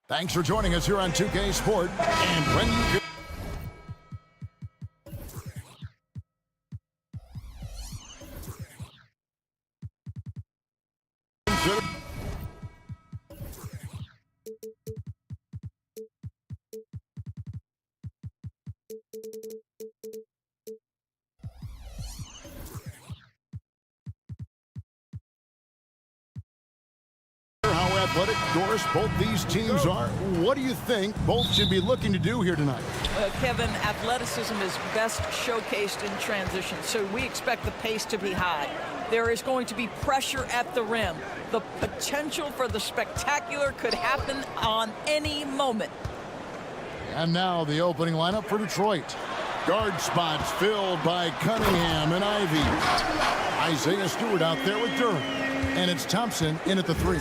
Thanks for joining us here on 2K Sport. And when you how athletic, Doris, both these teams are, what do you think both should be looking to do here tonight? Kevin, athleticism is best showcased in transition, so we expect the pace to be high. There is going to be pressure at the rim. The potential for the spectacular could happen on any moment. And now the opening lineup for Detroit. Guard spots filled by Cunningham and Ivy. Isaiah Stewart out there with Durham. And it's Thompson in at the 3.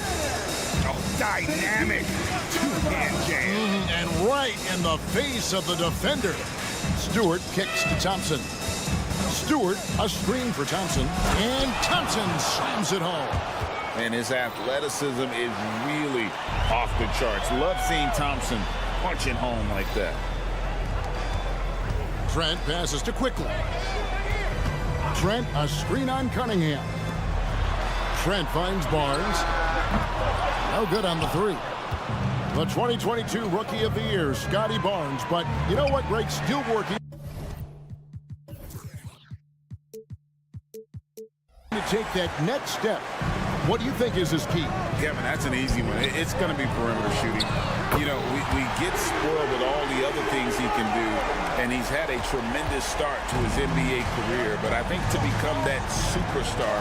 Oh, dynamic two-hand jam. And right in the face of the defender. Stewart kicks to Thompson. Stewart, a screen for Thompson. And Thompson slams it home. And his athleticism is really off the charts. Love seeing Thompson punching home like that. Trent passes to Quickly. Trent, a screen on Cunningham. Trent finds Barnes. No good on the 3. The 2022 Rookie of the Year, Scotty Barnes. But you know what, Greg? Still working to take that next step. What do you think is his key? Kevin, that's an easy one. It's going to be perimeter shooting. You know, we get spoiled with all the other things he can do, and he's had a tremendous start to his NBA career. But I think to become that superstar,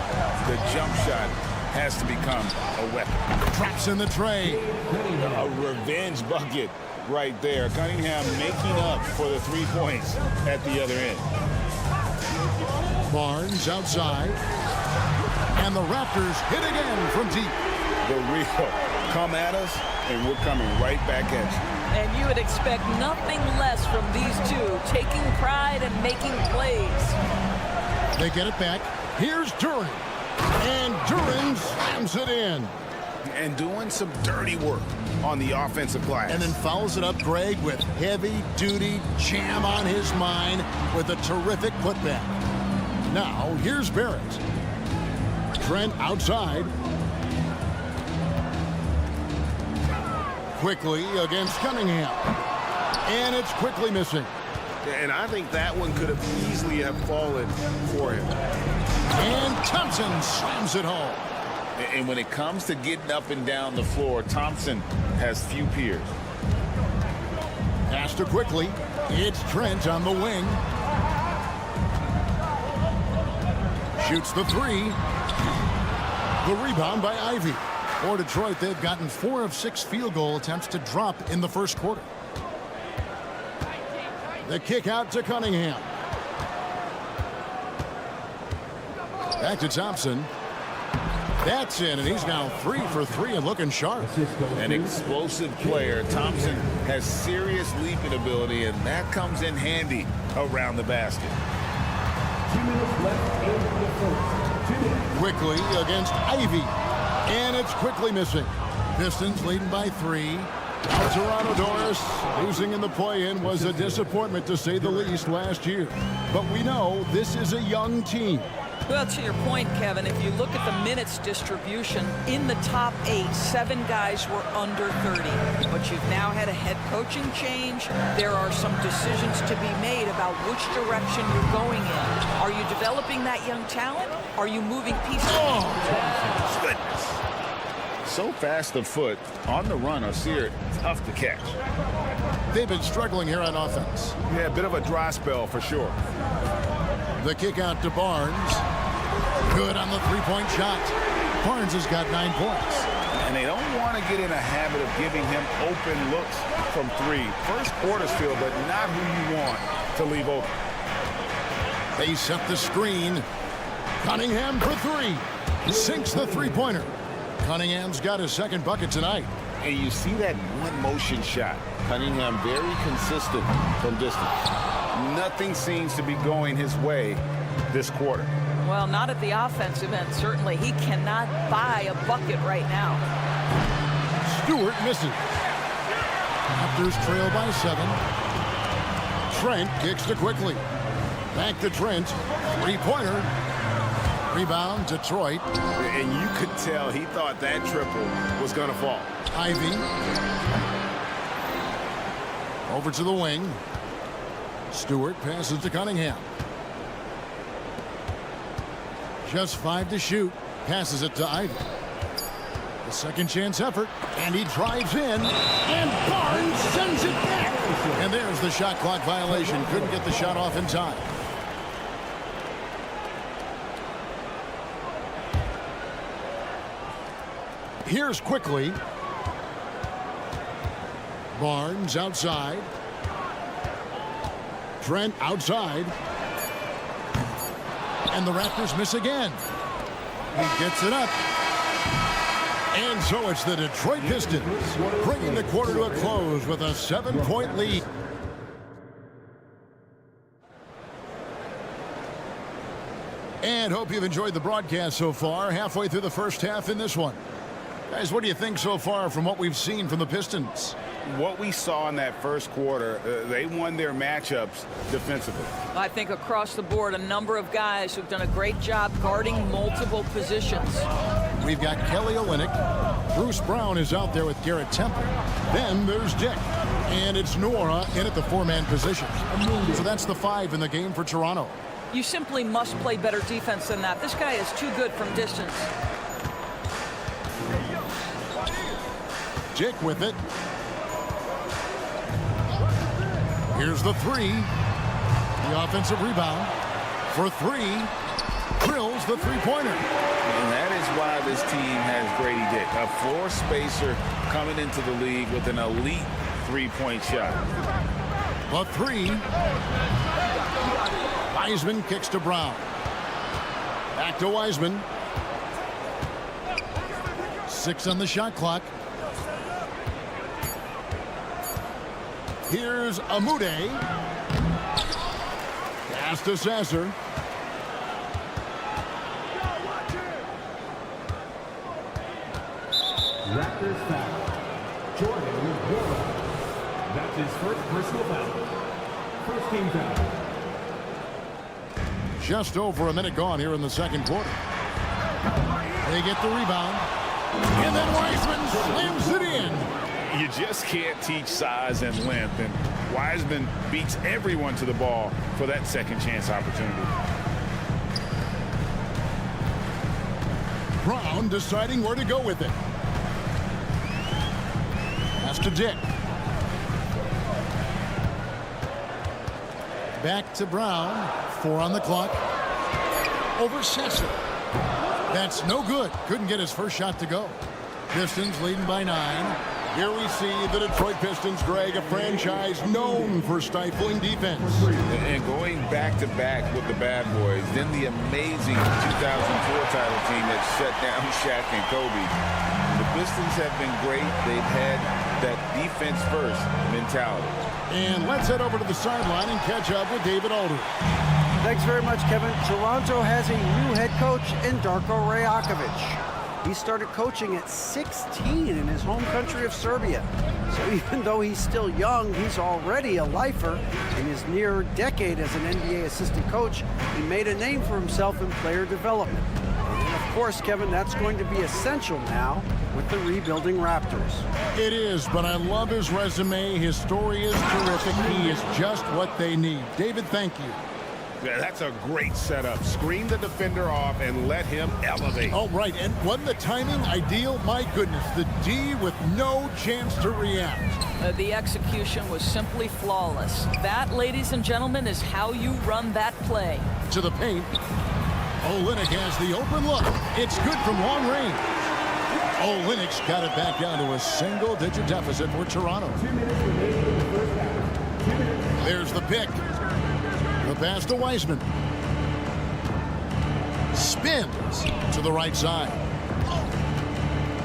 the jump shot has to become a weapon. Traps in the tray. A revenge bucket right there. Cunningham making up for the 3 points at the other end. Barnes outside. And the Raptors hit again from deep. The real come at us, and we're coming right back at you. And you would expect nothing less from these two, taking pride and making plays. They get it back. Here's Duran. And Duran slams it in. And doing some dirty work on the offensive glass. And then fouls it up, Greg, with heavy-duty jam on his mind with a terrific putback. Now, here's Barrett. Trent outside. Quickly against Cunningham. And it's quickly missing. And I think that one could have easily have fallen for him. And Thompson slams it home. And when it comes to getting up and down the floor, Thompson has few peers. Pass to Quickly. It's Trent on the wing. Shoots the 3. The rebound by Ivy. For Detroit, they've gotten 4 of 6 field goal attempts to drop in the first quarter. The kick out to Cunningham. Back to Thompson. That's in, and he's now 3 for 3 and looking sharp. An explosive player. Thompson has serious leaping ability, and that comes in handy around the basket. 2 minutes left in the first. Quickly against Ivy. And it's quickly missing. Pistons leading by 3. Toronto Doris losing in the play-in was a disappointment to say the least last year. But we know this is a young team. Well, to your point, Kevin, if you look at the minutes distribution, in the top 8, 7 guys were under 30. But you've now had a head coaching change. There are some decisions to be made about which direction you're going in. Are you developing that young talent? Are you moving pieces? Oh, Goodness. So fast of foot, on the run, Osir, tough to catch. they've been struggling here on offense. Yeah, a bit of a dry spell for sure. The kick out to Barnes. Good on the three-point shot. Barnes has got 9 points. And they don't want to get in a habit of giving him open looks from 3. First quarter still, but not who you want to leave open. They set the screen. Cunningham for 3. Sinks the three-pointer. Cunningham's got his second bucket tonight. And you see that one-motion shot. Cunningham very consistent from distance. Nothing seems to be going his way this quarter. Well, not at the offensive end. Certainly, he cannot buy a bucket right now. Stewart misses. Raptors trail by 7. Trent kicks to quickly. Back to Trent. Three-pointer. Rebound, Detroit. And you could tell he thought that triple was going to fall. Ivy. Over to the wing. Stewart passes to Cunningham. Just 5 to shoot. Passes it to Ivy. The second chance effort. And he drives in. And Barnes sends it back. And there's the shot clock violation. Couldn't get the shot off in time. Here's quickly. Barnes outside. Trent outside. And the Raptors miss again. He gets it up. And so it's the Detroit Pistons bringing the quarter to a close with a 7-point lead. And hope you've enjoyed the broadcast so far. Halfway through the first half in this one. Guys, what do you think so far from what we've seen from the Pistons? What we saw in that first quarter, they won their matchups defensively. I think across the board, a number of guys who've done a great job guarding multiple positions. We've got Kelly Olynyk. Bruce Brown is out there with Garrett Temple. Then there's Dick. And it's Nora in at the 4-man position. So that's the 5 in the game for Toronto. You simply must play better defense than that. This guy is too good from distance. Dick with it. Here's the 3. The offensive rebound for 3. Drills the three-pointer. And that is why this team has Grady Dick, a floor spacer coming into the league with an elite three-point shot. The 3. Wiseman kicks to Brown. Back to Wiseman. 6 on the shot clock. Here's Amude. Pass to Sasser. Raptors foul. Jordan Ward. That's his first personal foul. First team foul. Just over a minute gone here in the second quarter. They get the rebound. And then Wiseman slams it in. You just can't teach size and length, and Wiseman beats everyone to the ball for that second chance opportunity. Brown deciding where to go with it. Pass to Dick. Back to Brown. 4 on the clock. Over Sesser. That's no good. Couldn't get his first shot to go. Pistons leading by 9. Here we see the Detroit Pistons, Greg, a franchise known for stifling defense. And going back-to-back with the bad boys, then the amazing 2004 title team that shut down Shaq and Kobe. The Pistons have been great. They've had that defense-first mentality. And let's head over to the sideline and catch up with David Aldridge. Thanks very much, Kevin. Toronto has a new head coach in Darko Rajakovic. He started coaching at 16 in his home country of Serbia. So even though he's still young, he's already a lifer. In his near decade as an NBA assistant coach, he made a name for himself in player development. And of course, Kevin, that's going to be essential now with the rebuilding Raptors. It is, but I love his resume. His story is terrific. He is just what they need. David, thank you. Yeah, that's a great setup. Screen the defender off and let him elevate. Oh, right. And wasn't the timing ideal? My goodness. The D with no chance to react. The execution was simply flawless. That, ladies and gentlemen, is how you run that play. To the paint. Olynyk has the open look. It's good from long range. Olynyk's got it back down to a single-digit deficit for Toronto. There's the pick. The pass to Wiseman. Spins to the right side.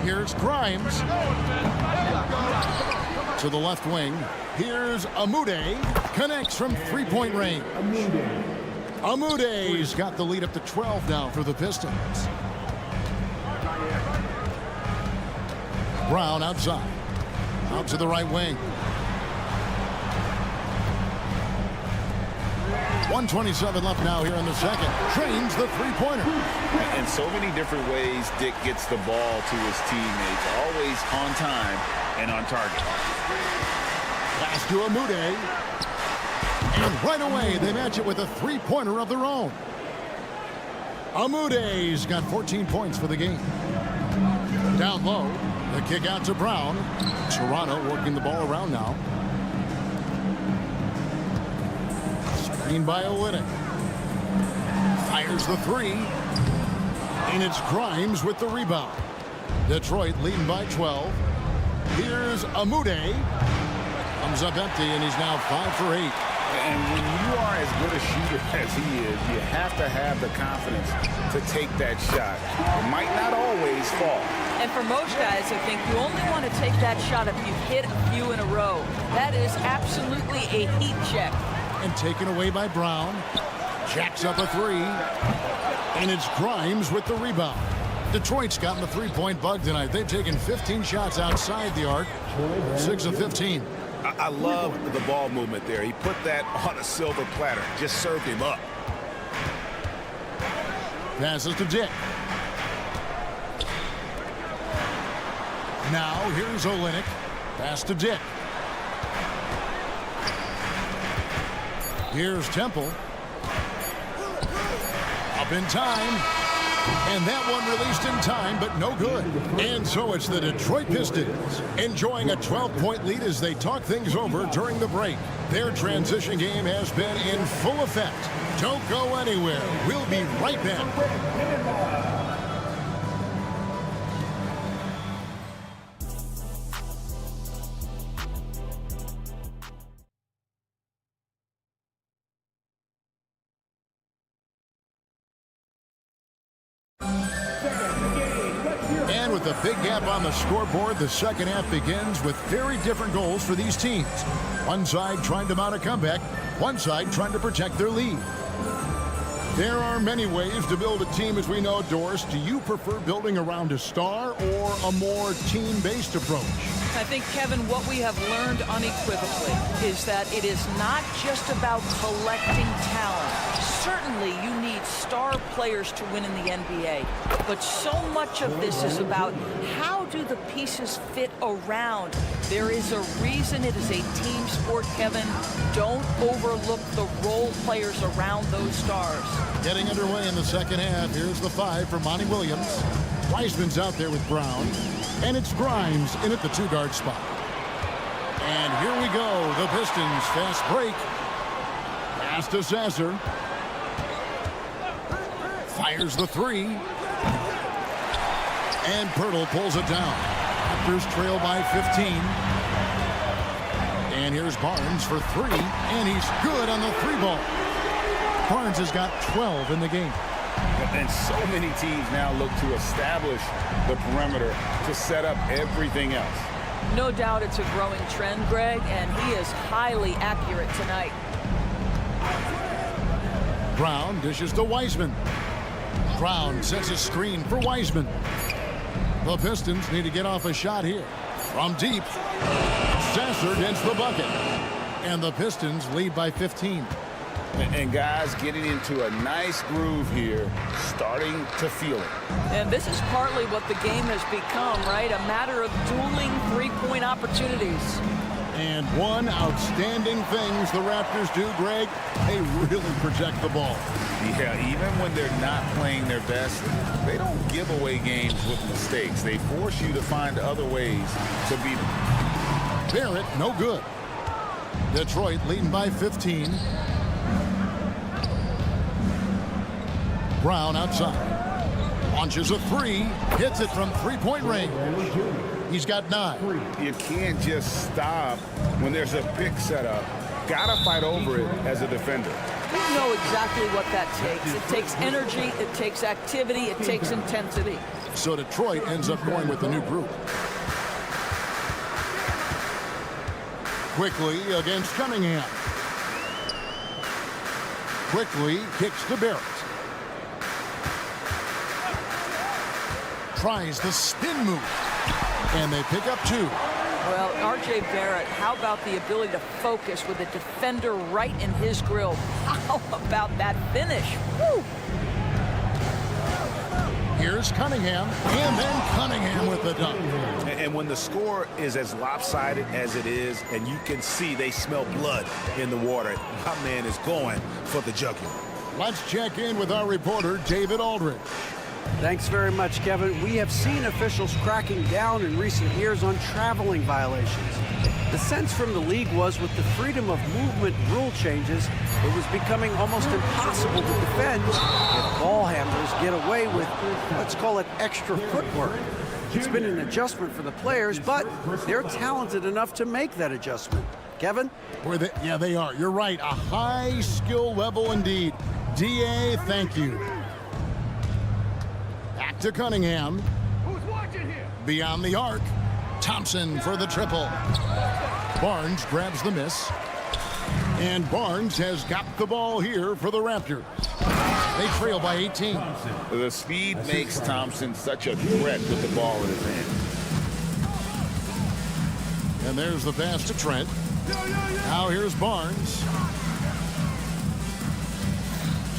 Here's Grimes. To the left wing. Here's Amude. Connects from three-point range. Amude's got the lead up to 12 now for the Pistons. Brown outside. Out to the right wing. 1:27 left now here in the second. Trains the three-pointer. In so many different ways, Dick gets the ball to his teammates. Always on time and on target. Pass to Amude. And right away, they match it with a three-pointer of their own. Amude's got 14 points for the game. Down low, the kick out to Brown. Toronto working the ball around now. Screen by Olynyk. Fires the three. And it's Grimes with the rebound. Detroit leading by 12. Here's Amude. Comes up empty, and he's now 5 for 8. And when you are as good a shooter as he is, you have to have the confidence to take that shot. It might not always fall. And for most guys, I think you only want to take that shot if you've hit a few in a row. That is absolutely a heat check. And taken away by Brown. Jacks up a three. And it's Grimes with the rebound. Detroit's gotten the three-point bug tonight. They've taken 15 shots outside the arc. 6 of 15. I love the ball movement there. He put that on a silver platter. Just served him up. Passes to Dick. Now here's Olynyk. Pass to Dick. Here's Temple. Up in time. And that one released in time, but no good. And so it's the Detroit Pistons enjoying a 12-point lead as they talk things over during the break. Their transition game has been in full effect. Don't go anywhere. We'll be right back. And with a big gap on the scoreboard, the second half begins with very different goals for these teams. One side trying to mount a comeback, one side trying to protect their lead. There are many ways to build a team, as we know, Doris. Do you prefer building around a star or a more team-based approach? I think, Kevin, what we have learned unequivocally is that it is not just about collecting talent. Certainly, you need star players to win in the NBA. But so much of this is about how do the pieces fit around. There is a reason it is a team sport, Kevin. Don't overlook the role players around those stars. Getting underway in the second half. Here's the 5 for Monty Williams. Wiseman's out there with Brown. And it's Grimes in at the two-guard spot. And here we go. The Pistons fast break. Pass to Sasser. Fires the three. And Pirtle pulls it down. Raptors trail by 15. And here's Barnes for three. And he's good on the three ball. Barnes has got 12 in the game. And so many teams now look to establish the perimeter to set up everything else. No doubt it's a growing trend, Greg, and he is highly accurate tonight. Brown dishes to Wiseman. Brown sets a screen for Wiseman. The Pistons need to get off a shot here. From deep, Sasser gets the bucket. And the Pistons lead by 15. And guys getting into a nice groove here, starting to feel it. And this is partly what the game has become, right? A matter of dueling three-point opportunities. And one outstanding things the Raptors do, Greg, they really protect the ball. Yeah, even when they're not playing their best, they don't give away games with mistakes. They force you to find other ways to beat them. Barrett, no good. Detroit leading by 15. Brown outside. Launches a three. Hits it from three-point range. He's got 9. You can't just stop when there's a pick set up. Gotta fight over it as a defender. You know exactly what that takes. It takes energy, it takes activity, it takes intensity. So Detroit ends up going with the new group. Quickly against Cunningham. Quickly kicks to Barrett. Tries the spin move. And they pick up 2. Well, R.J. Barrett, how about the ability to focus with a defender right in his grill? How about that finish? Woo! Here's Cunningham, and then Cunningham with the dunk. And when the score is as lopsided as it is, and you can see they smell blood in the water, my man is going for the jugular. Let's check in with our reporter, David Aldridge. Thanks very much, Kevin. We have seen officials cracking down in recent years on traveling violations. The sense from the league was with the freedom of movement rule changes, it was becoming almost impossible to defend if ball handlers get away with, let's call it, extra footwork. It's been an adjustment for the players, but they're talented enough to make that adjustment. Kevin? Yeah, they are. You're right. A high skill level indeed. DA, thank you. Back to Cunningham. Who's watching here? Beyond the arc. Thompson for the triple. Barnes grabs the miss. And Barnes has got the ball here for the Raptors. They trail by 18. The speed makes Thompson such a threat with the ball in his hand. And there's the pass to Trent. Now here's Barnes.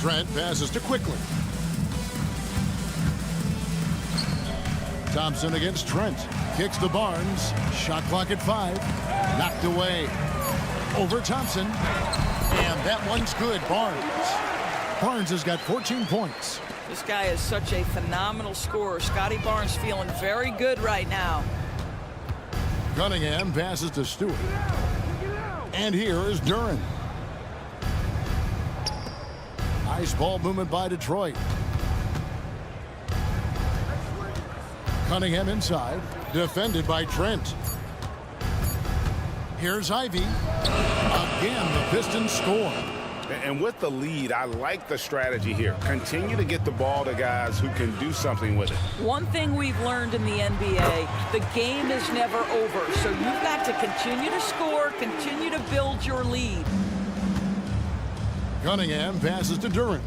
Trent passes to Quickly. Thompson against Trent. Kicks to Barnes. Shot clock at 5. Knocked away. Over Thompson. And that one's good. Barnes has got 14 points. This guy is such a phenomenal scorer. Scotty Barnes feeling very good right now. Cunningham passes to Stewart. And here is Duren. Nice ball movement by Detroit. Cunningham inside. Defended by Trent. Here's Ivy. Again, the Pistons score. And with the lead, I like the strategy here. Continue to get the ball to guys who can do something with it. One thing we've learned in the NBA, the game is never over. So you've got to continue to score, continue to build your lead. Cunningham passes to Duren.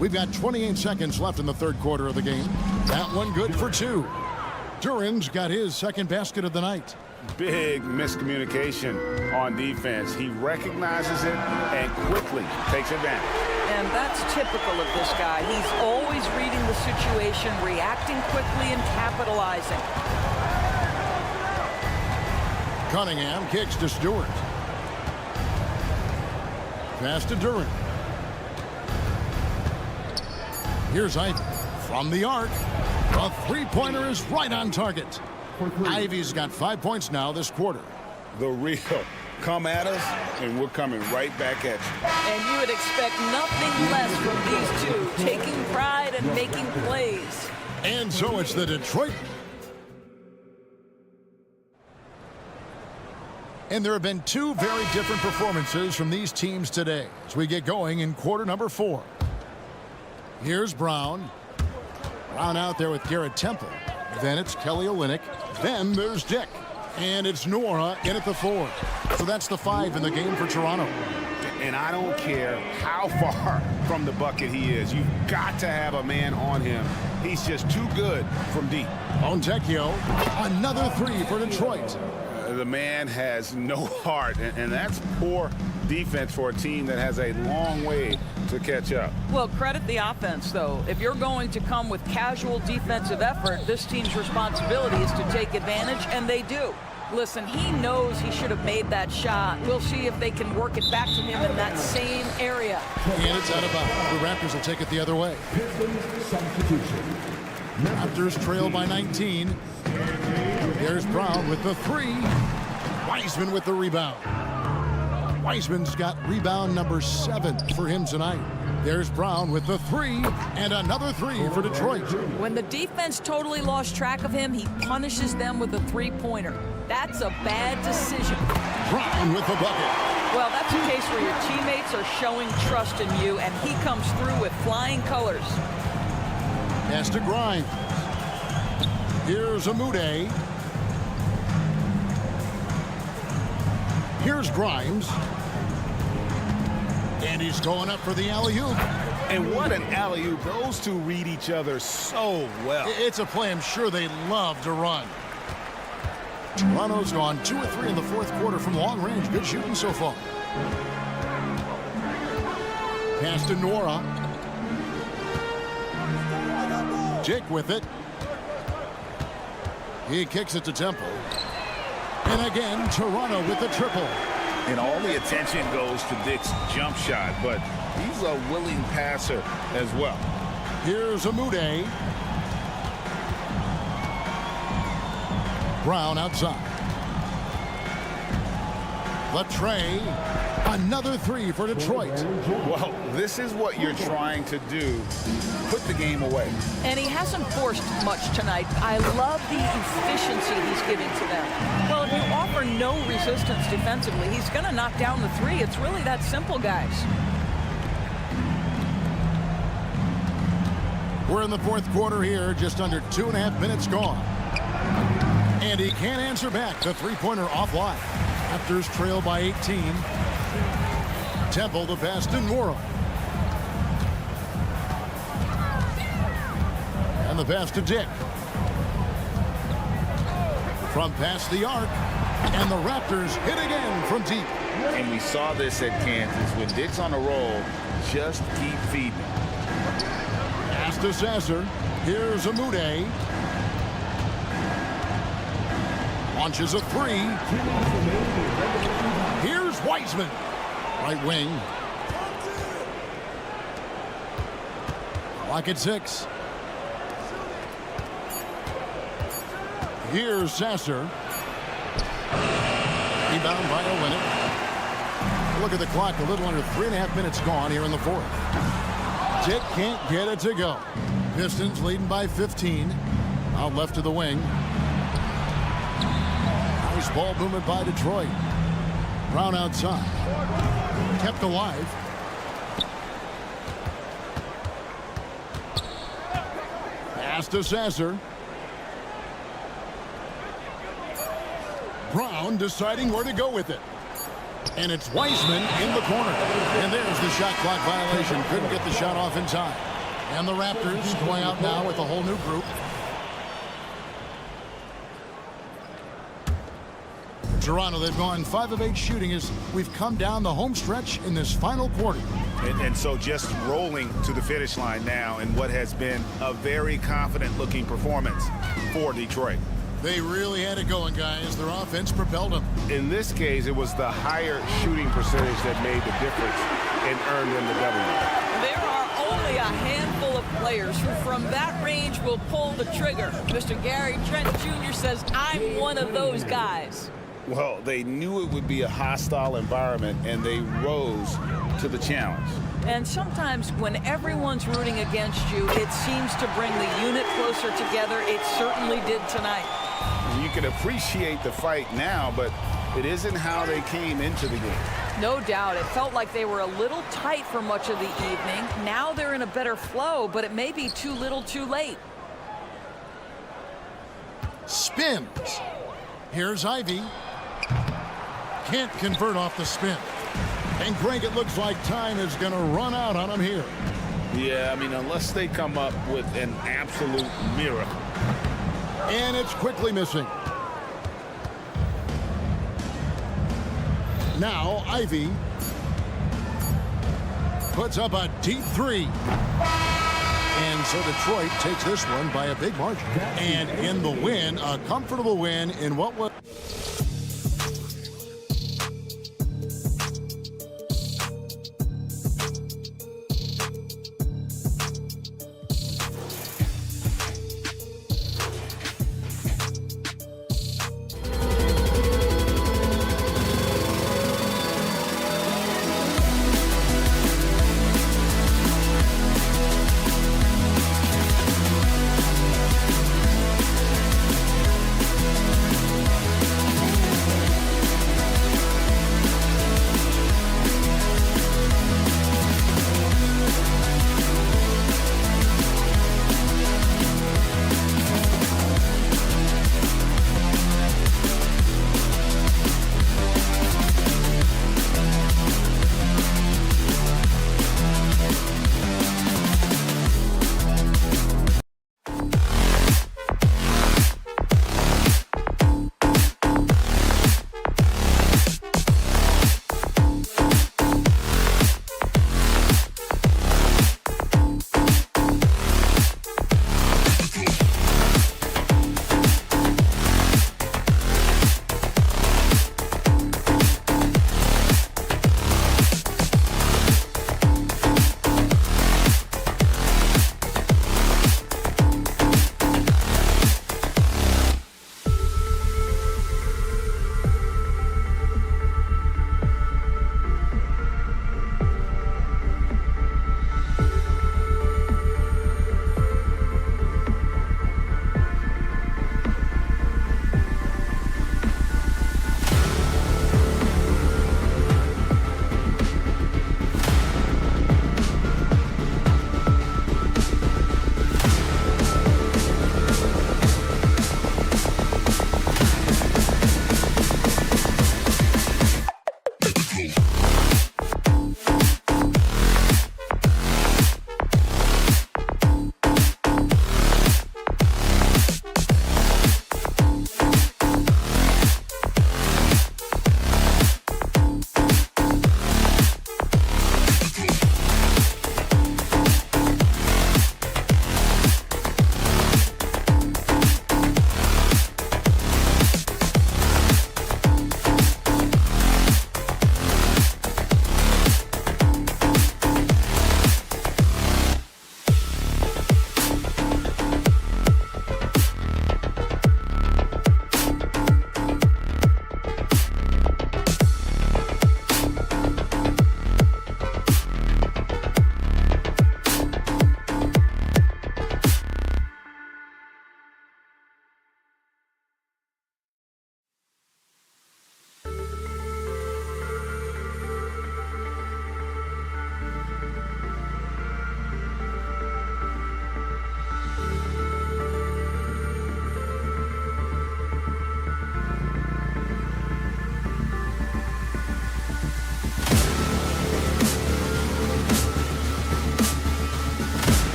We've got 28 seconds left in the third quarter of the game. That one good for 2. Duren's got his second basket of the night. Big miscommunication on defense. He recognizes it and quickly takes advantage. And that's typical of this guy. He's always reading the situation, reacting quickly and capitalizing. Cunningham kicks to Stewart. Pass to Duren. Here's Ivy from the arc. A three-pointer is right on target. Ivy's got 5 points now this quarter. The real come at us, and we're coming right back at you. And you would expect nothing less from these two, taking pride and making plays. And so it's the Detroit. And there have been 2 very different performances from these teams today as we get going in quarter number 4. Here's Brown. Brown out there with Garrett Temple. Then it's Kelly Olynyk. Then there's Dick. And it's Nora in at the 4. So that's the 5 in the game for Toronto. And I don't care how far from the bucket he is. You've got to have a man on him. He's just too good from deep. Fontecchio, another 3 for Detroit. The man has no heart, and that's poor defense for a team that has a long way to catch up. Well, credit the offense, though. If you're going to come with casual defensive effort, this team's responsibility is to take advantage, and they do. Listen, he knows he should have made that shot. We'll see if they can work it back to him in that same area. And it's out of bounds. The Raptors will take it the other way. Pistons substitution. Raptors trail by 19. There's Brown with the 3. Wiseman with the rebound. Wiseman's got rebound number 7 for him tonight. There's Brown with the 3, and another 3 for Detroit. When the defense totally lost track of him, he punishes them with a three-pointer. That's a bad decision. Brown with the bucket. Well, that's a case where your teammates are showing trust in you, and he comes through with flying colors. Pass to Grimes. Here's Amude. Here's Grimes. And he's going up for the alley-oop. And what an alley-oop. Those two read each other so well. It's a play I'm sure they love to run. Toronto's gone 2 or 3 in the fourth quarter from long range. Good shooting so far. Pass to Nora. Dick with it. He kicks it to Temple. And again, Toronto with the triple. And all the attention goes to Dick's jump shot, but he's a willing passer as well. Here's Amude. Brown outside. Latrey. Another 3 for Detroit. Well, this is what you're trying to do. Put the game away. And he hasn't forced much tonight. I love the efficiency he's giving to them. Well, if you offer no resistance defensively, he's going to knock down the 3. It's really that simple, guys. We're in the fourth quarter here, just under 2.5 minutes gone. And he can't answer back. The three-pointer offline. Raptors trail by 18. Temple to pass to Nora. And the pass to Dick. From past the arc. And the Raptors hit again from deep. And we saw this at Kansas. When Dick's on a roll, just keep feeding. Pass to Sasser. Here's Amude. Launches a 3. Here's Wiseman. Right wing. Clock at 6. Here's Sasser. Rebound by Olynyk. Look at the clock. A little under 3.5 minutes gone here in the fourth. Dick can't get it to go. Pistons leading by 15. Out left to the wing. Nice ball movement by Detroit. Brown outside. Kept alive. Pass to Sasser. Brown deciding where to go with it. And it's Wiseman in the corner. And there's the shot clock violation. Couldn't get the shot off in time. And the Raptors going out now with a whole new group. Toronto, they've gone 5 of 8 shooting as we've come down the home stretch in this final quarter. And so just rolling to the finish line now in what has been a very confident-looking performance for Detroit. They really had it going, guys. Their offense propelled them. In this case, it was the higher shooting percentage that made the difference and earned them the W. There are only a handful of players who from that range will pull the trigger. Mr. Gary Trent Jr. says, I'm one of those guys. Well, they knew it would be a hostile environment, and they rose to the challenge. And sometimes when everyone's rooting against you, it seems to bring the unit closer together. It certainly did tonight. You can appreciate the fight now, but it isn't how they came into the game. No doubt. It felt like they were a little tight for much of the evening. Now they're in a better flow, but it may be too little too late. Spins. Here's Ivy. Can't convert off the spin. And Greg, it looks like time is going to run out on him here. Yeah, I mean, unless they come up with an absolute miracle. And it's quickly missing. Now Ivy puts up a deep 3. And so Detroit takes this one by a big margin. And in the win, a comfortable win in what was...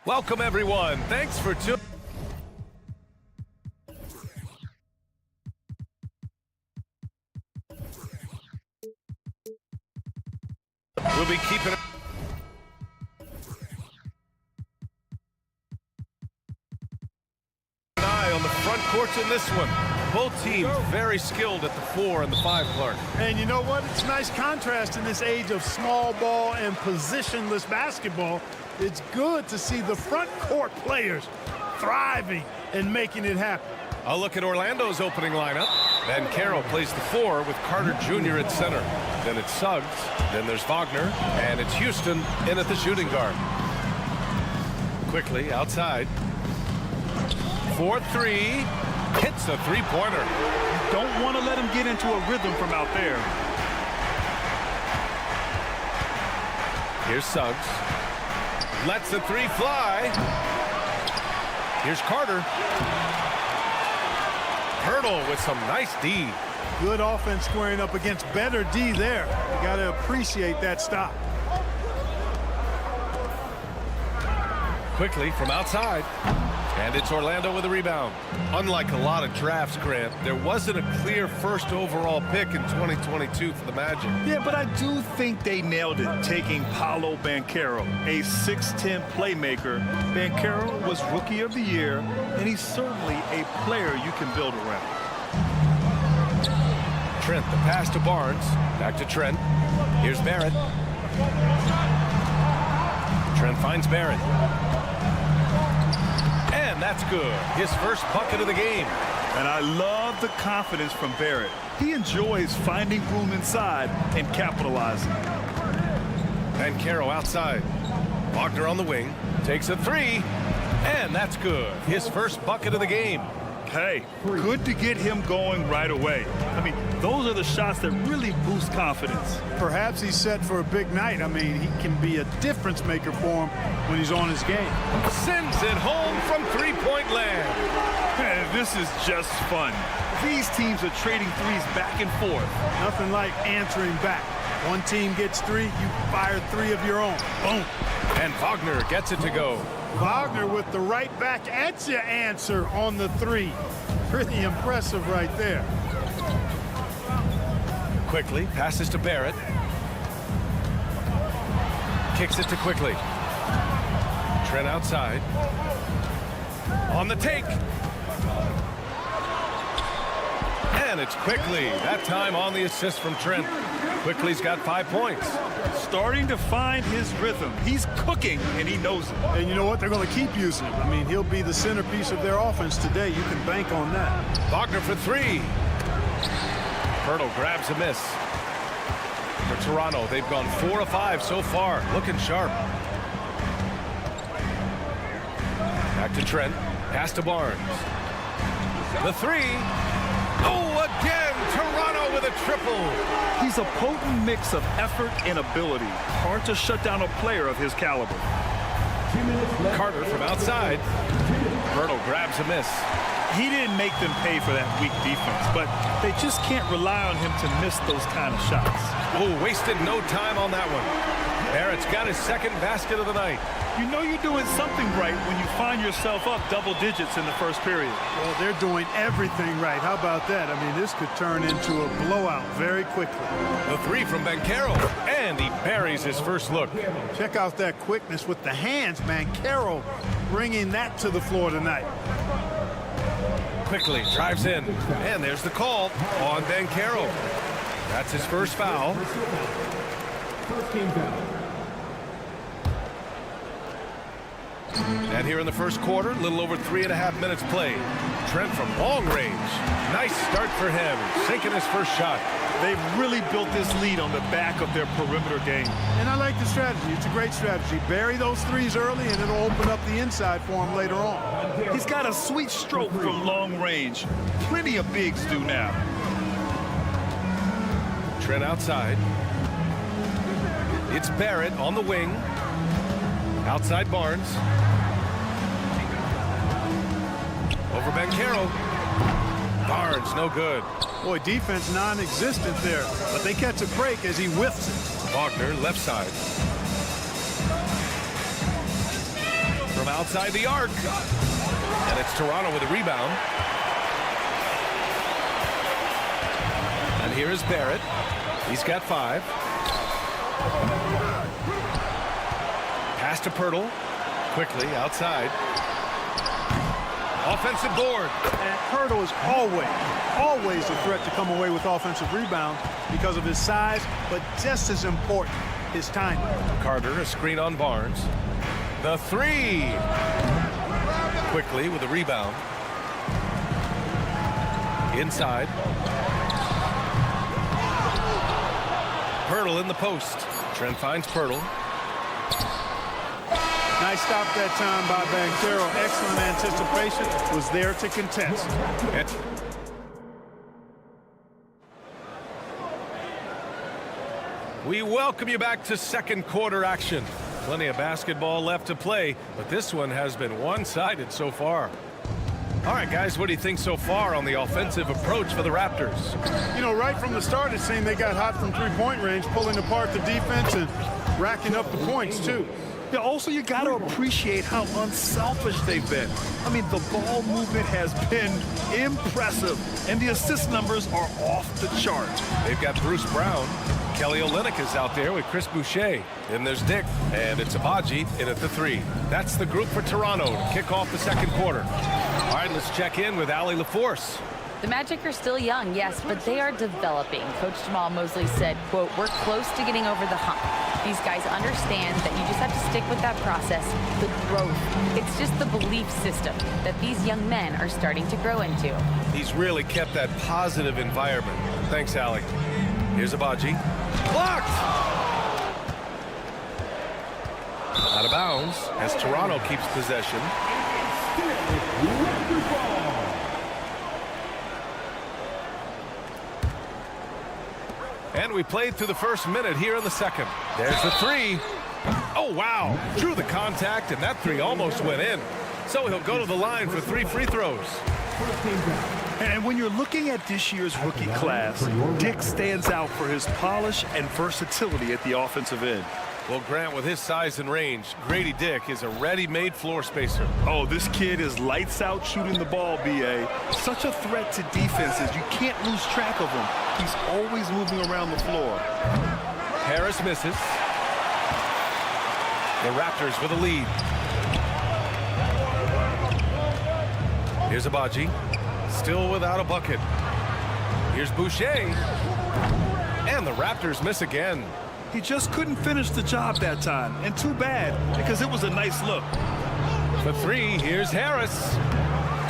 Welcome, everyone. Thanks for tuning. We'll be keeping an eye on the front courts in this one. Both teams very skilled at the 4 and the 5, Clark. And you know what? It's a nice contrast in this age of small ball and positionless basketball. It's good to see the front court players thriving and making it happen. I'll look at Orlando's opening lineup. Van Carroll plays the 4 with Carter Jr. at center. Then it's Suggs. Then there's Wagner. And it's Houston in at the shooting guard. Quickly outside. 4-3. Hits a three-pointer. Don't want to let him get into a rhythm from out there. Here's Suggs. Lets the 3 fly. Here's Carter. Hurdle with some nice D. Good offense squaring up against better D there. You got to appreciate that stop. Quickly from outside. And it's Orlando with a rebound. Unlike a lot of drafts, Grant, there wasn't a clear first overall pick in 2022 for the Magic. Yeah, but I do think they nailed it, taking Paolo Banchero, a 6'10 playmaker. Banchero was Rookie of the Year, and he's certainly a player you can build around. Trent, the pass to Barnes. Back to Trent. Here's Barrett. Trent finds Barrett. And that's good. His first bucket of the game. And I love the confidence from Barrett. He enjoys finding room inside and capitalizing. Banchero outside. Wagner on the wing. Takes a 3. And that's good. His first bucket of the game. Hey, good to get him going right away. I mean, those are the shots that really boost confidence. Perhaps he's set for a big night. I mean, he can be a difference maker for him when he's on his game. Sends it home from three-point land. Man, this is just fun. These teams are trading threes back and forth. Nothing like answering back. One team gets 3, you fire 3 of your own. Boom. And Wagner gets it to go. Wagner with the right back at you answer on the 3. Pretty impressive right there. Quickly passes to Barrett. Kicks it to Quickly. Trent outside. On the take. And it's Quickly. That time on the assist from Trent. Quickly's got 5 points. Starting to find his rhythm. He's cooking, and he knows it. And you know what? They're going to keep using him. I mean, he'll be the centerpiece of their offense today. You can bank on that. Wagner for 3. Hurdle grabs a miss. For Toronto, they've gone 4 of 5 so far. Looking sharp. Back to Trent. Pass to Barnes. The 3. Oh, again! Toronto with a triple. He's a potent mix of effort and ability. Hard to shut down a player of his caliber. Carter from outside. Hurdle grabs a miss. He didn't make them pay for that weak defense, but they just can't rely on him to miss those kind of shots. Oh, wasted no time on that one. Barrett's got his second basket of the night. You know you're doing something right when you find yourself up double digits in the first period. Well, they're doing everything right. How about that? I mean, this could turn into a blowout very quickly. The 3 from Banchero, and he buries his first look. Check out that quickness with the hands, man. Banchero bringing that to the floor tonight. Quickly drives in, and there's the call on Banchero. That's his first foul. First team foul. And here in the first quarter, a little over 3.5 minutes played. Trent from long range. Nice start for him, sinking his first shot. They've really built this lead on the back of their perimeter game. And I like the strategy. It's a great strategy. Bury those 3s early, and it'll open up the inside for him later on. He's got a sweet stroke from long range. Plenty of bigs do now. Trent outside. It's Barrett on the wing. Outside Barnes. Over Banchero. Barnes, no good. Boy, defense non-existent there, but they catch a break as he whiffs it. Wagner, left side. From from outside the arc. And it's Toronto with a rebound. And here is Barrett. He's got 5. Pass to Pirtle. Quickly outside. Offensive board. And Pirtle is always a threat to come away with offensive rebounds because of his size, but just as important, his timing. Carter, a screen on Barnes. The 3. Quickly with a rebound. Inside. Pirtle in the post. Trent finds Pirtle. Nice stop that time by Banchero. Excellent anticipation. Was there to contest. We welcome you back to second quarter action. Plenty of basketball left to play, but this one has been one-sided so far. All right, guys, what do you think so far on the offensive approach for the Raptors? You know, right from the start, it seemed they got hot from three-point range, pulling apart the defense and racking up the points, too. Yeah, also, you got to appreciate how unselfish they've been. I mean, the ball movement has been impressive, and the assist numbers are off the chart. They've got Bruce Brown. Kelly Olynyk is out there with Chris Boucher. Then there's Dick, and it's Abaji in at the 3. That's the group for Toronto to kick off the second quarter. All right, let's check in with Allie LaForce. The Magic are still young, yes, but they are developing. Coach Jamal Mosley said, quote, "We're close to getting over the hump." These guys understand that you just have to stick with that process, the growth. It's just the belief system that these young men are starting to grow into. He's really kept that positive environment. Thanks, Allie. Here's Abaji. Blocked! Out of bounds as Toronto keeps possession. And we played through the first minute here in the second. There's the 3. Oh, wow. Drew the contact, and that 3 almost went in. So he'll go to the line for 3 free throws. And when you're looking at this year's rookie class, Dick stands out for his polish and versatility at the offensive end. Well, Grant, with his size and range, Grady Dick is a ready-made floor spacer. Oh, this kid is lights out shooting the ball, B.A. Such a threat to defenses. You can't lose track of him. He's always moving around the floor. Harris misses. The Raptors with a lead. Here's Abaji. Still without a bucket. Here's Boucher. And the Raptors miss again. He just couldn't finish the job that time. And too bad, because it was a nice look. For 3, here's Harris.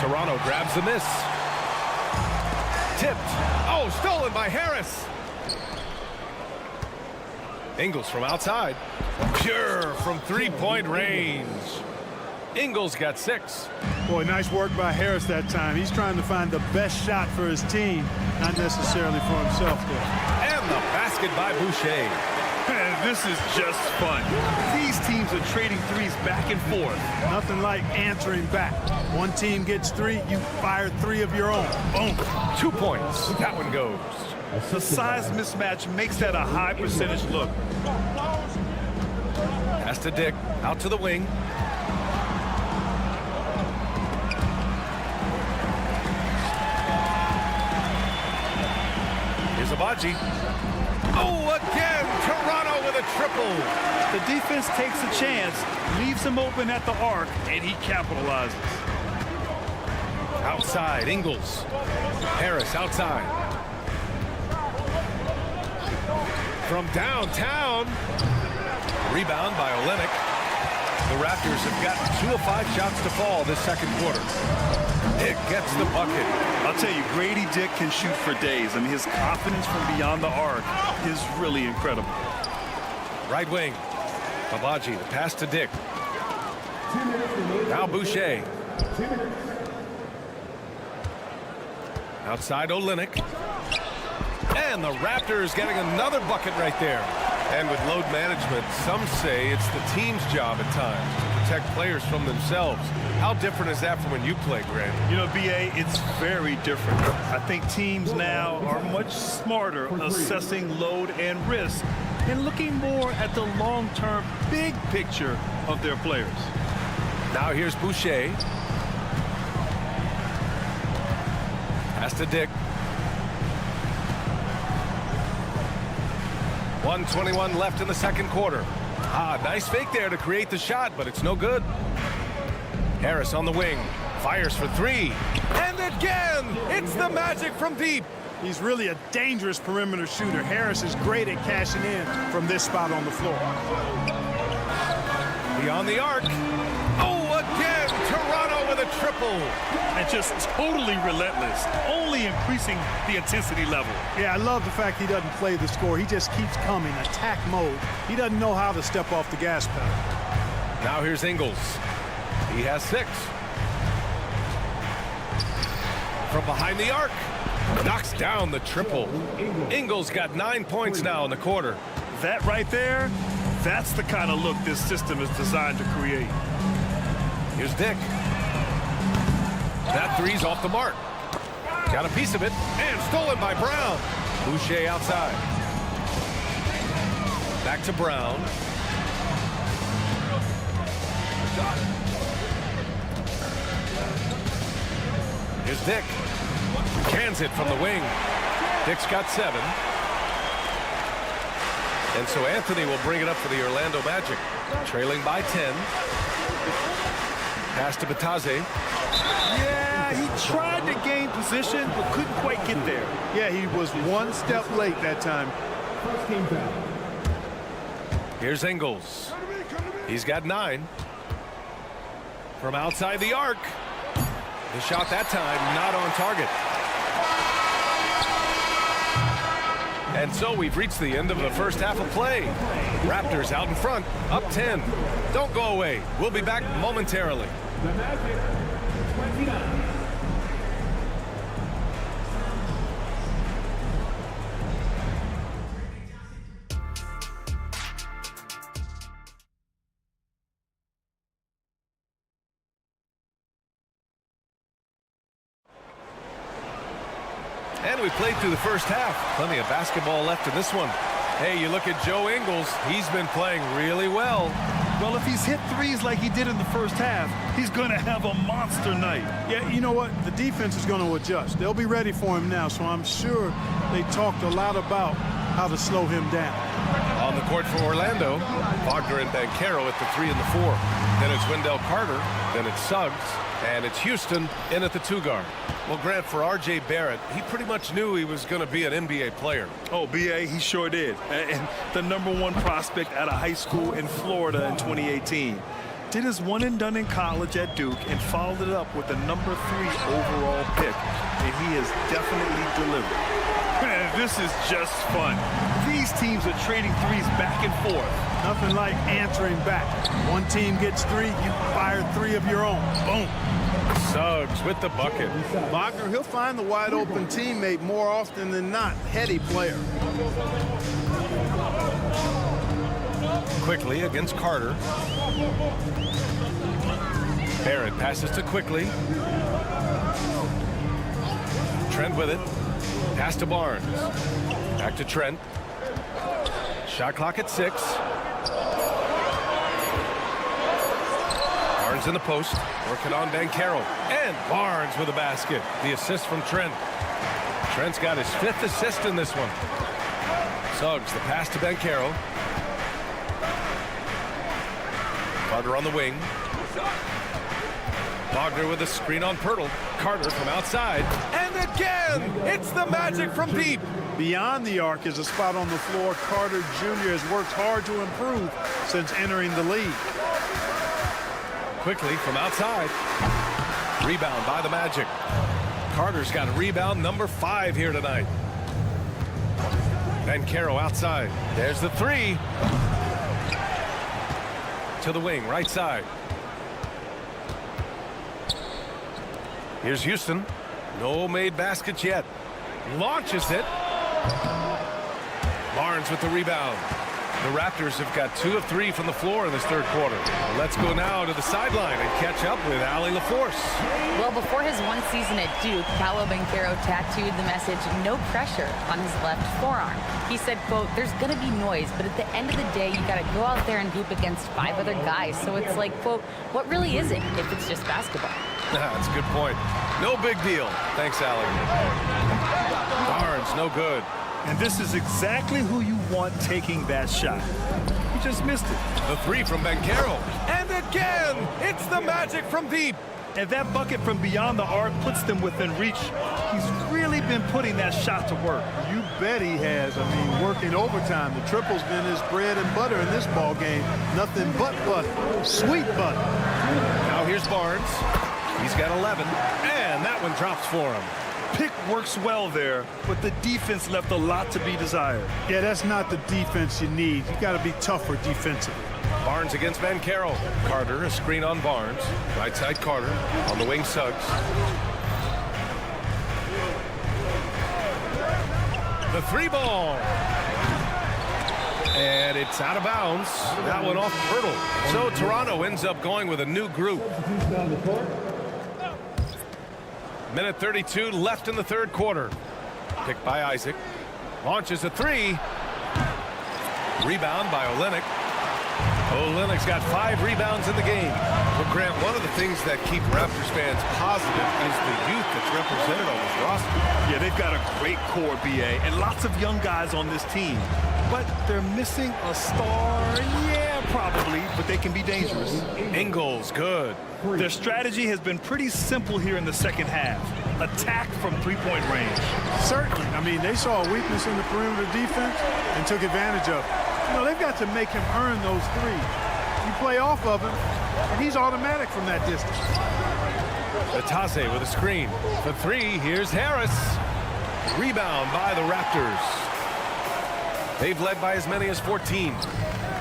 Toronto grabs the miss. Tipped. Oh, stolen by Harris. Ingles from outside. Pure from three-point range. Ingles got 6. Boy, nice work by Harris that time. He's trying to find the best shot for his team, not necessarily for himself there. And the basket by Boucher. This is just fun. These teams are trading threes back and forth. Nothing like answering back. One team gets 3, you fire 3 of your own. Boom. 2 points. That one goes. The size mismatch makes that a high percentage look. Pass to Dick. Out to the wing. Here's Abaji. Oh, again, Toronto with a triple. The defense takes a chance, leaves him open at the arc, and he capitalizes. Outside, Ingles. Harris outside. From downtown. Rebound by Olynyk. The Raptors have gotten 2 of 5 shots to fall this second quarter. Dick gets the bucket. I'll tell you, Grady Dick can shoot for days. I mean, his confidence from beyond the arc is really incredible. Right wing. Abaji, the pass to Dick. Now Boucher. Outside Olynyk. And the Raptors getting another bucket right there. And with load management, some say it's the team's job at times to protect players from themselves. How different is that from when you play, Grant? You know, B.A., it's very different. I think teams now are much smarter assessing load and risk and looking more at the long-term big picture of their players. Now here's Boucher. Pass to Dick. 1:21 left in the second quarter. Nice fake there to create the shot, but it's no good. Harris on the wing. Fires for three. And again, it's the Magic from deep. He's really a dangerous perimeter shooter. Harris is great at cashing in from this spot on the floor. Beyond the arc. Oh, again, Toronto with a triple. And just totally relentless, only increasing the intensity level. Yeah, I love the fact he doesn't play the score. He just keeps coming, attack mode. He doesn't know how to step off the gas pedal. Now here's Ingles. He has 6. From behind the arc. Knocks down the triple. Ingles got 9 points now in the quarter. That right there, that's the kind of look this system is designed to create. Here's Dick. That three's off the mark. Got a piece of it, and stolen by Brown. Boucher outside. Back to Brown. Here's Dick. Cans it from the wing. Dick's got 7. And so Anthony will bring it up for the Orlando Magic. Trailing by 10. Pass to Batase. Yeah, he tried to gain position, but couldn't quite get there. Yeah, he was one step late that time. First team foul. Here's Ingles. He's got 9. From outside the arc. The shot that time not on target. And so we've reached the end of the first half of play. Raptors out in front, up 10. Don't go away. We'll be back momentarily. The Magic, 29. And we played through the first half. Plenty of basketball left in this one. Hey, you look at Joe Ingles. He's been playing really well. Well, if he's hit threes like he did in the first half, he's going to have a monster night. Yeah, you know what? The defense is going to adjust. They'll be ready for him now, so I'm sure they talked a lot about how to slow him down. On the court for Orlando, Wagner and Banchero at the 3 and the 4. Then it's Wendell Carter. Then it's Suggs. And it's Houston in at the 2 guard. Well, Grant, for R.J. Barrett, he pretty much knew he was going to be an NBA player. Oh, B.A., he sure did. And the #1 prospect out of high school in Florida in 2018. Did his one and done in college at Duke and followed it up with the #3 overall pick. And he has definitely delivered. Man, this is just fun. These teams are trading threes back and forth. Nothing like answering back. One team gets 3, you fire 3 of your own. Boom. Suggs with the bucket. Wagner, he'll find the wide open teammate more often than not. Heady player. Quickly against Carter. Barrett passes to Quickly. Trent with it. Pass to Barnes. Back to Trent. Shot clock at 6. Barnes in the post. Working on Banchero. And Barnes with a basket. The assist from Trent. Trent's got his 5th assist in this one. Suggs, the pass to Banchero. Carter on the wing. Wagner with a screen on Pirtle. Carter from outside. And again, it's the Magic from deep. Beyond the arc is a spot on the floor Carter Jr. has worked hard to improve since entering the league. Quickly from outside. Rebound by the Magic. Carter's got a rebound #5 here tonight. Banchero outside. There's the 3. To the wing, right side. Here's Houston. No made baskets yet. Launches it. Barnes with the rebound. The Raptors have got 2 of 3 from the floor in this third quarter. Let's go now to the sideline and catch up with Allie LaForce. Well, before his one season at Duke, Paolo Banchero tattooed the message, "No pressure," on his left forearm. He said, quote, "There's going to be noise, but at the end of the day, you got to go out there and hoop against 5 other guys. So it's like, quote, what really is it if it's just basketball?" That's a good point. No big deal. Thanks, Allie. Barnes, no good. And this is exactly who you want taking that shot. He just missed it. The 3 from Banchero. And again, it's the magic from deep. And that bucket from beyond the arc puts them within reach. He's really been putting that shot to work. You bet he has. I mean, working overtime. The triple's been his bread and butter in this ball game. Nothing but butter. Sweet butter. Now here's Barnes. He's got 11. And that one drops for him. Pick works well there, but the defense left a lot to be desired. Yeah, that's not the defense you need. You got to be tougher defensively. Barnes against Banchero. Carter, a screen on Barnes. Right side Carter. On the wing, Suggs. The 3 ball. And it's out of bounds. That one off Pirtle. So Toronto ends up going with a new group. Minute 32 left in the third quarter. Picked by Isaac. Launches a 3. Rebound by Olynyk. Olynyk's got 5 rebounds in the game. Well, Grant, one of the things that keep Raptors fans positive is the youth that's represented on this roster. Yeah, they've got a great core, BA, and lots of young guys on this team. But they're missing a star. Yeah, probably, but they can be dangerous. Ingles, good. Their strategy has been pretty simple here in the second half. Attack from three-point range. Certainly. I mean, they saw a weakness in the perimeter defense and took advantage of it. You know, they've got to make him earn those threes. You play off of him, and he's automatic from that distance. Atase with a screen. For 3, here's Harris. Rebound by the Raptors. They've led by as many as 14.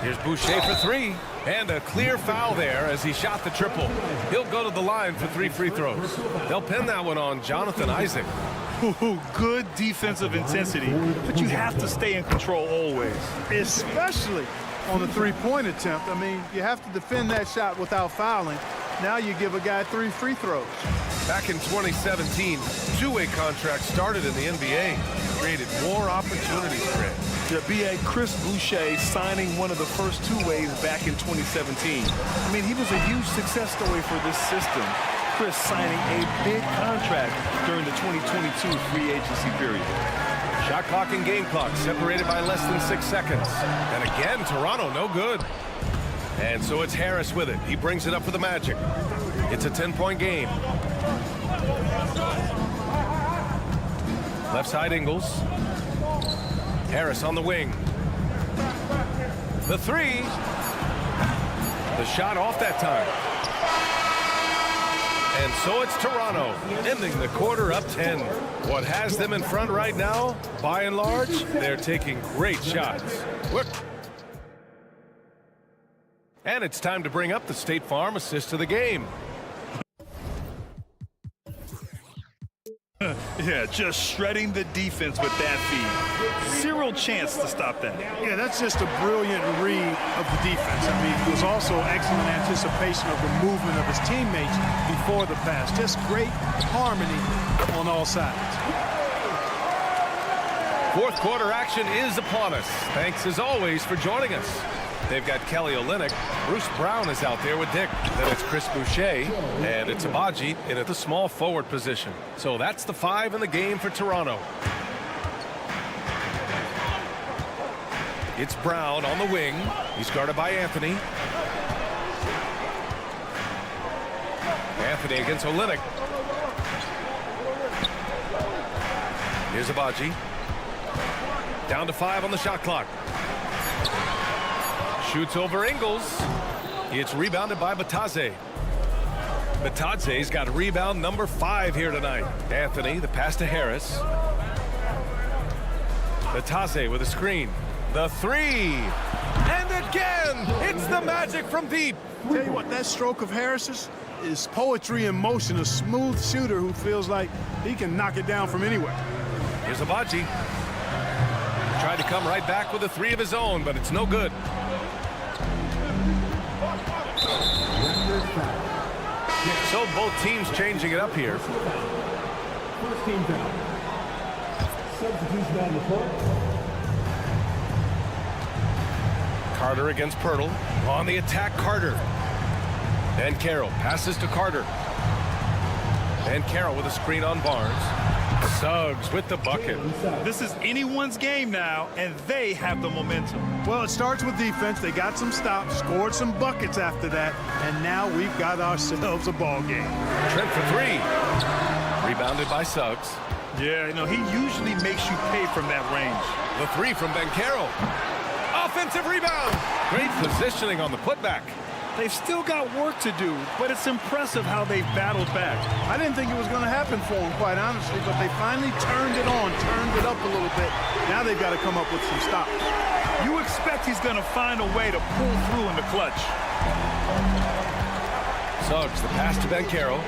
Here's Boucher for 3. And a clear foul there as he shot the triple. He'll go to the line for 3 free throws. They'll pin that one on Jonathan Isaac. Good defensive intensity, but you have to stay in control always. Especially on the three-point attempt. I mean, you have to defend that shot without fouling. Now you give a guy 3 free throws. Back in 2017, two-way contracts started in the NBA. Created more opportunities for him. The BA Chris Boucher signing one of the first two-ways back in 2017. I mean, he was a huge success story for this system. Chris signing a big contract during the 2022 free agency period. Shot clock and game clock separated by less than 6 seconds. And again, Toronto no good. And so it's Harris with it. He brings it up for the Magic. It's a 10-point game. Left side Ingles. Harris on the wing. The 3. The shot off that time. And so it's Toronto, ending the quarter up 10. What has them in front right now, by and large, they're taking great shots. And it's time to bring up the State Farm assist of the game. Yeah, just shredding the defense with that feed. Zero chance to stop that. Yeah, that's just a brilliant read of the defense. I mean, it was also excellent anticipation of the movement of his teammates before the pass. Just great harmony on all sides. Fourth quarter action is upon us. Thanks as always for joining us. They've got Kelly Olynyk. Bruce Brown is out there with Dick. Then it's Chris Boucher. And it's Abaji in at the small forward position. So that's the 5 in the game for Toronto. It's Brown on the wing. He's guarded by Anthony. Anthony against Olynyk. Here's Abaji. Down to 5 on the shot clock. Shoots over Ingles. It's rebounded by Batadze. Batadze's got rebound number 5 here tonight. Anthony, the pass to Harris. Batadze with a screen. The 3. And again, it's the Magic from deep. Tell you what, that stroke of Harris's is poetry in motion. A smooth shooter who feels like he can knock it down from anywhere. Here's Abaji. tried to come right back with a three of his own, but it's no good. So both teams changing it up here. First team foul. Substitution on the court. Carter against Pirtle. On the attack, Carter. And Carroll passes to Carter. And Carroll with a screen on Barnes. Suggs with the bucket. This is anyone's game now, and they have the momentum. Well, it starts with defense. They got some stops, scored some buckets after that, and now we've got ourselves a ball game. Trent for three. Rebounded by Suggs. Yeah, he usually makes you pay from that range. The three from Ben Carroll. Offensive rebound. Great positioning on the putback. They've still got work to do, but it's impressive how they've battled back. I didn't think it was going to happen for them, quite honestly, but they finally turned it on, turned it up a little bit. Now they've got to come up with some stops. You expect he's going to find a way to pull through in the clutch. Suggs, the pass to Ben Carroll.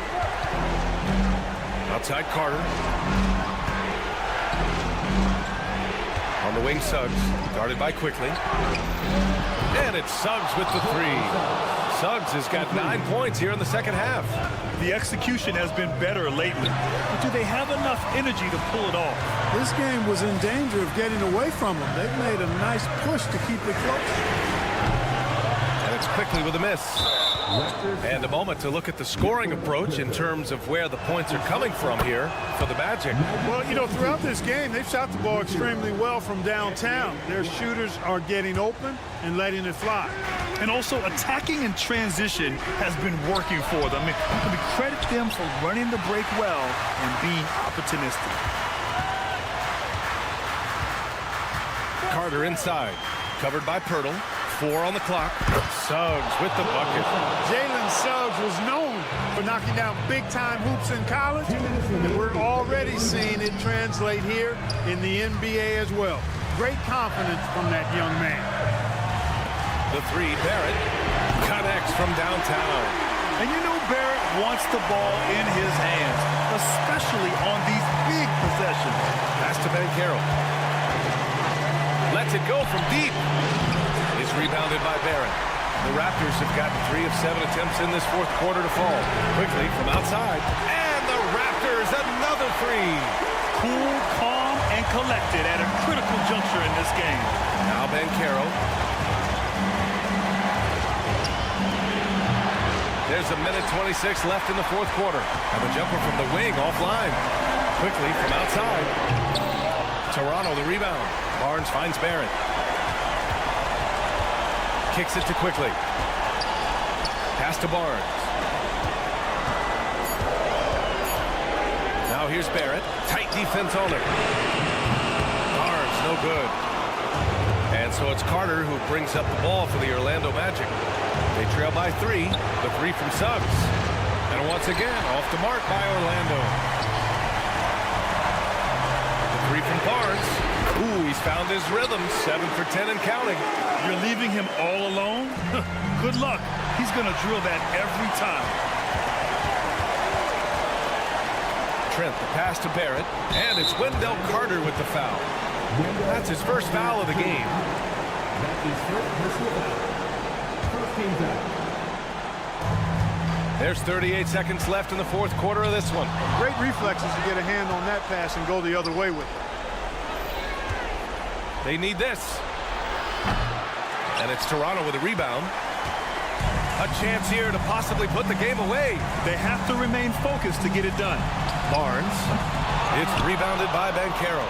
Outside Carter. On the wing, Suggs, guarded by Quickly. And it's Suggs with the three. Suggs has got 9 points here in the second half. The execution has been better lately, but do they have enough energy to pull it off? This game was in danger of getting away from them. They've made a nice push to keep it close. And it's Quickly with a miss. And a moment to look at the scoring approach in terms of where the points are coming from here for the Magic. Well, throughout this game, they've shot the ball extremely well from downtown. Their shooters are getting open and letting it fly. And also attacking in transition has been working for them. We credit them for running the break well and being opportunistic. Carter inside, covered by Pirtle. 4 on the clock. Suggs with the bucket. Jalen Suggs was known for knocking down big-time hoops in college, and we're already seeing it translate here in the NBA as well. Great confidence from that young man. The three, Barrett, connects from downtown. And Barrett wants the ball in his hands, especially on these big possessions. Pass to Ben Carroll. Lets it go from deep. Is rebounded by Barrett. The Raptors have gotten 3 of 7 attempts in this fourth quarter to fall. Quickly from outside. And the Raptors, another three. Cool, calm, and collected at a critical juncture in this game. Now Ben Carroll. There's a minute 26 left in the fourth quarter. And the jumper from the wing offline. Quickly from outside. Toronto the rebound. Barnes finds Barrett. Kicks it to Quickly. Pass to Barnes. Now here's Barrett. Tight defense on it. Barnes, no good. And so it's Carter who brings up the ball for the Orlando Magic. They trail by 3. The three from Suggs. And once again, off the mark by Orlando. The three from Barnes. Ooh, he's found his rhythm. 7 for 10 and counting. You're leaving him all alone? Good luck. He's going to drill that every time. Trent, the pass to Barrett. And it's Wendell Carter with the foul. That's his first foul of the game. That's his first personal foul. First team foul. There's 38 seconds left in the fourth quarter of this one. Great reflexes to get a hand on that pass and go the other way with it. They need this. And it's Toronto with a rebound. A chance here to possibly put the game away. They have to remain focused to get it done. Barnes. It's rebounded by Ben Carroll.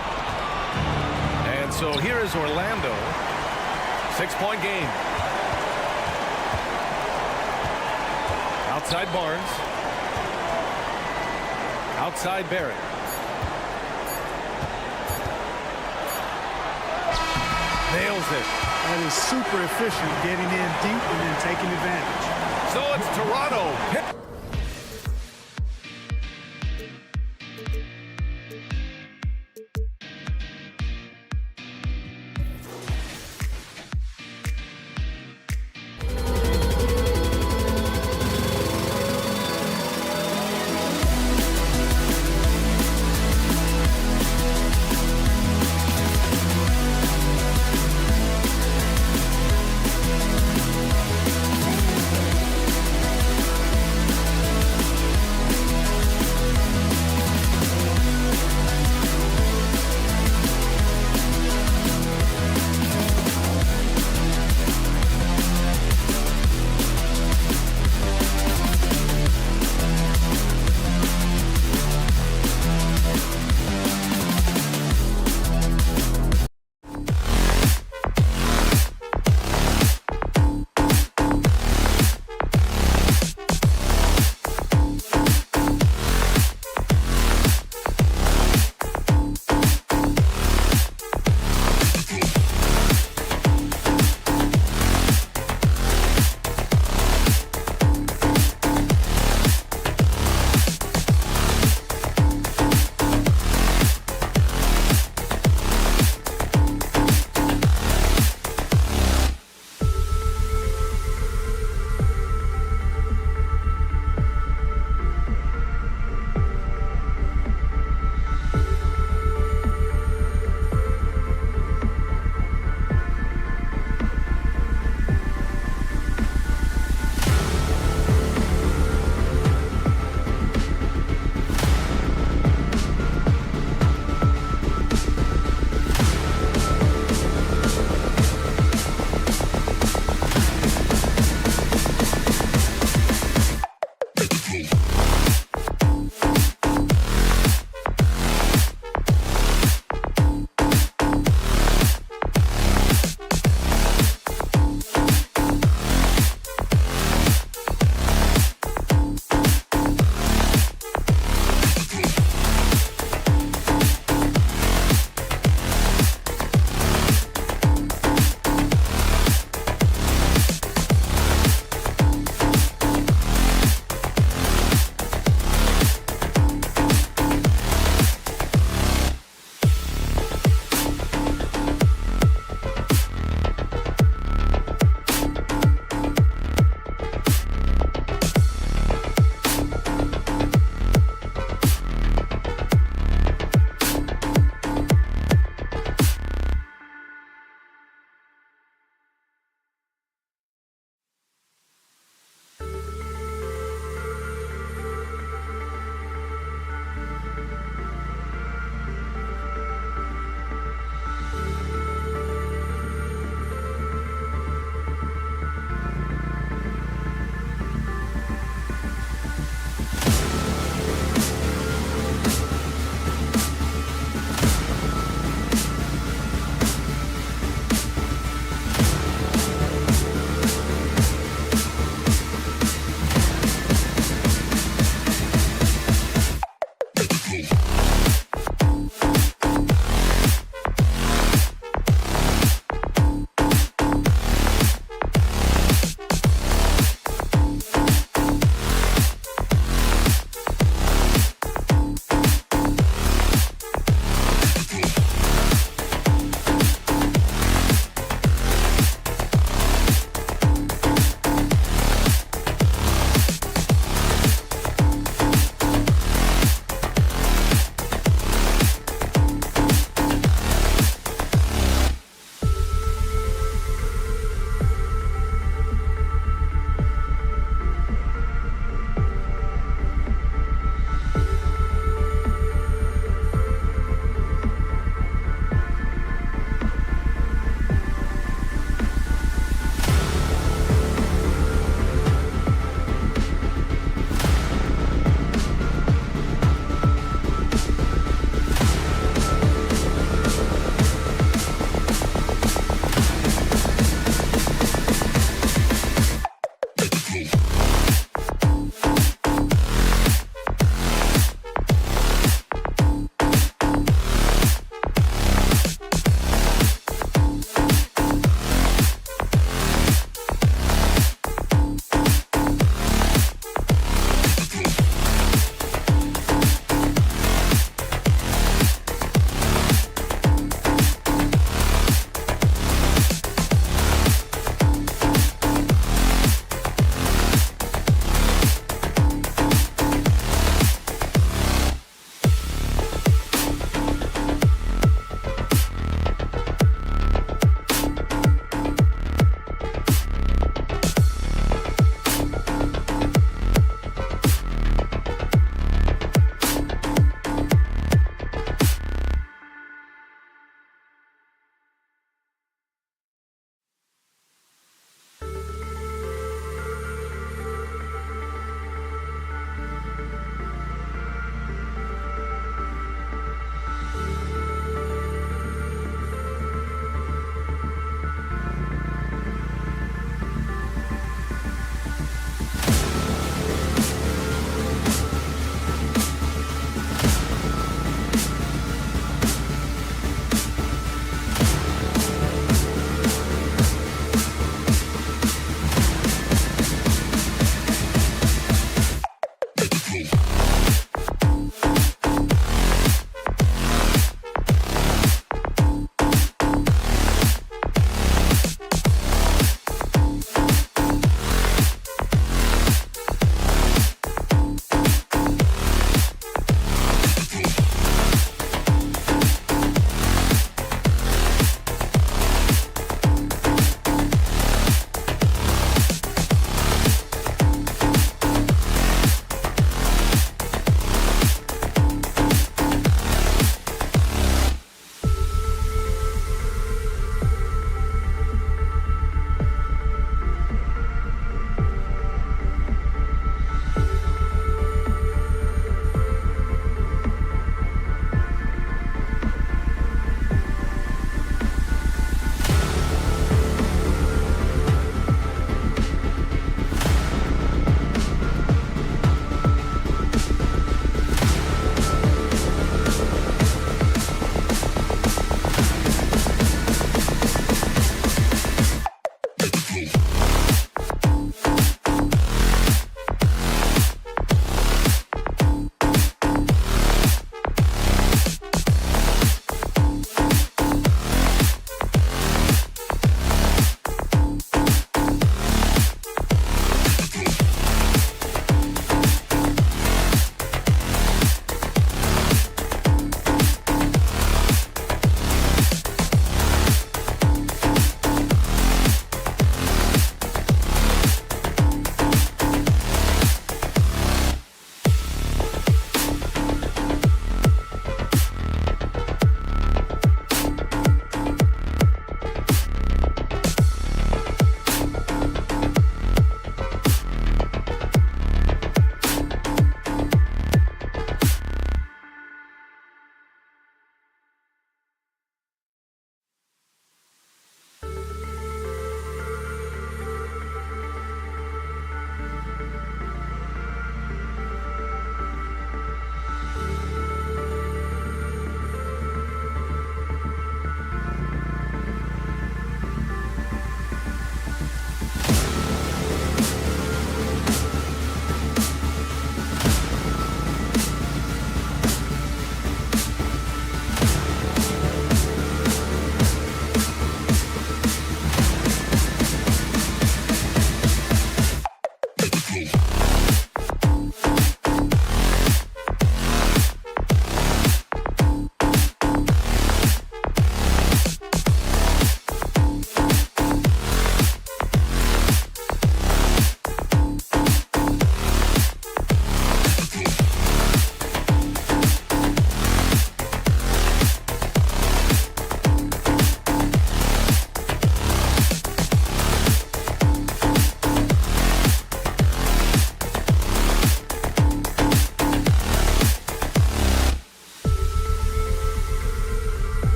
And so here is Orlando. 6-point game. Outside Barnes. Outside Barrett. Nails it. That is super efficient, getting in deep and then taking advantage. So it's Toronto.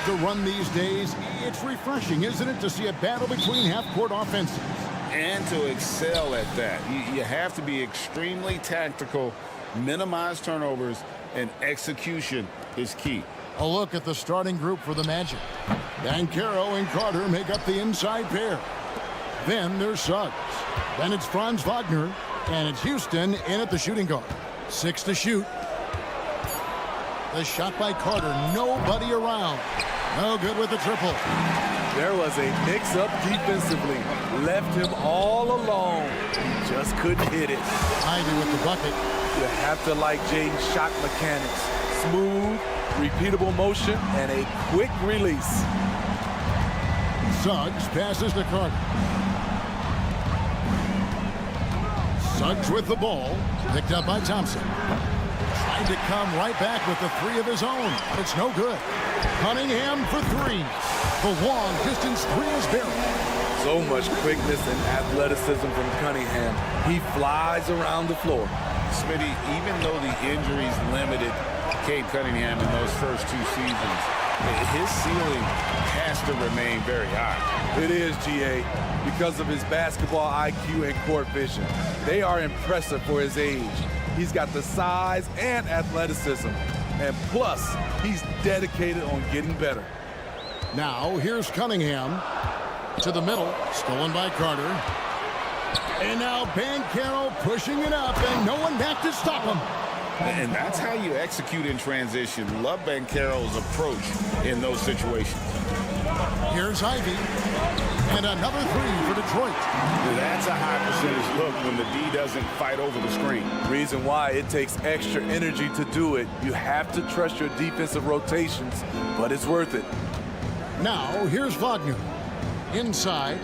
to run these days, it's refreshing, isn't it, to see a battle between half-court offenses? And to excel at that. You have to be extremely tactical, minimize turnovers, and execution is key. A look at the starting group for the Magic. Banchero and Carter make up the inside pair. Then there's Suggs. Then it's Franz Wagner. And it's Houston in at the shooting guard. 6 to shoot. The shot by Carter. Nobody around. No good with the triple. There was a mix-up defensively. Left him all alone. He just couldn't hit it. Ivy with the bucket. You have to like Jaden's shot mechanics. Smooth, repeatable motion, and a quick release. Suggs passes to Carter. Suggs with the ball. Picked up by Thompson. Trying to come right back with the three of his own. It's no good. Cunningham for three. The long distance three is buried. So much quickness and athleticism from Cunningham. He flies around the floor. Smitty, even though the injuries limited Cade Cunningham in those first 2 seasons, his ceiling has to remain very high. It is, GA, because of his basketball IQ and court vision. They are impressive for his age. He's got the size and athleticism. And plus, he's dedicated on getting better. Now, here's Cunningham to the middle. Stolen by Carter. And now Banchero pushing it up, and no one back to stop him. And that's how you execute in transition. Love Banchero's approach in those situations. Here's Ivy. And another three for Detroit. That's a high percentage look when the D doesn't fight over the screen. Reason why it takes extra energy to do it. You have to trust your defensive rotations, but it's worth it. Now, here's Wagner. Inside.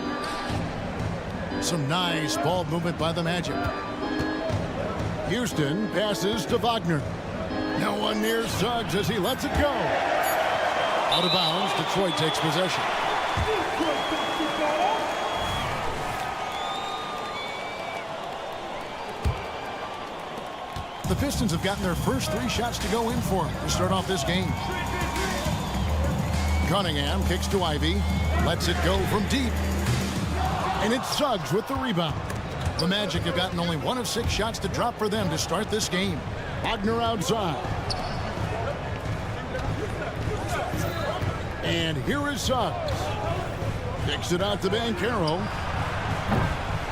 Some nice ball movement by the Magic. Houston passes to Wagner. No one near Suggs as he lets it go. Out of bounds, Detroit takes possession. The Pistons have gotten their first 3 shots to go in for them to start off this game. Cunningham kicks to Ivy. Lets it go from deep. And it's Suggs with the rebound. The Magic have gotten only 1 of 6 shots to drop for them to start this game. Wagner outside. And here is Suggs. Kicks it out to Banchero.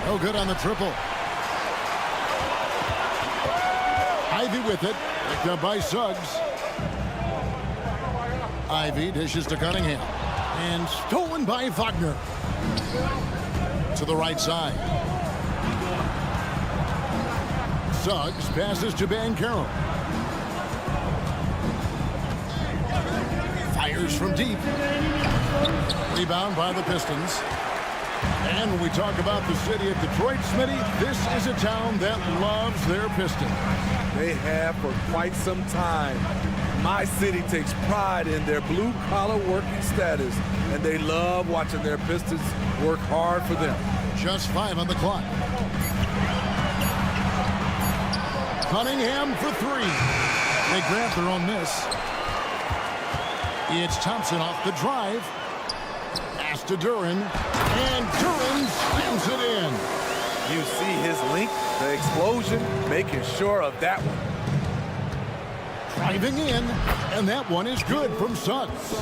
No good on the triple. Ivy with it. Picked up by Suggs. Ivy dishes to Cunningham. And stolen by Wagner. To the right side. Suggs passes to Banchero. Fires from deep. Rebound by the Pistons. And when we talk about the city of Detroit, Smitty, this is a town that loves their Pistons. They have for quite some time. My city takes pride in their blue-collar working status, and they love watching their Pistons work hard for them. Just 5 on the clock. Cunningham for 3. They grab their own miss. It's Thompson off the drive. Pass to Duren. And Duren slams it in. You see his length, the explosion, making sure of that one. Driving in, and that one is good from Suggs.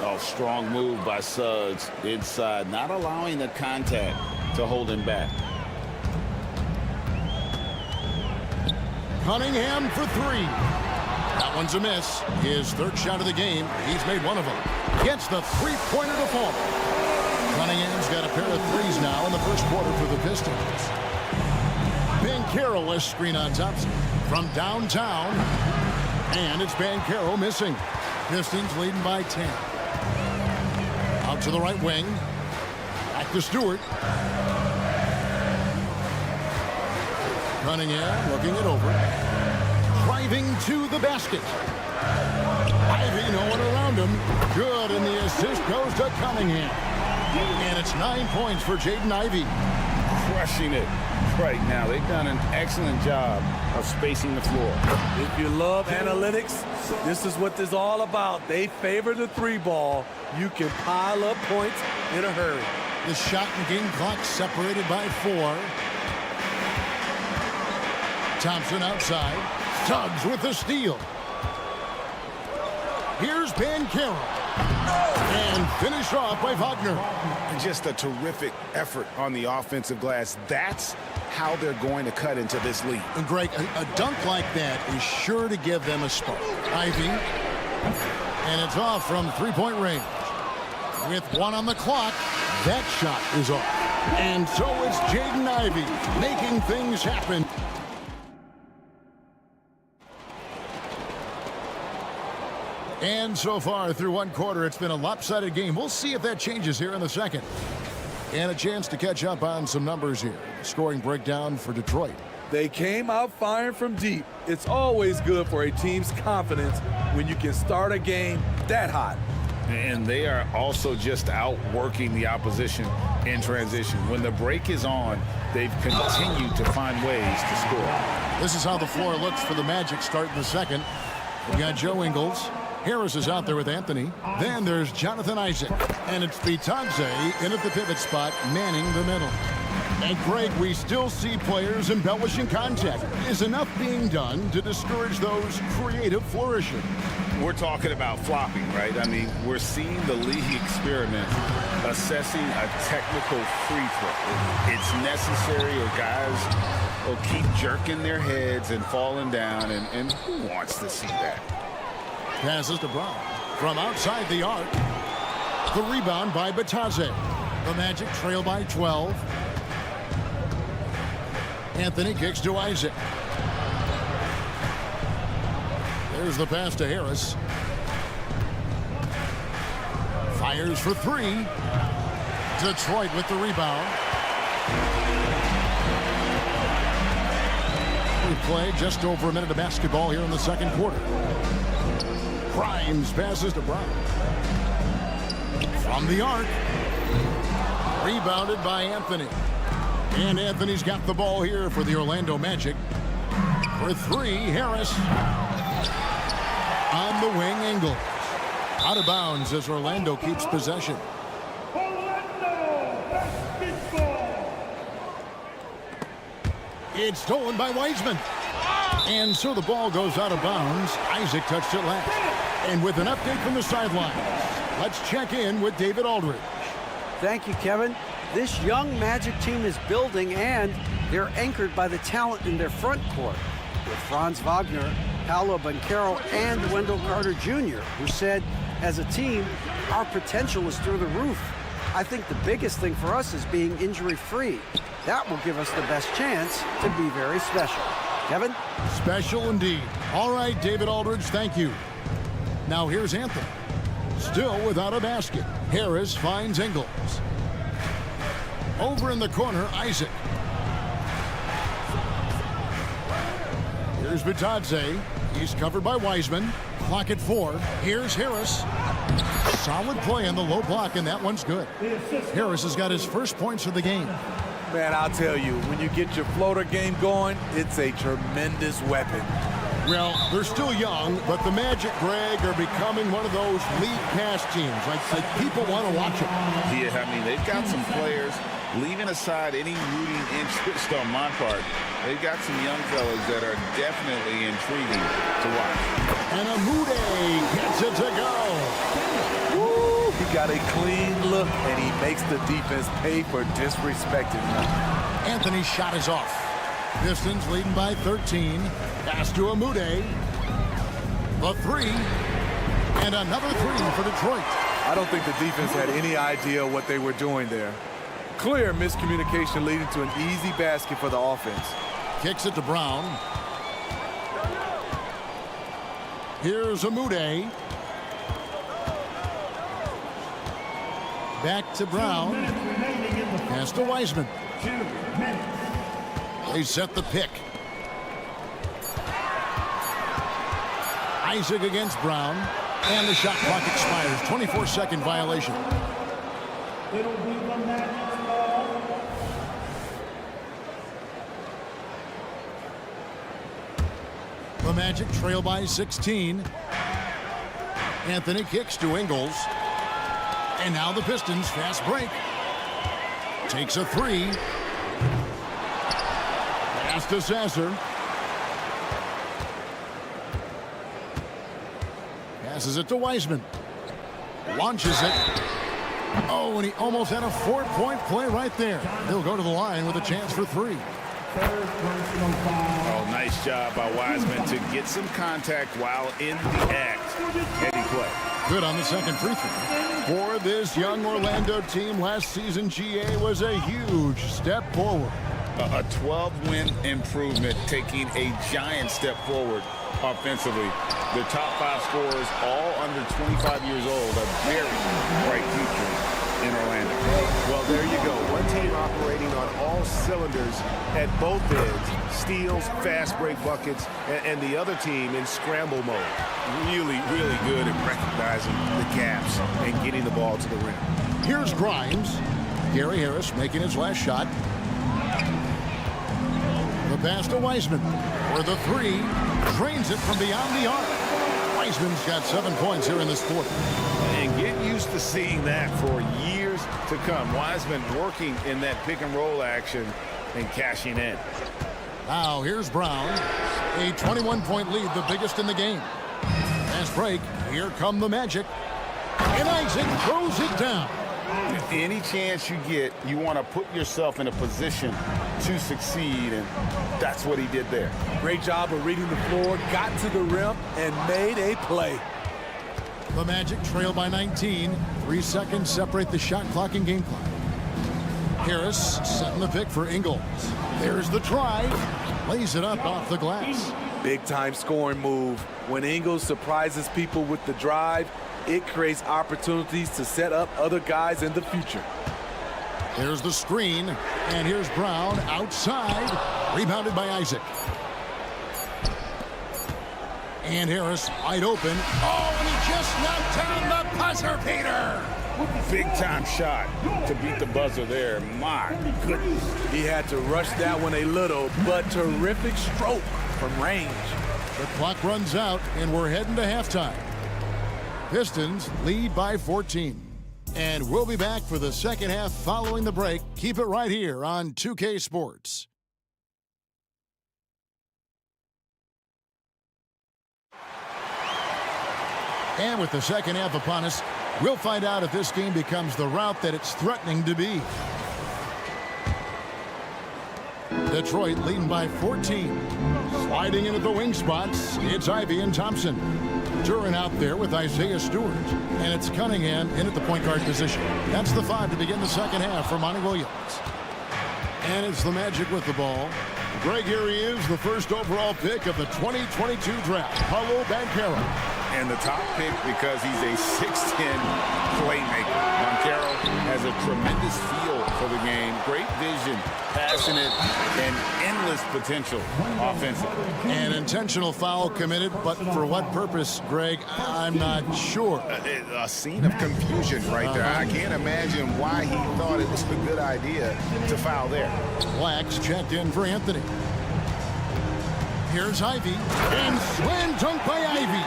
Oh, strong move by Suggs inside, not allowing the contact to hold him back. Cunningham for 3. That one's a miss. His 3rd shot of the game. He's made 1 of them. Gets the 3-pointer to fall. Cunningham's got a pair of 3s now in the first quarter for the Pistons. Banchero, a screen on Thompson from downtown. And it's Banchero missing. Pistons leading by 10. Out to the right wing. Back to Stewart. Cunningham looking it over. Driving to the basket. Ivy, no one around him. Good, and the assist goes to Cunningham. And it's 9 points for Jaden Ivey. Crushing it. right now. They've done an excellent job of spacing the floor. If you love analytics, this is what this is all about. They favor the 3-ball. You can pile up points in a hurry. The shot and game clock separated by 4. Thompson outside. Suggs with the steal. Here's Bancaro. And finished off by Wagner. Just a terrific effort on the offensive glass. That's how they're going to cut into this lead. And Greg, a dunk like that is sure to give them a spark. Ivy. And it's off from 3-point range. With 1 on the clock, that shot is off. And so it's Jaden Ivey making things happen. And so far through 1 quarter, it's been a lopsided game. We'll see if that changes here in the second. And a chance to catch up on some numbers here. Scoring breakdown for Detroit. They came out firing from deep. It's always good for a team's confidence when you can start a game that hot. And they are also just outworking the opposition in transition. When the break is on, they've continued to find ways to score. This is how the floor looks for the Magic starting the second. We've got Joe Ingles. Harris is out there with Anthony. Then there's Jonathan Isaac. And it's Bitadze in at the pivot spot, manning the middle. And Greg, we still see players embellishing contact. Is enough being done to discourage those creative flourishing? We're talking about flopping, right? I mean, we're seeing the league experiment assessing a technical free throw. It's necessary, or guys will keep jerking their heads and falling down, and who wants to see that? Passes to Brown from outside the arc. The rebound by Bitadze. The Magic trail by 12. Anthony kicks to Isaac. There's the pass to Harris. Fires for 3. Detroit with the rebound. We've played just over a minute of basketball here in the second quarter. Grimes passes to Brown. From the arc. Rebounded by Anthony. And Anthony's got the ball here for the Orlando Magic. For 3, Harris. On the wing, Ingles. Out of bounds as Orlando keeps possession. It's stolen by Wiseman. And so the ball goes out of bounds. Isaac touched it last. And with an update from the sidelines, let's check in with David Aldridge. Thank you, Kevin. This young Magic team is building, and they're anchored by the talent in their front court. With Franz Wagner, Paolo Banchero, and Wendell Carter Jr., who said, as a team, our potential is through the roof. I think the biggest thing for us is being injury-free. That will give us the best chance to be very special. Kevin? Special indeed. All right, David Aldridge, thank you. Now here's Anthony. Still without a basket. Harris finds Ingles. Over in the corner, Isaac. Here's Bitadze. He's covered by Wiseman. Clock at 4. Here's Harris. Solid play on the low block, and that one's good. Harris has got his first points of the game. Man, I'll tell you, when you get your floater game going, it's a tremendous weapon. Well, they're still young, but the Magic, Greg, are becoming one of those league pass teams. Like people want to watch them. Yeah, I mean, they've got some players, leaving aside any rooting interest on my part, they've got some young fellas that are definitely intriguing to watch. And Amude gets it to go. Woo! He got a clean look, and he makes the defense pay for disrespecting him. Anthony's shot is off. Pistons leading by 13. Pass to Amude. The 3. And another 3 for Detroit. I don't think the defense had any idea what they were doing there. Clear miscommunication leading to an easy basket for the offense. Kicks it to Brown. Here's Amude. Back to Brown. Pass to Wiseman. They set the pick. Isaac against Brown. And the shot clock expires. 24-second violation. Magic trail by 16. Anthony kicks to Ingles. And now the Pistons fast break. Takes a three. Pass to Sasser. Passes it to Wiseman. Launches it. Oh, and he almost had a 4-point play right there. He'll go to the line with a chance for three. Oh, nice job by Wiseman to get some contact while in the act. Heady play. Good on the second free throw. For this young Orlando team, last season GA was a huge step forward. A 12-win improvement, taking a giant step forward offensively. The top 5 scorers, all under 25 years old, a very bright future in Orlando. Well, there you go. One team operating on all cylinders at both ends. Steals, fast break buckets, and the other team in scramble mode. Really, really good at recognizing The gaps and getting the ball to the rim. Here's Grimes. Gary Harris making his last shot. The pass to Wiseman. For the three. Drains it from beyond the arc. Wiseman's got 7 points here in this quarter. And get used to seeing that for years to come. Wiseman working in that pick and roll action and cashing in. Now here's Brown. A 21-point lead, the biggest in the game. Fast break. Here come the Magic. And Isaac throws it down. Any chance you get, you want to put yourself in a position to succeed, and that's what he did there. Great job of reading the floor, got to the rim, and made a play. The Magic trail by 19. 3 seconds separate the shot clock and game clock. Harris setting the pick for Ingles. There's the drive. Lays it up off the glass. Big time scoring move. When Ingles surprises people with the drive, it creates opportunities to set up other guys in the future. There's the screen, and here's Brown outside, rebounded by Isaac. And Harris wide open. Oh, and he just knocked down the buzzer beater. Big time shot to beat the buzzer there. My goodness. He had to rush that one a little, but terrific stroke from range. The clock runs out, and we're heading to halftime. Pistons lead by 14. And we'll be back for the second half following the break. Keep it right here on 2K Sports. And with the second half upon us, we'll find out if this game becomes the route that it's threatening to be. Detroit leading by 14. Sliding into the wing spots, it's Ivey and Thompson. Duran out there with Isaiah Stewart. And it's Cunningham in at the point guard position. That's the 5 to begin the second half for Monty Williams. And it's the Magic with the ball. Greg, here he is, the first overall pick of the 2022 draft, Paolo Banchero. And the top pick because he's a 6'10 playmaker. Banchero has a tremendous feel for the game, great vision, passionate, and endless potential offensively. An intentional foul committed, but for what purpose, Greg, I'm not sure. A scene of confusion right there. I can't imagine why he thought it was a good idea to foul there. Blacks checked in for Anthony. Here's Ivey, and slam dunk by Ivey.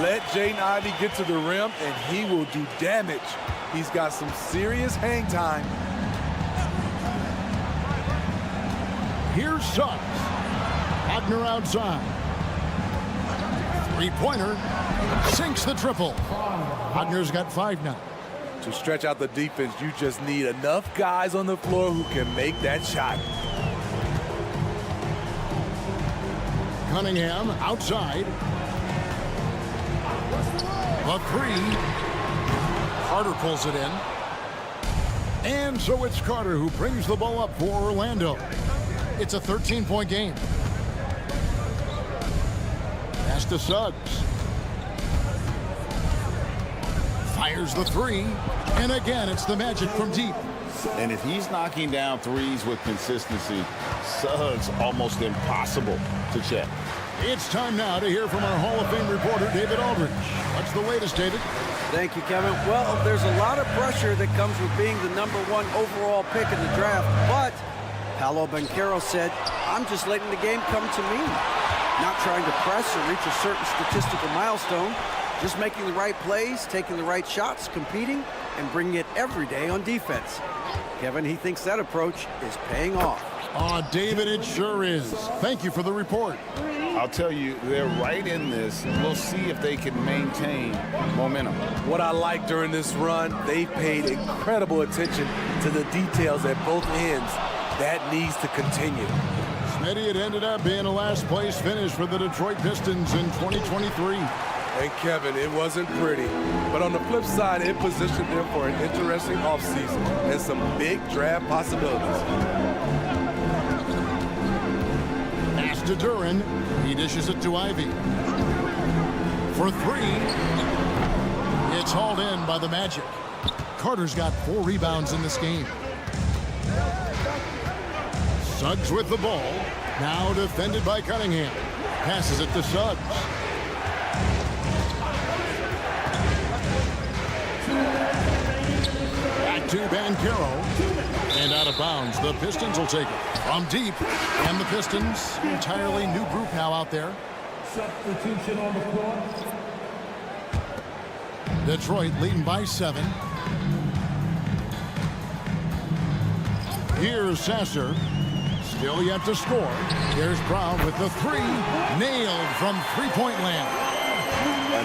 Let Jaden Ivey get to the rim, and he will do damage. He's got some serious hang time. Here's Suggs. Wagner outside. Three-pointer. Sinks the triple. Wagner's got 5 now. To stretch out the defense, you just need enough guys on the floor who can make that shot. Cunningham outside. A 3. Carter pulls it in. And so it's Carter who brings the ball up for Orlando. It's a 13-point game. Pass to Suggs. Fires the 3. And again, it's the Magic from deep. And if he's knocking down threes with consistency, Suggs almost impossible to check. It's time now to hear from our Hall of Fame reporter, David Aldridge. What's the latest, David? Thank you, Kevin. Well, there's a lot of pressure that comes with being the #1 overall pick in the draft, but Paolo Banchero said, I'm just letting the game come to me. not trying to press or reach a certain statistical milestone, just making the right plays, taking the right shots, competing, and bringing it every day on defense. Kevin, he thinks that approach is paying off. Oh, David, it sure is. Thank you for the report. I'll tell you, they're right in this. We'll see if they can maintain momentum. What I like during this run, they paid incredible attention to the details at both ends. That needs to continue. Smitty, it ended up being a last place finish for the Detroit Pistons in 2023. And Kevin, it wasn't pretty. But on the flip side, it positioned them for an interesting offseason and some big draft possibilities. Pass to Duran. He dishes it to Ivy. For three. It's hauled in by the Magic. Carter's got 4 rebounds in this game. Suggs with the ball. Now defended by Cunningham. Passes it to Suggs. Back to Banchero. And out of bounds. The Pistons will take it from deep. And the Pistons, entirely new group now out there. Substitution on the floor. Detroit leading by 7. Here's Sasser. Still yet to score. Here's Brown with the 3. Nailed from three-point land.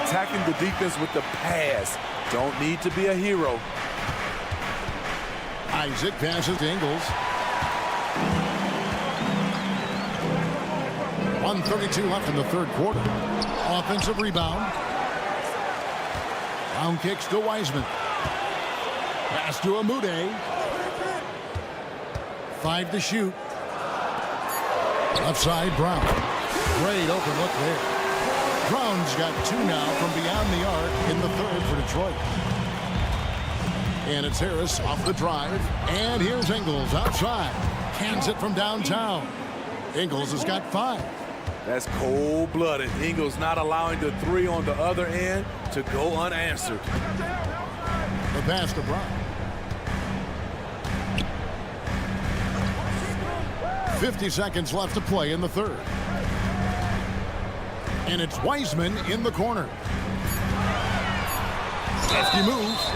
Attacking the defense with the pass. Don't need to be a hero. Isaac passes to Ingles. 1:32 left in the third quarter. Offensive rebound. Brown kicks to Wiseman. Pass to Amude. 5 to shoot. Left side, Brown. Great open look there. Brown's got 2 now from beyond the arc in the third for Detroit. And it's Harris off the drive. And here's Ingles outside. Cans it from downtown. Ingles has got 5. That's cold-blooded. Ingles not allowing the 3 on the other end to go unanswered. The pass to Brown. 50 seconds left to play in the third. And it's Wiseman in the corner. Lefty moves.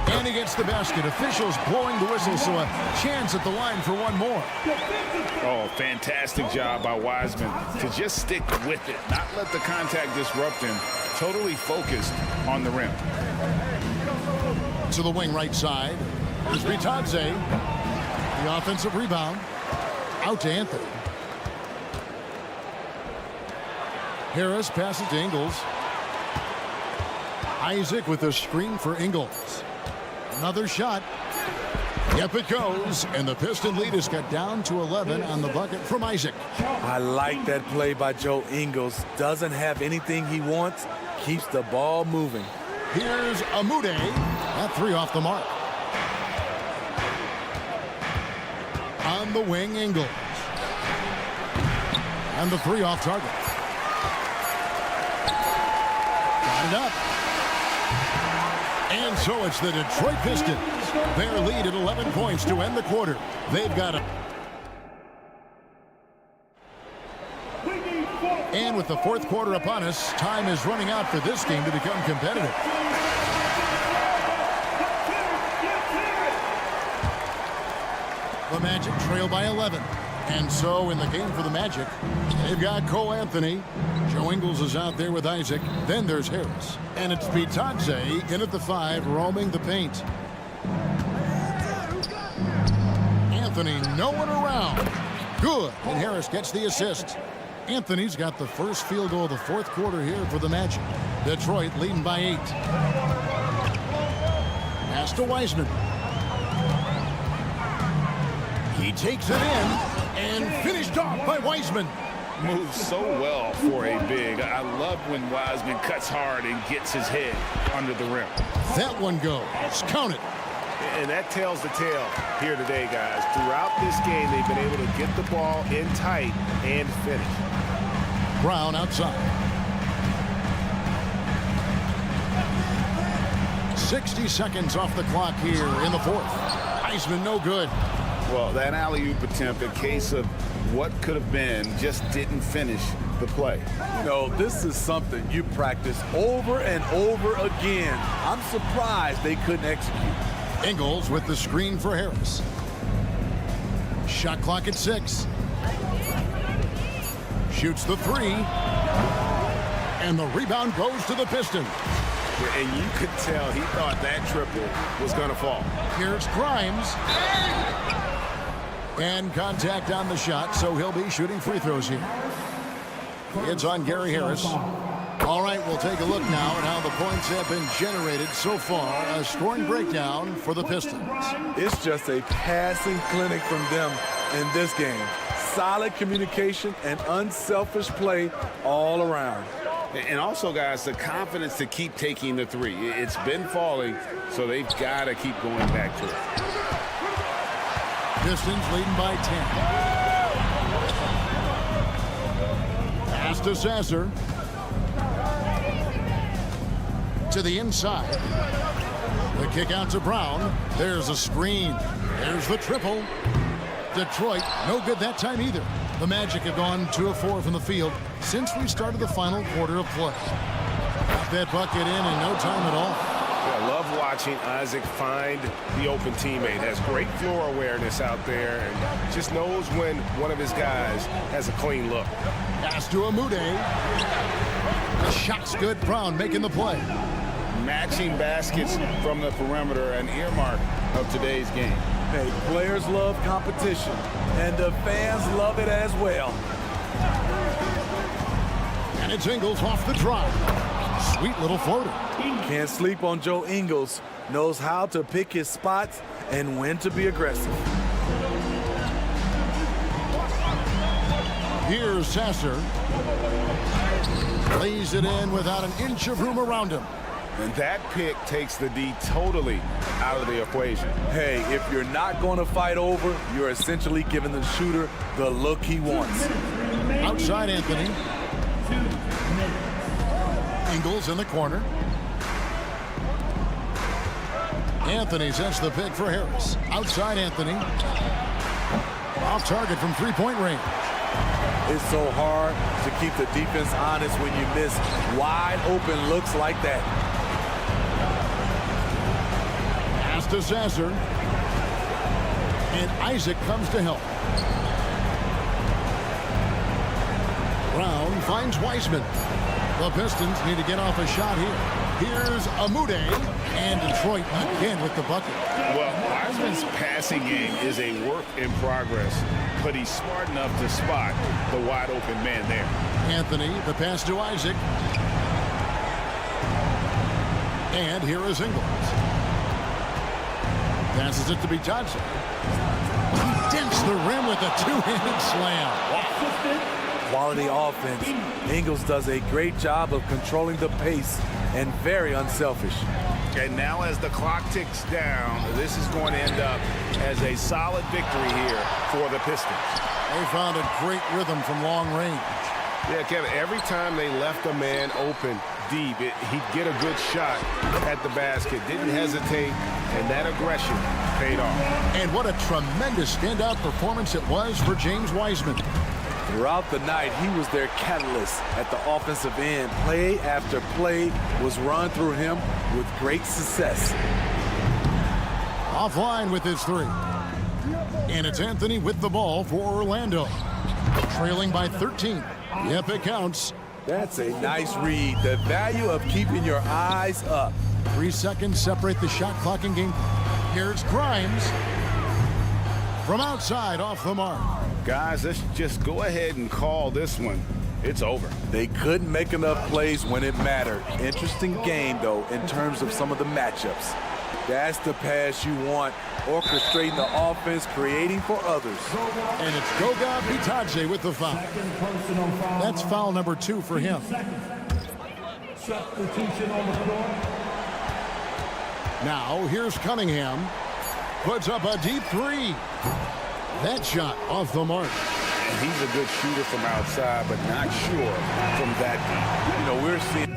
And he gets the basket. Officials blowing the whistle, so a chance at the line for one more. Oh, fantastic job by Wiseman to just stick with it, not let the contact disrupt him. Totally focused on the rim. To the wing right side. There's Bitadze. The offensive rebound. Out to Anthony. Harris passes to Ingles. Isaac with a screen for Ingles. Another shot. Yep, it goes. And the Piston lead is cut down to 11 on the bucket from Isaac. I like that play by Joe Ingles. Doesn't have anything he wants. Keeps the ball moving. Here's Amude. That 3 off the mark. On the wing, Ingles. And the 3 off target. Got it up. And so it's the Detroit Pistons. Their lead at 11 points to end the quarter. They've got a... And with the fourth quarter upon us, time is running out for this game to become competitive. The Magic trail by 11. And so in the game for the Magic, they've got Cole Anthony. Joe Ingles is out there with Isaac. Then there's Harris. And it's Bitadze in at the 5, roaming the paint. Anthony, no one around. Good. And Harris gets the assist. Anthony's got the first field goal of the fourth quarter here for the Magic. Detroit leading by 8. Pass to Wiseman. He takes it in and finished off by Wiseman. Moves so well for a big. I love when Wiseman cuts hard and gets his head under the rim. That one goes. Count it. And that tells the tale here today, guys. Throughout this game, they've been able to get the ball in tight and finish. Brown outside. 60 seconds off the clock here in the fourth. Wiseman no good. Well, that alley-oop attempt, a case of what could have been, just didn't finish the play. You know, this is something you practice over and over again. I'm surprised they couldn't execute. Ingles with the screen for Harris. Shot clock at 6. Shoots the 3. And the rebound goes to the Pistons. And you could tell he thought that triple was going to fall. Here's Grimes. And contact on the shot, so he'll be shooting free throws here. It's on Gary Harris. All right, we'll take a look now at how the points have been generated so far. A scoring breakdown for the Pistons. It's just a passing clinic from them in this game. Solid communication and unselfish play all around. And also, guys, the confidence to keep taking the 3. It's been falling, so they've got to keep going back to it. Pistons leading by 10. Pass to Sasser. To the inside. The kick out to Brown. There's a screen. There's the triple. Detroit, no good that time either. The Magic have gone 2 of 4 from the field since we started the final quarter of play. Got that bucket in no time at all. I love watching Isaac find the open teammate. Has great floor awareness out there and just knows when one of his guys has a clean look. Pass to Amude. The shot's good. Brown making the play. Matching baskets from the perimeter, an earmark of today's game. Hey, players love competition, and the fans love it as well. And it's Ingles off the drive. Sweet little floater. Can't sleep on Joe Ingles. Knows how to pick his spots and when to be aggressive. Here's Sasser. Lays it in without an inch of room around him. And that pick takes the D totally out of the equation. Hey, if you're not going to fight over, you're essentially giving the shooter the look he wants. Outside Anthony. Ingles in the corner. Anthony sets the pick for Harris. Outside Anthony. Off target from three-point range. It's so hard to keep the defense honest when you miss wide open looks like that. Pass to Sasser. And Isaac comes to help. Brown finds Wiseman. The Pistons need to get off a shot here. Here's Amude, and Detroit again with the bucket. Well, Wiseman's passing game is a work in progress, but he's smart enough to spot the wide open man there. Anthony, the pass to Isaac. And here is Ingles. Passes it to Bitadze. He dents the rim with a two-handed slam. Quality offense. Ingles does a great job of controlling the pace and very unselfish. And now as the clock ticks down, this is going to end up as a solid victory here for the Pistons. They found a great rhythm from long range. Yeah, Kevin, every time they left a man open deep, he'd get a good shot at the basket. Didn't hesitate, and that aggression paid off. And what a tremendous standout performance it was for James Wiseman. Throughout the night, he was their catalyst at the offensive end. Play after play was run through him with great success. Offline with his three. And it's Anthony with the ball for Orlando. Trailing by 13. Yep, it counts. That's a nice read. The value of keeping your eyes up. 3 seconds separate the shot clock and game clock. Here's Grimes. From outside, off the mark. Guys, let's just go ahead and call this one. It's over. They couldn't make enough plays when it mattered. Interesting game, though, in terms of some of the matchups. That's the pass you want, orchestrating the offense, creating for others. And it's Goga Bitadze with the foul. That's foul number 2 for him. Substitution on the floor. Now, here's Cunningham. Puts up a deep three. That shot off the mark. And he's a good shooter from outside, but not sure from that deep. You know, we're seeing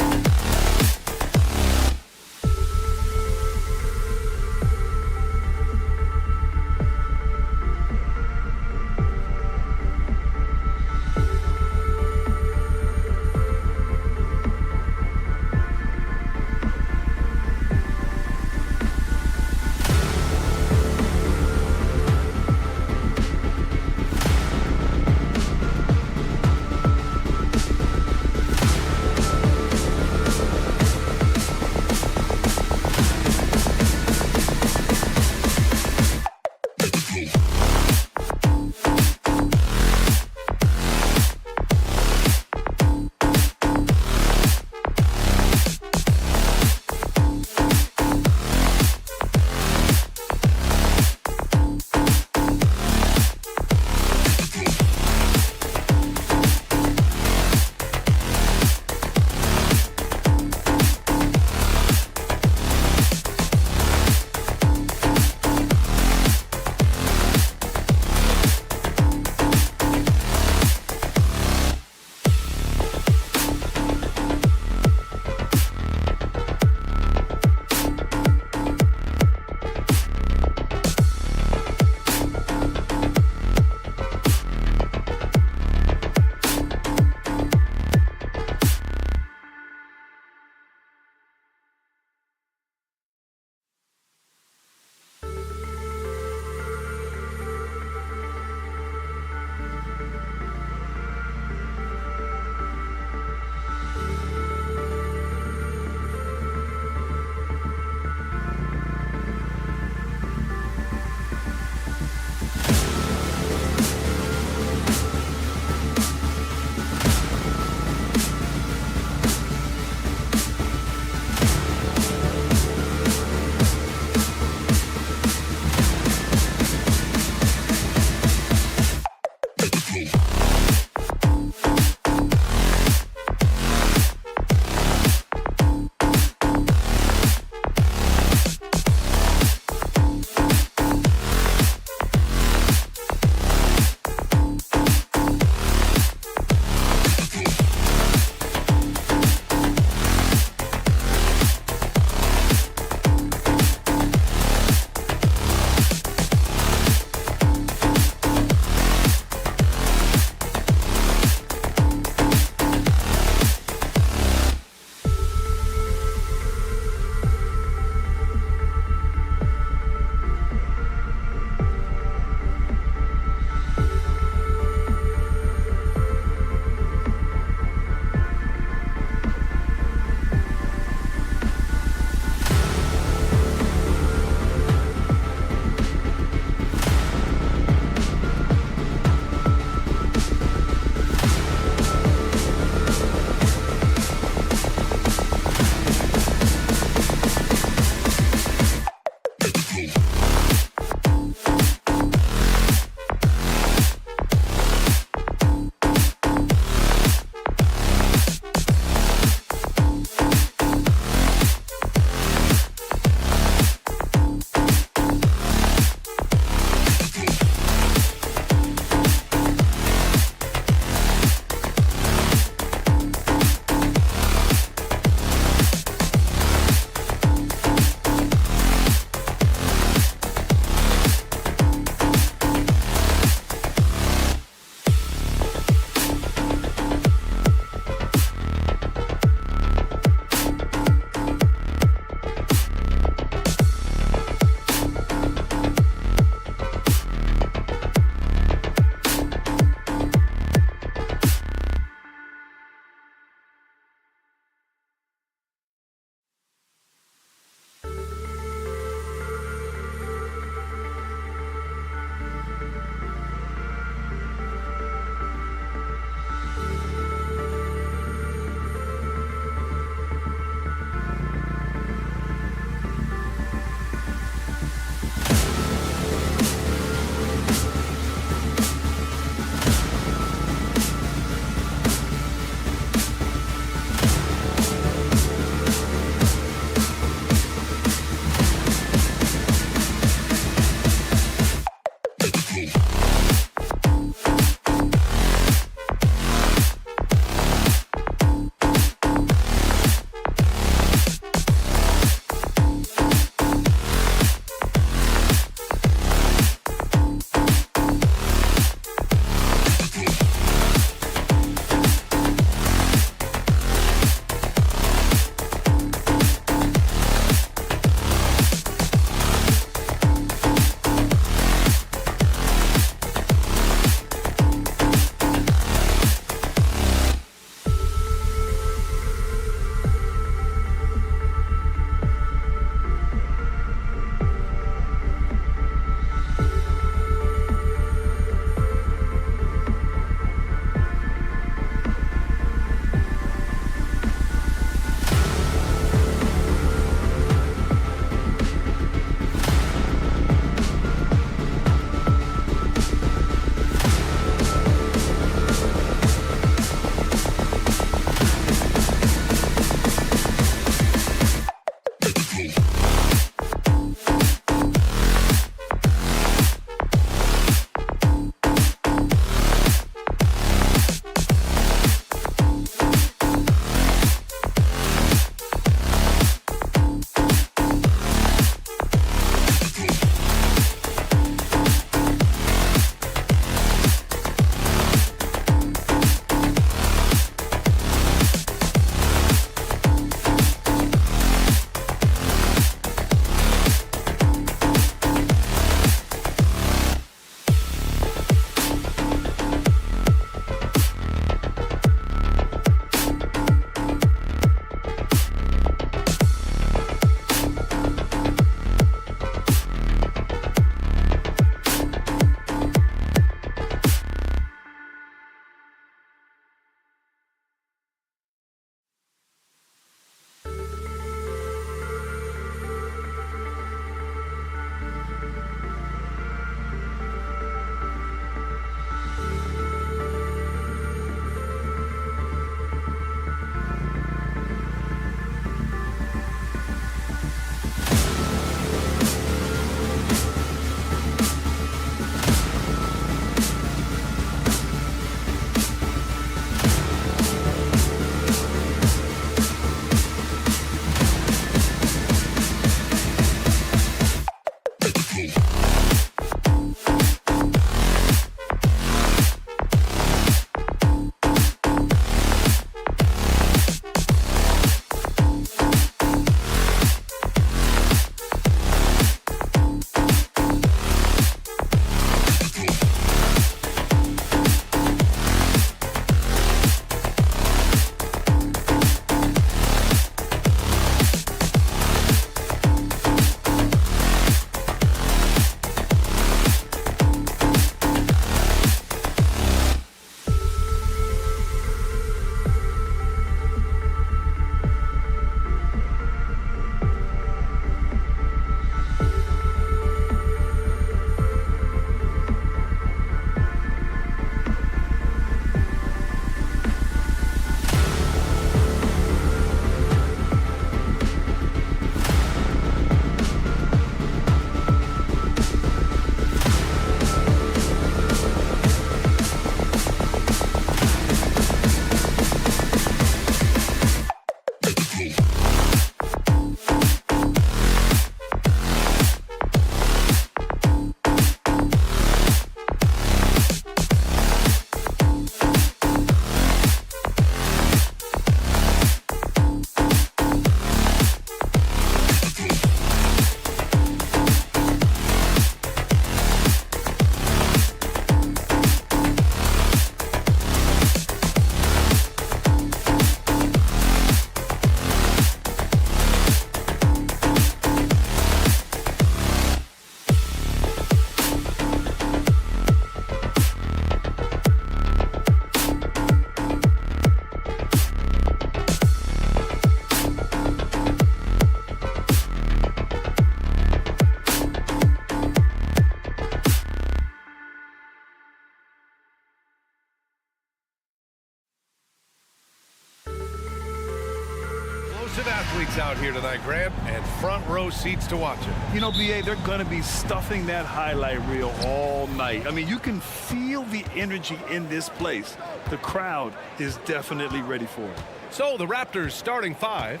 here tonight, Grant, and front row seats to watch it. You know, BA, they're going to be stuffing that highlight reel all night. I mean, you can feel the energy in this place. The crowd is definitely ready for it. So the Raptors starting 5.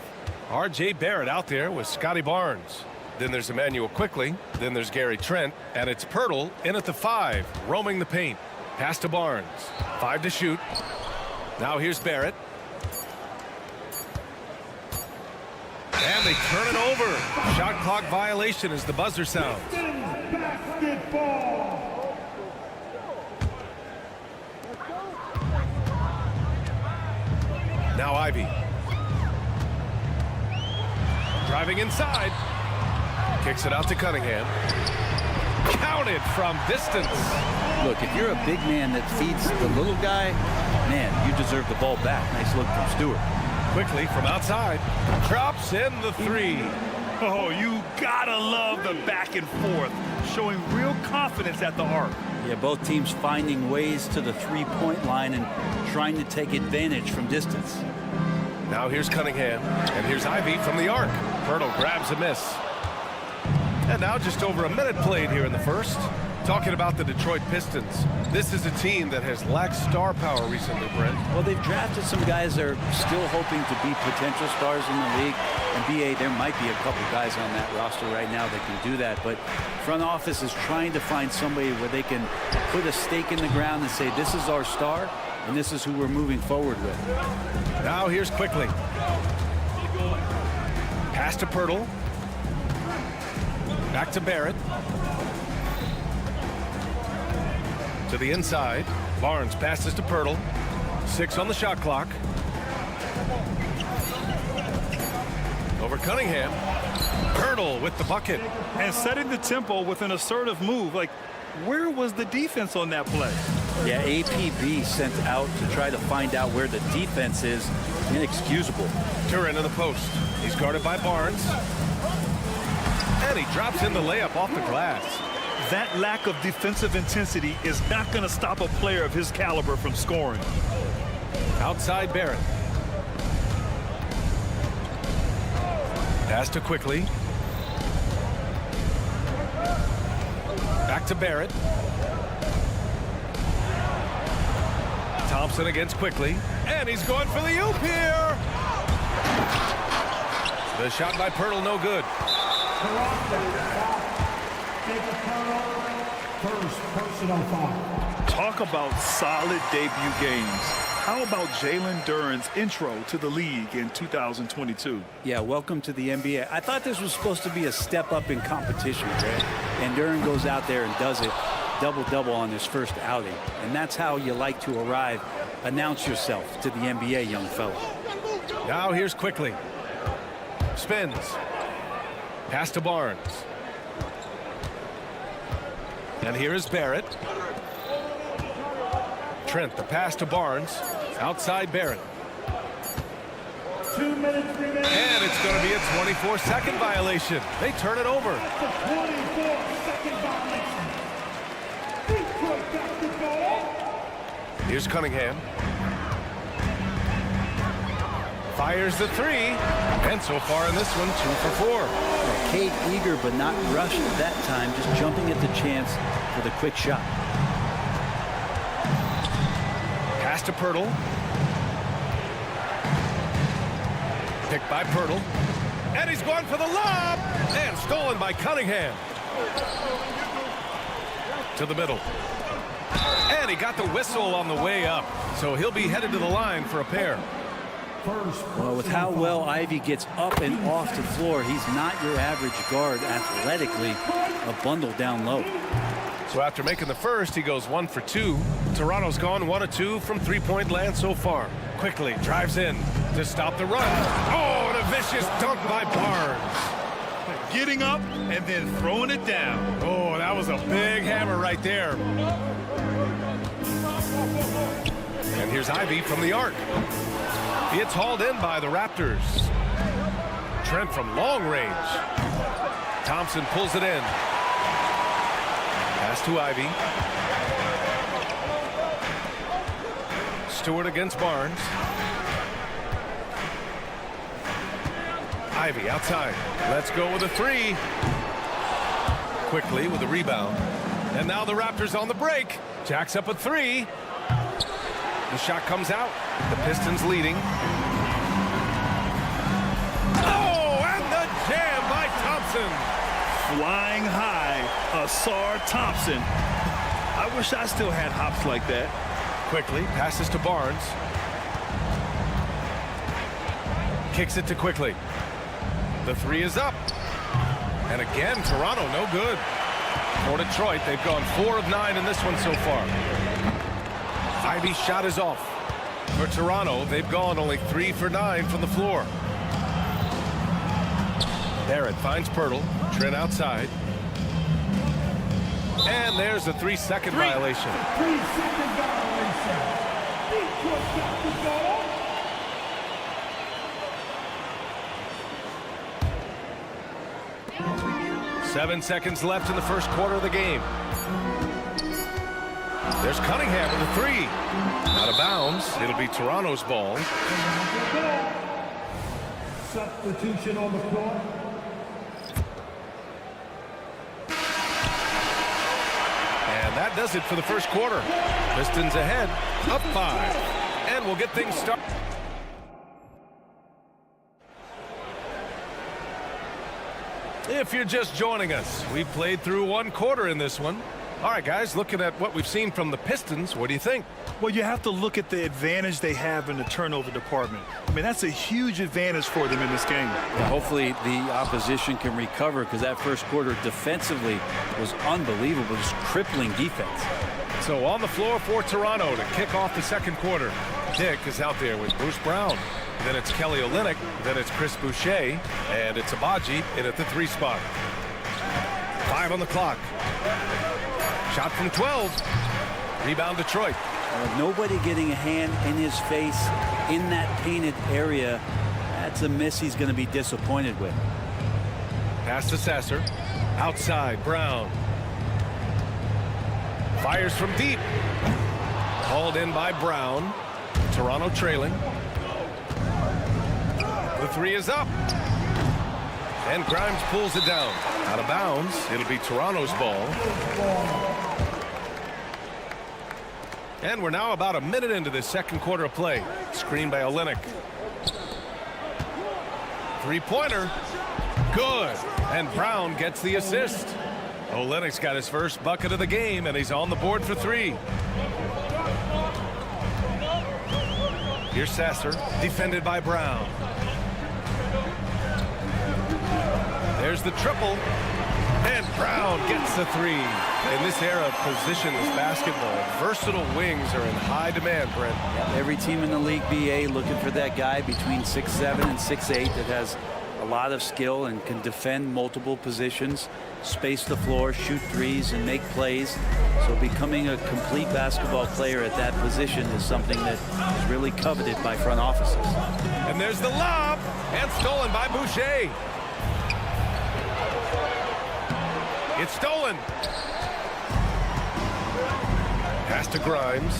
R.J. Barrett out there with Scotty Barnes. Then there's Emmanuel Quickly. Then there's Gary Trent. And it's Pirtle in at the 5, roaming the paint. Pass to Barnes. 5 to shoot. Now here's Barrett. And they turn it over. Shot clock violation as the buzzer sounds. Now Ivy. Driving inside. Kicks it out to Cunningham. Counted from distance. Look, if you're a big man that feeds the little guy, man, you deserve the ball back. Nice look from Stewart. Quickly from outside. Drops in the 3. Oh, you gotta love the back and forth, showing real confidence at the arc. Yeah, both teams finding ways to the three-point line and trying to take advantage from distance. Now here's Cunningham, and here's Ivy from the arc. Pirtle grabs a miss. And now just over a minute played here in the first. Talking about the Detroit Pistons, this is a team that has lacked star power recently, Brent. Well, they've drafted some guys that are still hoping to be potential stars in the league. And BA, there might be a couple guys on that roster right now that can do that. But front office is trying to find somebody where they can put a stake in the ground and say, this is our star, and this is who we're moving forward with. Now here's Quickly. Pass to Pirtle. Back to Barrett. To the inside. Barnes passes to Pirtle. 6 on the shot clock. Over Cunningham. Pirtle with the bucket. And setting the tempo with an assertive move. Like, where was the defense on that play? Yeah, APB sent out to try to find out where the defense is. Inexcusable. Turin in the post. He's guarded by Barnes. And he drops in the layup off the glass. That lack of defensive intensity is not going to stop a player of his caliber from scoring. Outside Barrett. Pass to Quickly. Back to Barrett. Thompson against Quickly. And he's going for the oop here. The shot by Pirtle, no good. First personal foul. Talk about solid debut games. How about Jalen Duren's intro to the league in 2022? Yeah, welcome to the NBA. I thought this was supposed to be a step up in competition, Greg. And Duren goes out there and does it double-double on his first outing. And that's how you like to arrive. Announce yourself to the NBA, young fella. Now here's Quickly. Spins. Pass to Barnes. And here is Barrett. Trent, the pass to Barnes. Outside Barrett. 2 minutes remaining. And it's going to be a 24-second violation. They turn it over. 24-second violation. Detroit got the ball. Here's Cunningham. Fires the 3. And so far in this one, 2 for 4. Cade eager but not rushed at that time, just jumping at the chance for the quick shot. Pass to Pirtle. Picked by Pirtle. And he's going for the lob. And stolen by Cunningham. To the middle. And he got the whistle on the way up. So he'll be headed to the line for a pair. Well, with how well Ivy gets up and off the floor, he's not your average guard athletically, a bundle down low. So after making the first, he goes 1 for 2. Toronto's gone 1 of 2 from three-point land so far. Quickly drives in to stop the run. Oh, and a vicious dunk by Barnes. Getting up and then throwing it down. Oh, that was a big hammer right there. And here's Ivy from the arc. It's hauled in by the Raptors. Trent from long range. Thompson pulls it in. Pass to Ivy. Stewart against Barnes. Ivy outside. Let's go with a three. Quickly with a rebound. And now the Raptors on the break. Jacks up a three. The shot comes out. The Pistons leading. Oh, and the jam by Thompson. Flying high, Asar Thompson. I wish I still had hops like that. Quickly passes to Barnes. Kicks it to Quickly. The three is up. And again, Toronto no good. For Detroit, they've gone 4 of 9 in this one so far. Ivy's shot is off. For Toronto, they've gone only 3 for 9 from the floor. Barrett finds Pirtle. Trent outside. And there's a 3-second violation. 3-second violation. Detroit got the ball. Seven seconds left in the first quarter of the game. There's Cunningham with a three. Out of bounds. It'll be Toronto's ball. Substitution on the floor. And that does it for the first quarter. Pistons ahead, up 5. And we'll get things started. If you're just joining us, we played through 1 quarter in this one. All right, guys, looking at what we've seen from the Pistons, what do you think? Well, you have to look at the advantage they have in the turnover department. I mean, that's a huge advantage for them in this game. Yeah, hopefully the opposition can recover, because that first quarter defensively was unbelievable, just crippling defense. So on the floor for Toronto to kick off the second quarter. Dick is out there with Bruce Brown. Then it's Kelly Olynyk. Then it's Chris Boucher. And it's Abaji in at the 3 spot. 5 on the clock. Shot from 12. Rebound Detroit. Nobody getting a hand in his face in that painted area. That's a miss he's going to be disappointed with. Pass to Sasser. Outside, Brown. Fires from deep. Called in by Brown. Toronto trailing. The 3 is up. And Grimes pulls it down. Out of bounds. It'll be Toronto's ball. And we're now about a minute into this second quarter of play. Screen by Olynyk. 3-pointer. Good. And Brown gets the assist. Olynyk's got his first bucket of the game, and he's on the board for 3. Here's Sasser, defended by Brown. There's the triple, and Brown gets the 3. In this era of positionless basketball, versatile wings are in high demand, Brent. Every team in the league, BA, looking for that guy between 6'7" and 6'8" that has a lot of skill and can defend multiple positions, space the floor, shoot threes, and make plays. So becoming a complete basketball player at that position is something that is really coveted by front offices. And there's the lob, and stolen by Boucher. It's stolen. Pass to Grimes.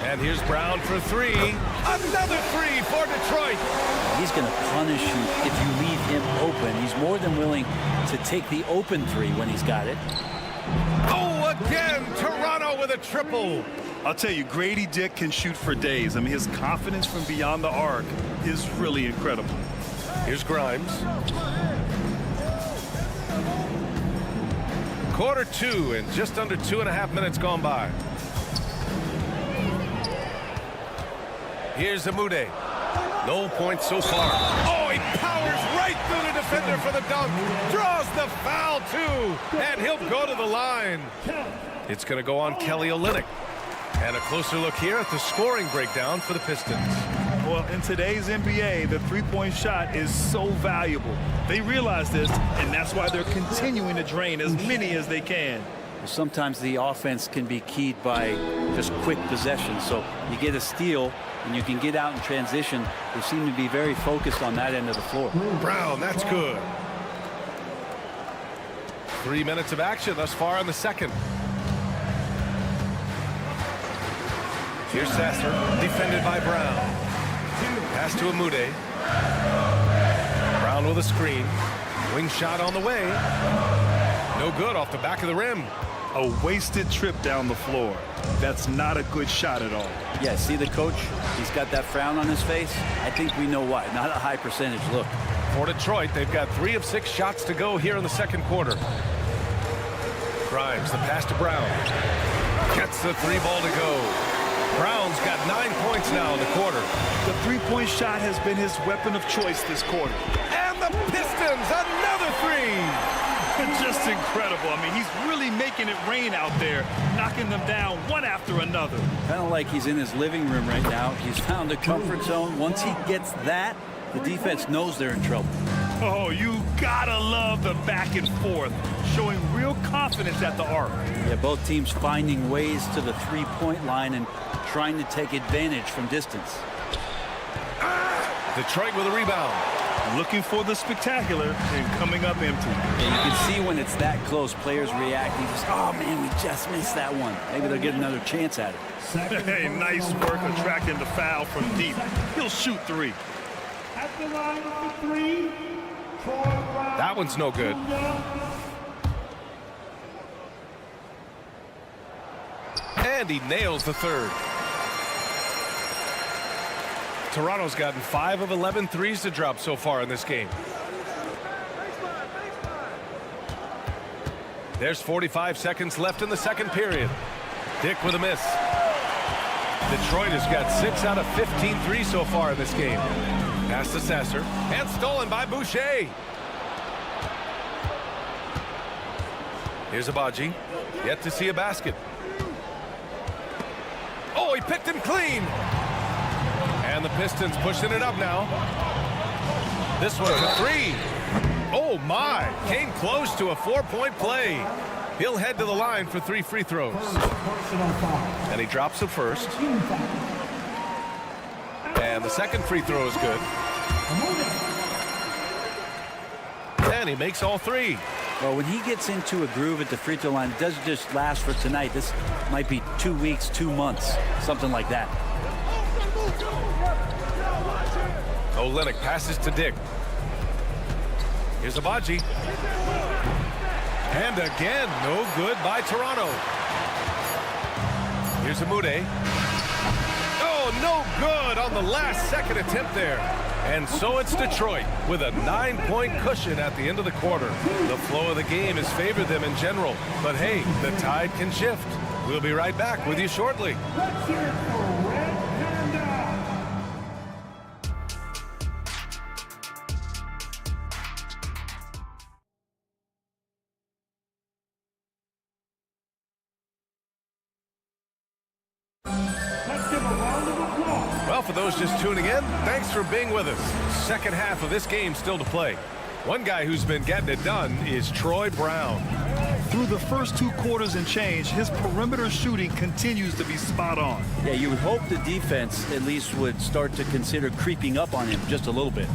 And here's Brown for 3. Another 3 for Detroit. He's going to punish you if you leave him open. He's more than willing to take the open 3 when he's got it. Oh, again, Toronto with a triple. I'll tell you, Grady Dick can shoot for days. I mean, his confidence from beyond the arc is really incredible. Here's Grimes. Quarter 2 and just under 2.5 minutes gone by. Here's Amude. No points so far. Oh, he powers right through the defender for the dunk. Draws the foul, too. And he'll go to the line. It's going to go on Kelly Olynyk. And a closer look here at the scoring breakdown for the Pistons. Well, in today's NBA, the three-point shot is so valuable. They realize this, and that's why they're continuing to drain as many as they can. Sometimes the offense can be keyed by just quick possession. So you get a steal, and you can get out in transition. They seem to be very focused on that end of the floor. Brown, that's good. 3 minutes of action thus far in the second. Here's Sasser, defended by Brown. Pass to Amude. Brown with a screen. Wing shot on the way. No good off the back of the rim. A wasted trip down the floor. That's not a good shot at all. Yeah, see the coach? He's got that frown on his face. I think we know why. Not a high percentage look. For Detroit, they've got 3 of 6 shots to go here in the second quarter. Grimes, the pass to Brown. Gets the 3 ball to go. Brown's got 9 points now in the quarter. The three-point shot has been his weapon of choice this quarter. And the Pistons, another 3. Just incredible. I mean, he's really making it rain out there, knocking them down one after another. Kind of like he's in his living room right now. He's found a comfort zone. Once he gets that, the defense knows they're in trouble. Oh, you gotta love the back and forth, showing real confidence at the arc. Yeah, both teams finding ways to the three-point line and trying to take advantage from distance. Detroit with a rebound. Looking for the spectacular and coming up empty. Yeah, you can see when it's that close, players reacting. Just, oh man, we just missed that one. Maybe they'll get another chance at it. Hey, nice work attracting the foul from deep. He'll shoot 3. At the line for 3, Troy Brown. That one's no good. And he nails the 3rd. Toronto's gotten 5 of 11 threes to drop so far in this game. There's 45 seconds left in the second period. Dick with a miss. Detroit has got 6 out of 15 threes so far in this game. Pass to Sasser. And stolen by Boucher. Here's Abaji. Yet to see a basket. Oh, he picked him clean. And the Pistons pushing it up now. This one's a 3. Oh, my. Came close to a 4-point play. He'll head to the line for 3 free throws. And he drops the first. And the second free throw is good. And he makes all 3. Well, when he gets into a groove at the free throw line, it doesn't just last for tonight. This might be 2 weeks, 2 months, something like that. Olynyk passes to Dick. Here's Abaji. And again, no good by Toronto. Here's Amude. Oh, no good on the last second attempt there. And so it's Detroit with a 9-point cushion at the end of the quarter. The flow of the game has favored them in general. But hey, the tide can shift. We'll be right back with you shortly. Let's hear it for Red Panda. Well, for those just tuning in, thanks for being with us. Second half of this game still to play. One guy who's been getting it done is Troy Brown. Through the first 2 quarters and change, his perimeter shooting continues to be spot on. Yeah, you would hope the defense at least would start to consider creeping up on him just a little bit.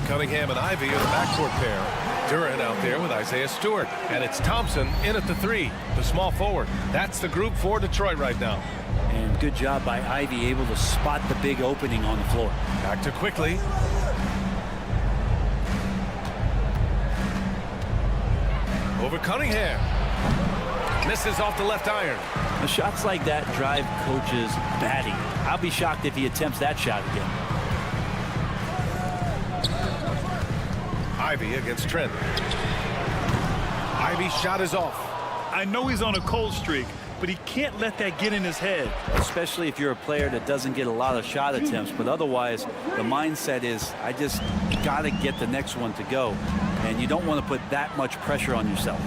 Cunningham and Ivy are the backcourt pair. Duran out there with Isaiah Stewart. And it's Thompson in at the 3, the small forward. That's the group for Detroit right now. And good job by Ivy, able to spot the big opening on the floor. Back to Quickly. Over Cunningham. Misses off the left iron. The shots like that drive coaches batty. I'll be shocked if he attempts that shot again. Ivy against Trent. Ivy's shot is off. I know he's on a cold streak, but he can't let that get in his head. Especially if you're a player that doesn't get a lot of shot attempts, but otherwise the mindset is I just got to get the next one to go, and you don't want to put that much pressure on yourself.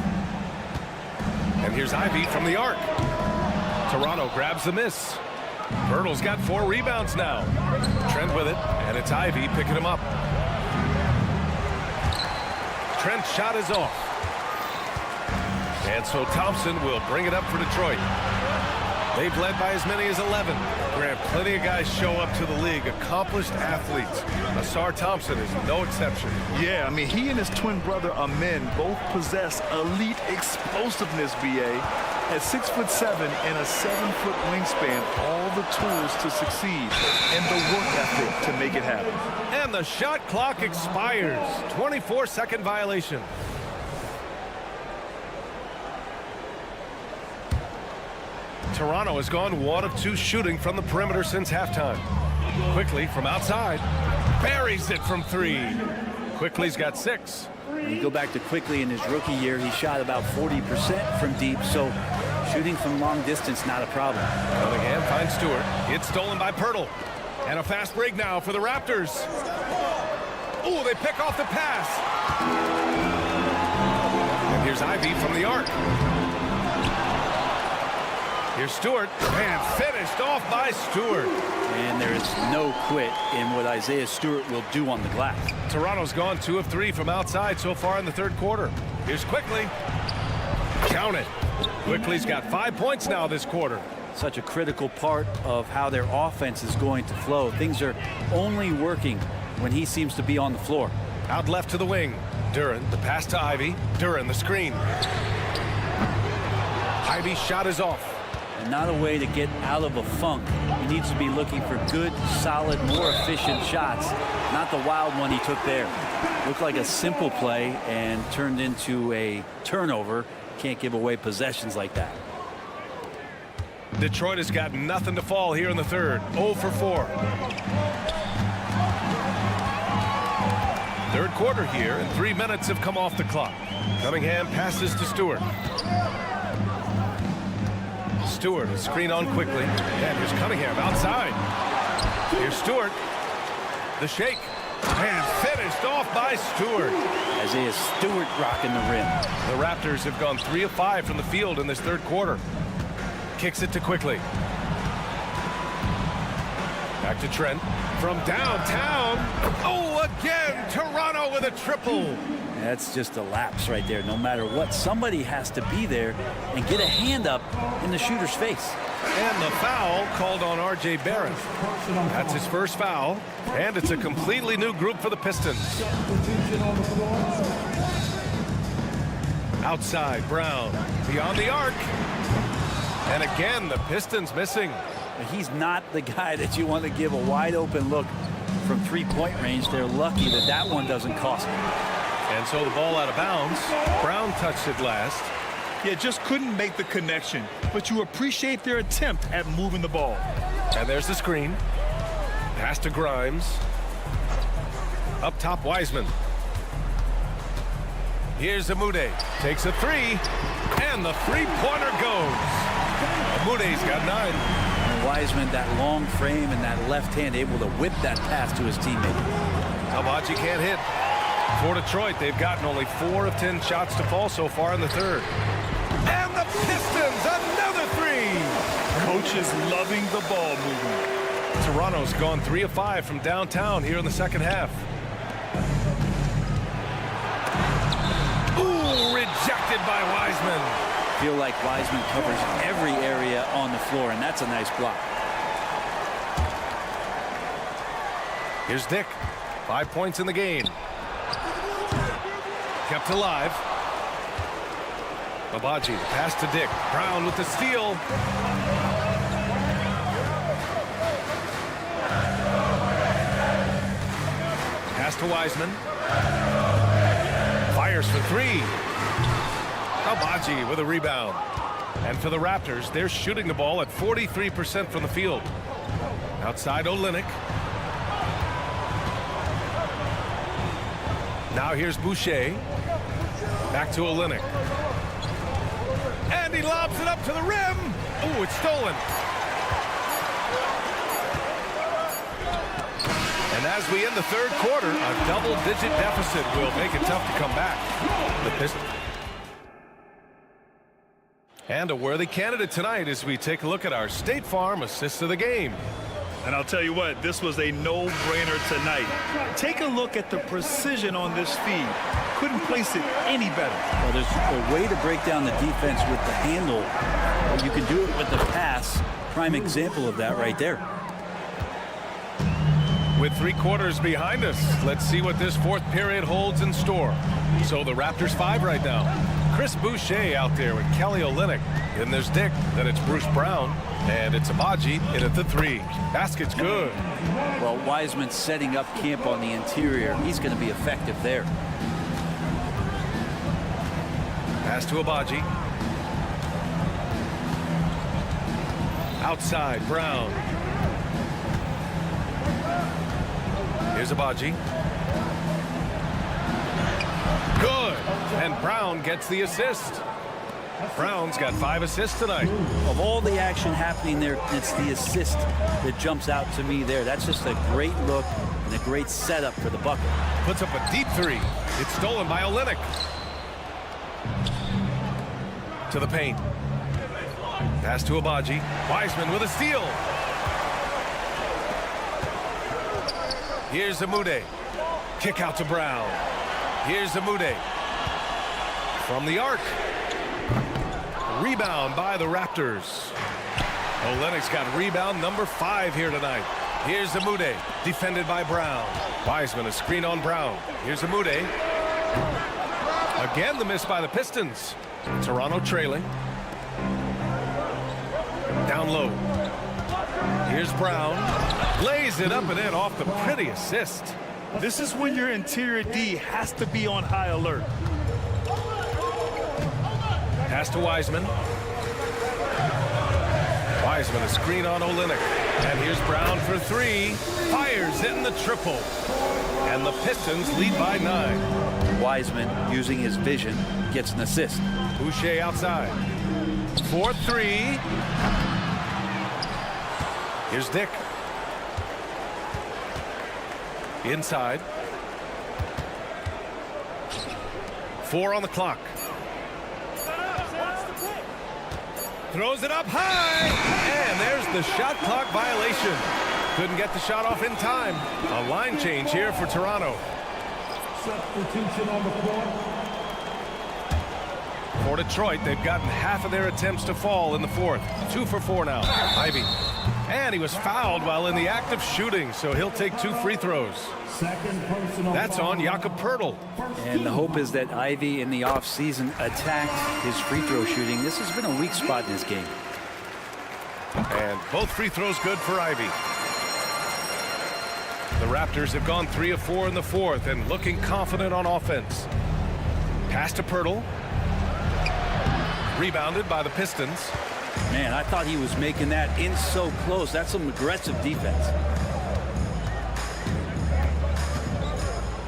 And here's Ivy from the arc. Toronto grabs the miss. Birtle's got 4 rebounds now. Trent with it, and it's Ivy picking him up. Trent's shot is off. And so Thompson will bring it up for Detroit. They've led by as many as 11. Grant, plenty of guys show up to the league, accomplished athletes. Asar Thompson is no exception. Yeah, I mean, he and his twin brother Amin both possess elite explosiveness, BA. At 6'7" and a 7-foot wingspan, all the tools to succeed and the work ethic to make it happen. And the shot clock expires. 24-second violation. Toronto has gone 1 of 2 shooting from the perimeter since halftime. Quickly from outside. Buries it from 3. Quickly's got 6. You go back to Quickly in his rookie year, he shot about 40% from deep, so shooting from long distance, not a problem. Cunningham finds Stewart. It's stolen by Pirtle. And a fast break now for the Raptors. Oh, they pick off the pass. And here's Ivy from the arc. Here's Stewart, and finished off by Stewart. And there is no quit in what Isaiah Stewart will do on the glass. Toronto's gone 2 of 3 from outside so far in the third quarter. Here's Quickly. Count it. Quickly's got 5 points now this quarter. Such a critical part of how their offense is going to flow. Things are only working when he seems to be on the floor. Out left to the wing. Duren, the pass to Ivy. Duren, the screen. Ivy's shot is off. And not a way to get out of a funk. He needs to be looking for good, solid, more efficient shots. Not the wild one he took there. Looked like a simple play and turned into a turnover. Can't give away possessions like that. Detroit has got nothing to fall here in the third. 0 for 4. Third quarter here, and 3 minutes have come off the clock. Cunningham passes to Stewart. Stewart is screen on Quickly. And here's Cunningham outside. Here's Stewart. The shake. And finished off by Stewart. Isaiah Stewart rocking the rim. The Raptors have gone 3 of 5 from the field in this third quarter. Kicks it to Quickly. Back to Trent. From downtown. Oh, again, Toronto with a triple. That's just a lapse right there. No matter what, somebody has to be there and get a hand up in the shooter's face. And the foul called on R.J. Barrett. That's his first foul, and it's a completely new group for the Pistons. Outside, Brown, beyond the arc. And again, the Pistons missing. He's not the guy that you want to give a wide open look from 3-point range. They're lucky that that one doesn't cost them. And so the ball out of bounds. Brown touched it last. Yeah, just couldn't make the connection, but you appreciate their attempt at moving the ball. And there's the screen. Pass to Grimes. Up top, Wiseman. Here's Amude. Takes a 3. And the three-pointer goes. Amude's got 9. And Wiseman, that long frame and that left hand, able to whip that pass to his teammate. Tabachi can't hit. For Detroit, they've gotten only 4 of 10 shots to fall so far in the third. And the Pistons, another 3. Coach is loving the ball movement. Toronto's gone 3 of 5 from downtown here in the second half. Ooh, rejected by Wiseman. Feel like Wiseman covers every area on the floor, and that's a nice block. Here's Dick. 5 points in the game. Kept alive. Babaji, pass to Dick. Brown with the steal. Pass to Wiseman. Fires for 3. Babaji with a rebound. And for the Raptors, they're shooting the ball at 43% from the field. Outside Olynyk. Now here's Boucher. Back to Olynyk. And he lobs it up to the rim. Oh, it's stolen. And as we end the third quarter, a double-digit deficit will make it tough to come back. The Pistons. And a worthy candidate tonight as we take a look at our State Farm assist of the game. And I'll tell you what, this was a no-brainer tonight. Take a look at the precision on this feed. Couldn't place it any better. Well, there's a way to break down the defense with the handle. You can do it with the pass. Prime example of that right there. With 3 quarters behind us, let's see what this fourth period holds in store. So the Raptors 5 right now. Chris Boucher out there with Kelly Olynyk. Then there's Dick. Then it's Bruce Brown. And it's Abaji in at the 3. Basket's good. Well, Wiseman's setting up camp on the interior. He's going to be effective there. Pass to Abaji. Outside, Brown. Here's Abaji. Good. And Brown gets the assist. Brown's got 5 assists tonight. Of all the action happening there, it's the assist that jumps out to me there. That's just a great look and a great setup for the bucket. Puts up a deep 3. It's stolen by Olynyk. To the paint. Pass to Abaji. Wiseman with a steal. Here's Amude. Kick out to Brown. Here's Amude. From the arc. Rebound by the Raptors. Olynyk's got rebound number 5 here tonight. Here's Amude, defended by Brown. Wiseman, a screen on Brown. Here's Amude. Again, the miss by the Pistons. Toronto trailing. Down low. Here's Brown. Lays it up and in off the pretty assist. This is when your interior D has to be on high alert. Pass to Wiseman. Wiseman, a screen on Olynyk. And here's Brown for 3. Fires in the triple. And the Pistons lead by 9. Wiseman, using his vision, gets an assist. Boucher outside. 4-3. Here's Dick. Inside. 4 on the clock. Throws it up high, and there's the shot clock violation. Couldn't get the shot off in time. A line change here for Toronto. Substitution on the floor. For Detroit, they've gotten half of their attempts to fall in the 4th. 2 for 4 now. Ivy. And he was fouled while in the act of shooting, so he'll take 2 free throws. That's on Jakob Poeltl. And the hope is that Ivy in the offseason attacked his free throw shooting. This has been a weak spot in this game. And both free throws good for Ivy. The Raptors have gone 3 of 4 in the 4th and looking confident on offense. Pass to Poeltl. Rebounded by the Pistons. Man, I thought he was making that in so close. That's some aggressive defense.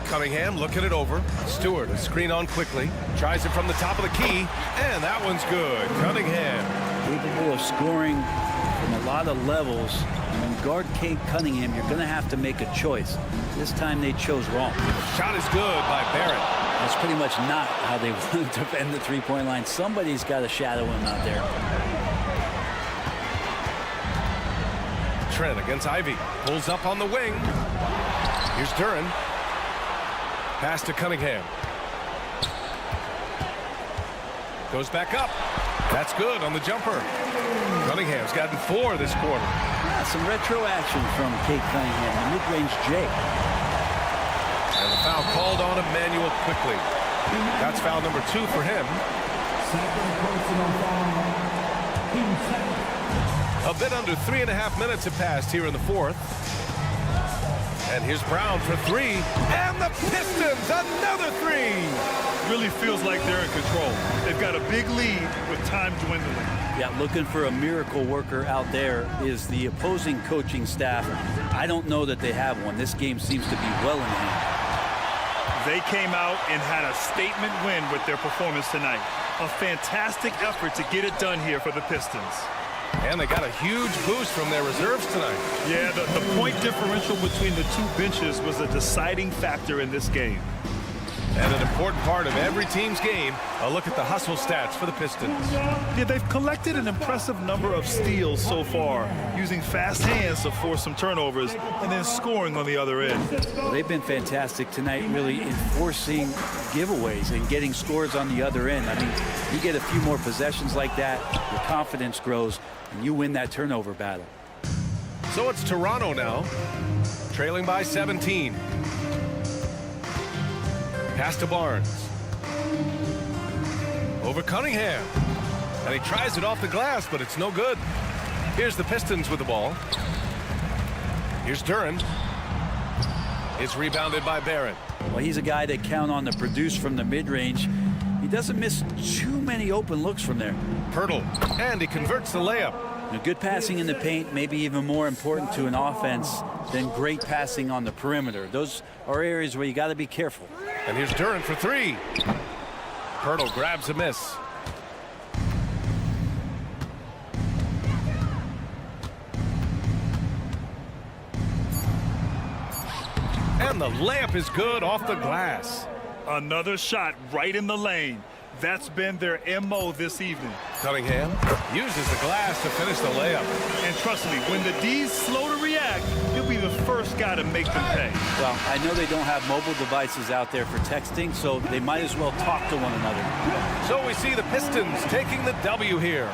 Cunningham looking it over. Stewart, a screen on quickly. Tries it from the top of the key, and that one's good. Cunningham. Capable of scoring from a lot of levels. When you guard Kate Cunningham, you're going to have to make a choice. This time they chose wrong. Shot is good by Barrett. That's pretty much not how they want to defend the three-point line. Somebody's got to shadow him out there. Trent against Ivy. Pulls up on the wing. Here's Duran. Pass to Cunningham. Goes back up. That's good on the jumper. Cunningham's gotten 4 this quarter. Yeah, some retro action from Kate Cunningham, the mid-range J. And the foul called on Emmanuel quickly. That's foul number 2 for him. Second personal foul. Team second. A bit under 3.5 minutes have passed here in the 4th. And here's Brown for 3. And the Pistons, another 3. Really feels like they're in control. They've got a big lead with time dwindling. Yeah, looking for a miracle worker out there is the opposing coaching staff. I don't know that they have one. This game seems to be well in hand. They came out and had a statement win with their performance tonight. A fantastic effort to get it done here for the Pistons. And they got a huge boost from their reserves tonight. Yeah, the point differential between the two benches was a deciding factor in this game. And an Important part of every team's game. A look at the hustle stats for the Pistons. Yeah, they've collected an impressive number of steals so far, using fast hands to force some turnovers and then scoring on the other end. Well, they've been fantastic tonight, really enforcing giveaways and getting scores on the other end. I mean, you get a few more possessions like that, your confidence grows, and you win that turnover battle. So it's Toronto now, trailing by 17. Pass to Barnes. Over Cunningham. And he tries it off the glass, but it's no good. Here's the Pistons with the ball. Here's Duran. It's rebounded by Barron. Well, he's a guy that count on to produce from the mid-range. He doesn't miss too many open looks from there. Pirtle. And he converts the layup. Now, good passing in the paint may be even more important to an offense than great passing on the perimeter. Those are areas where you got to be careful. And here's Duran for three. Pirtle grabs a miss. And the layup is good off the glass. Another shot right in the lane. That's been their MO this evening. Cunningham uses the glass to finish the layup. And trust me, when the D's slow to react, he'll be the first guy to make them pay. Well, I know they don't have mobile devices out there for texting, so they might as well talk to one another. So we see the Pistons taking the W here.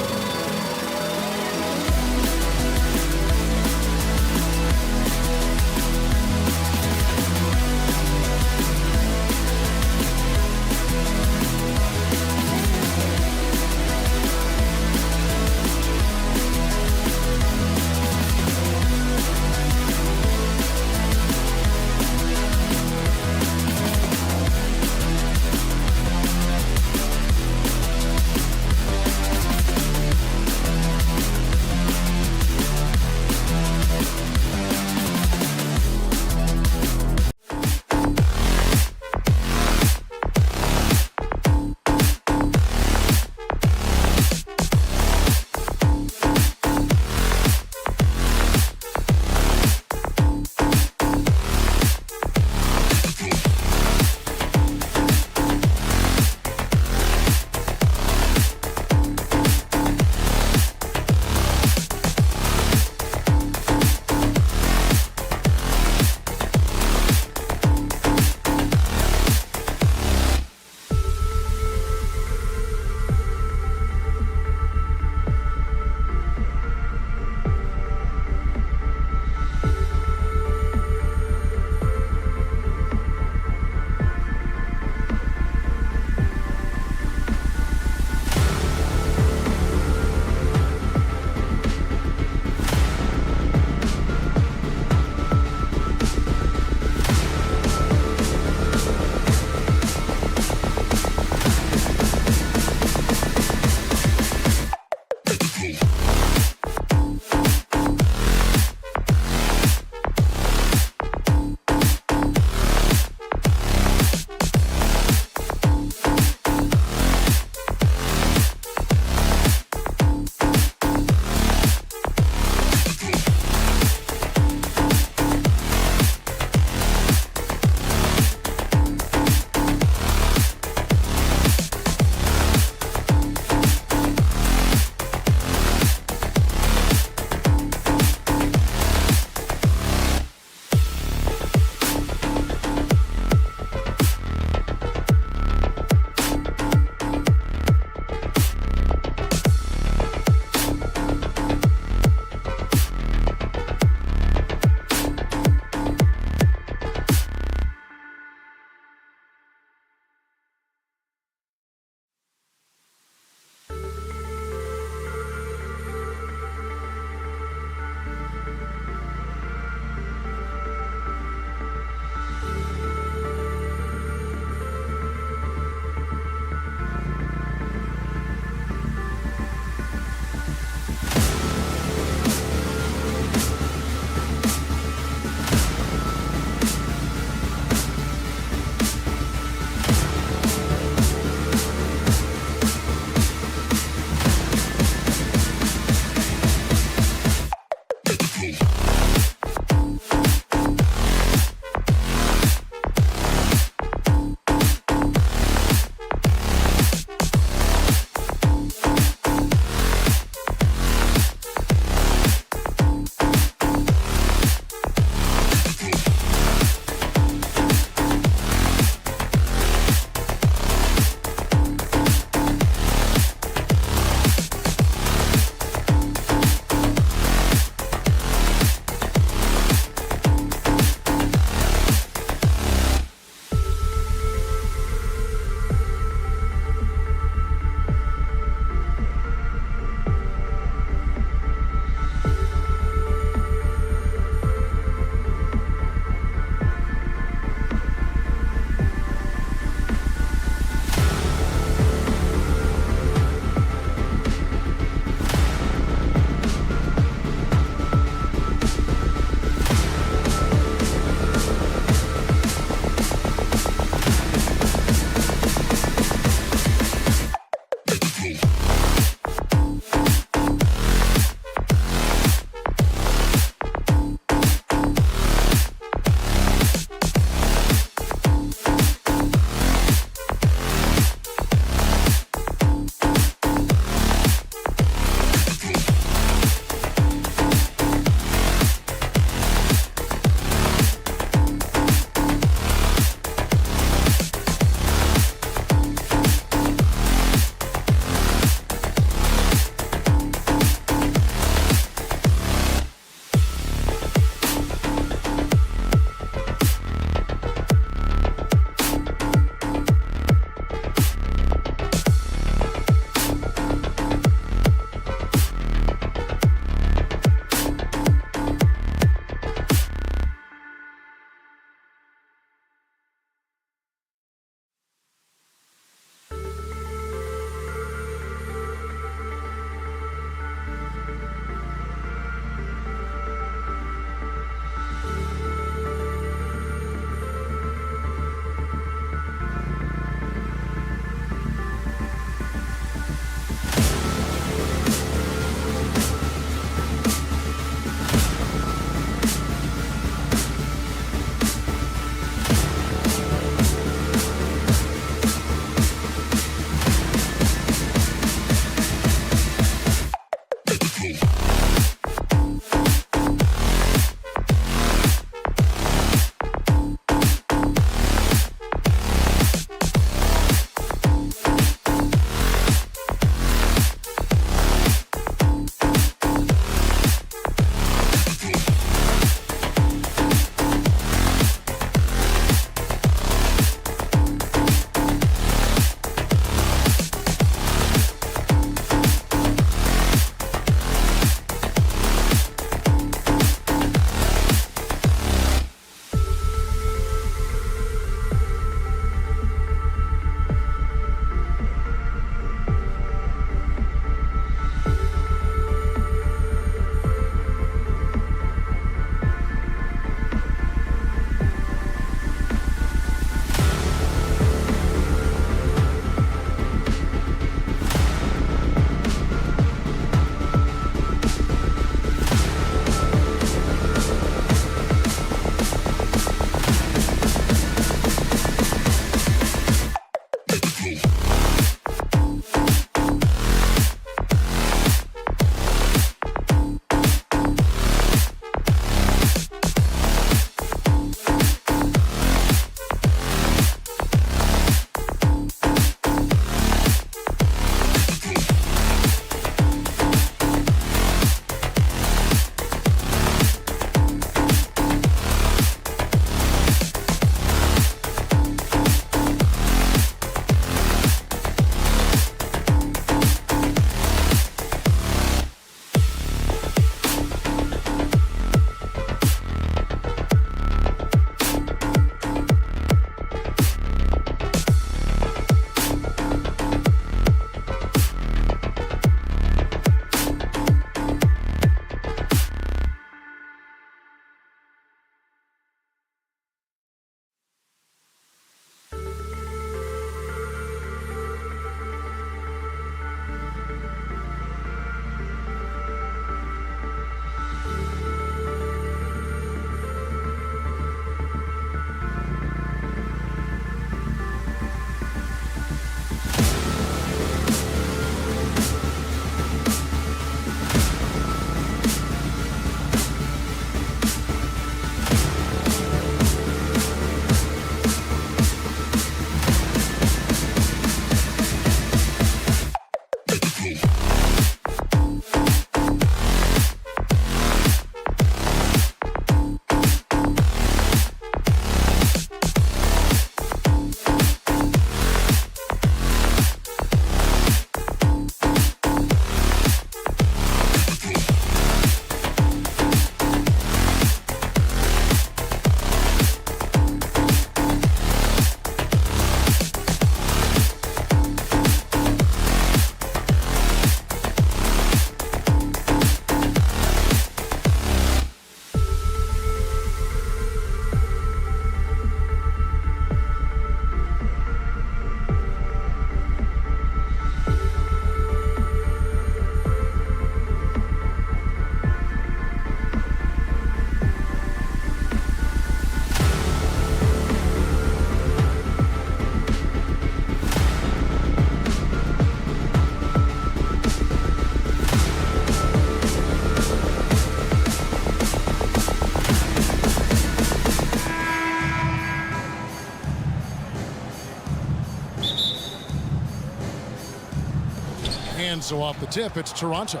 And so off the tip, it's Toronto.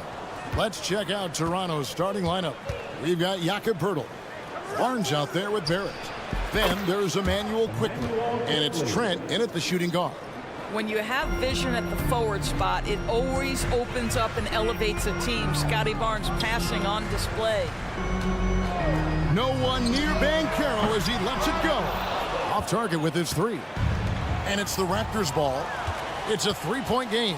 Let's check out Toronto's starting lineup. We've got Jakob Poeltl. Barnes out there with Barrett. Then there's Emmanuel Quickly. And it's Trent in at the shooting guard. When you have vision at the forward spot, it always opens up and elevates a team. Scotty Barnes passing on display. No one near Banchero as he lets it go. Off target with his three. And it's the Raptors ball. It's a three-point game.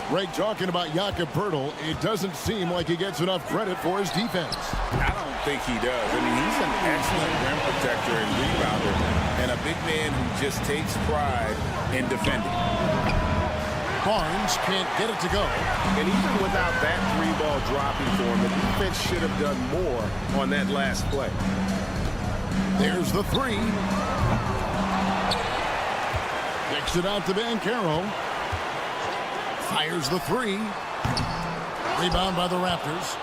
Greg talking about Jakob Poeltl. It doesn't seem like he gets enough credit for his defense. I don't think he does. I mean, he's an excellent rim protector and rebounder, and a big man who just takes pride in defending. Barnes can't get it to go. And even without that three ball dropping for him, the defense should have done more on that last play. There's the three. Kicks it out to Banchero. Fires the three. Rebound by the Raptors.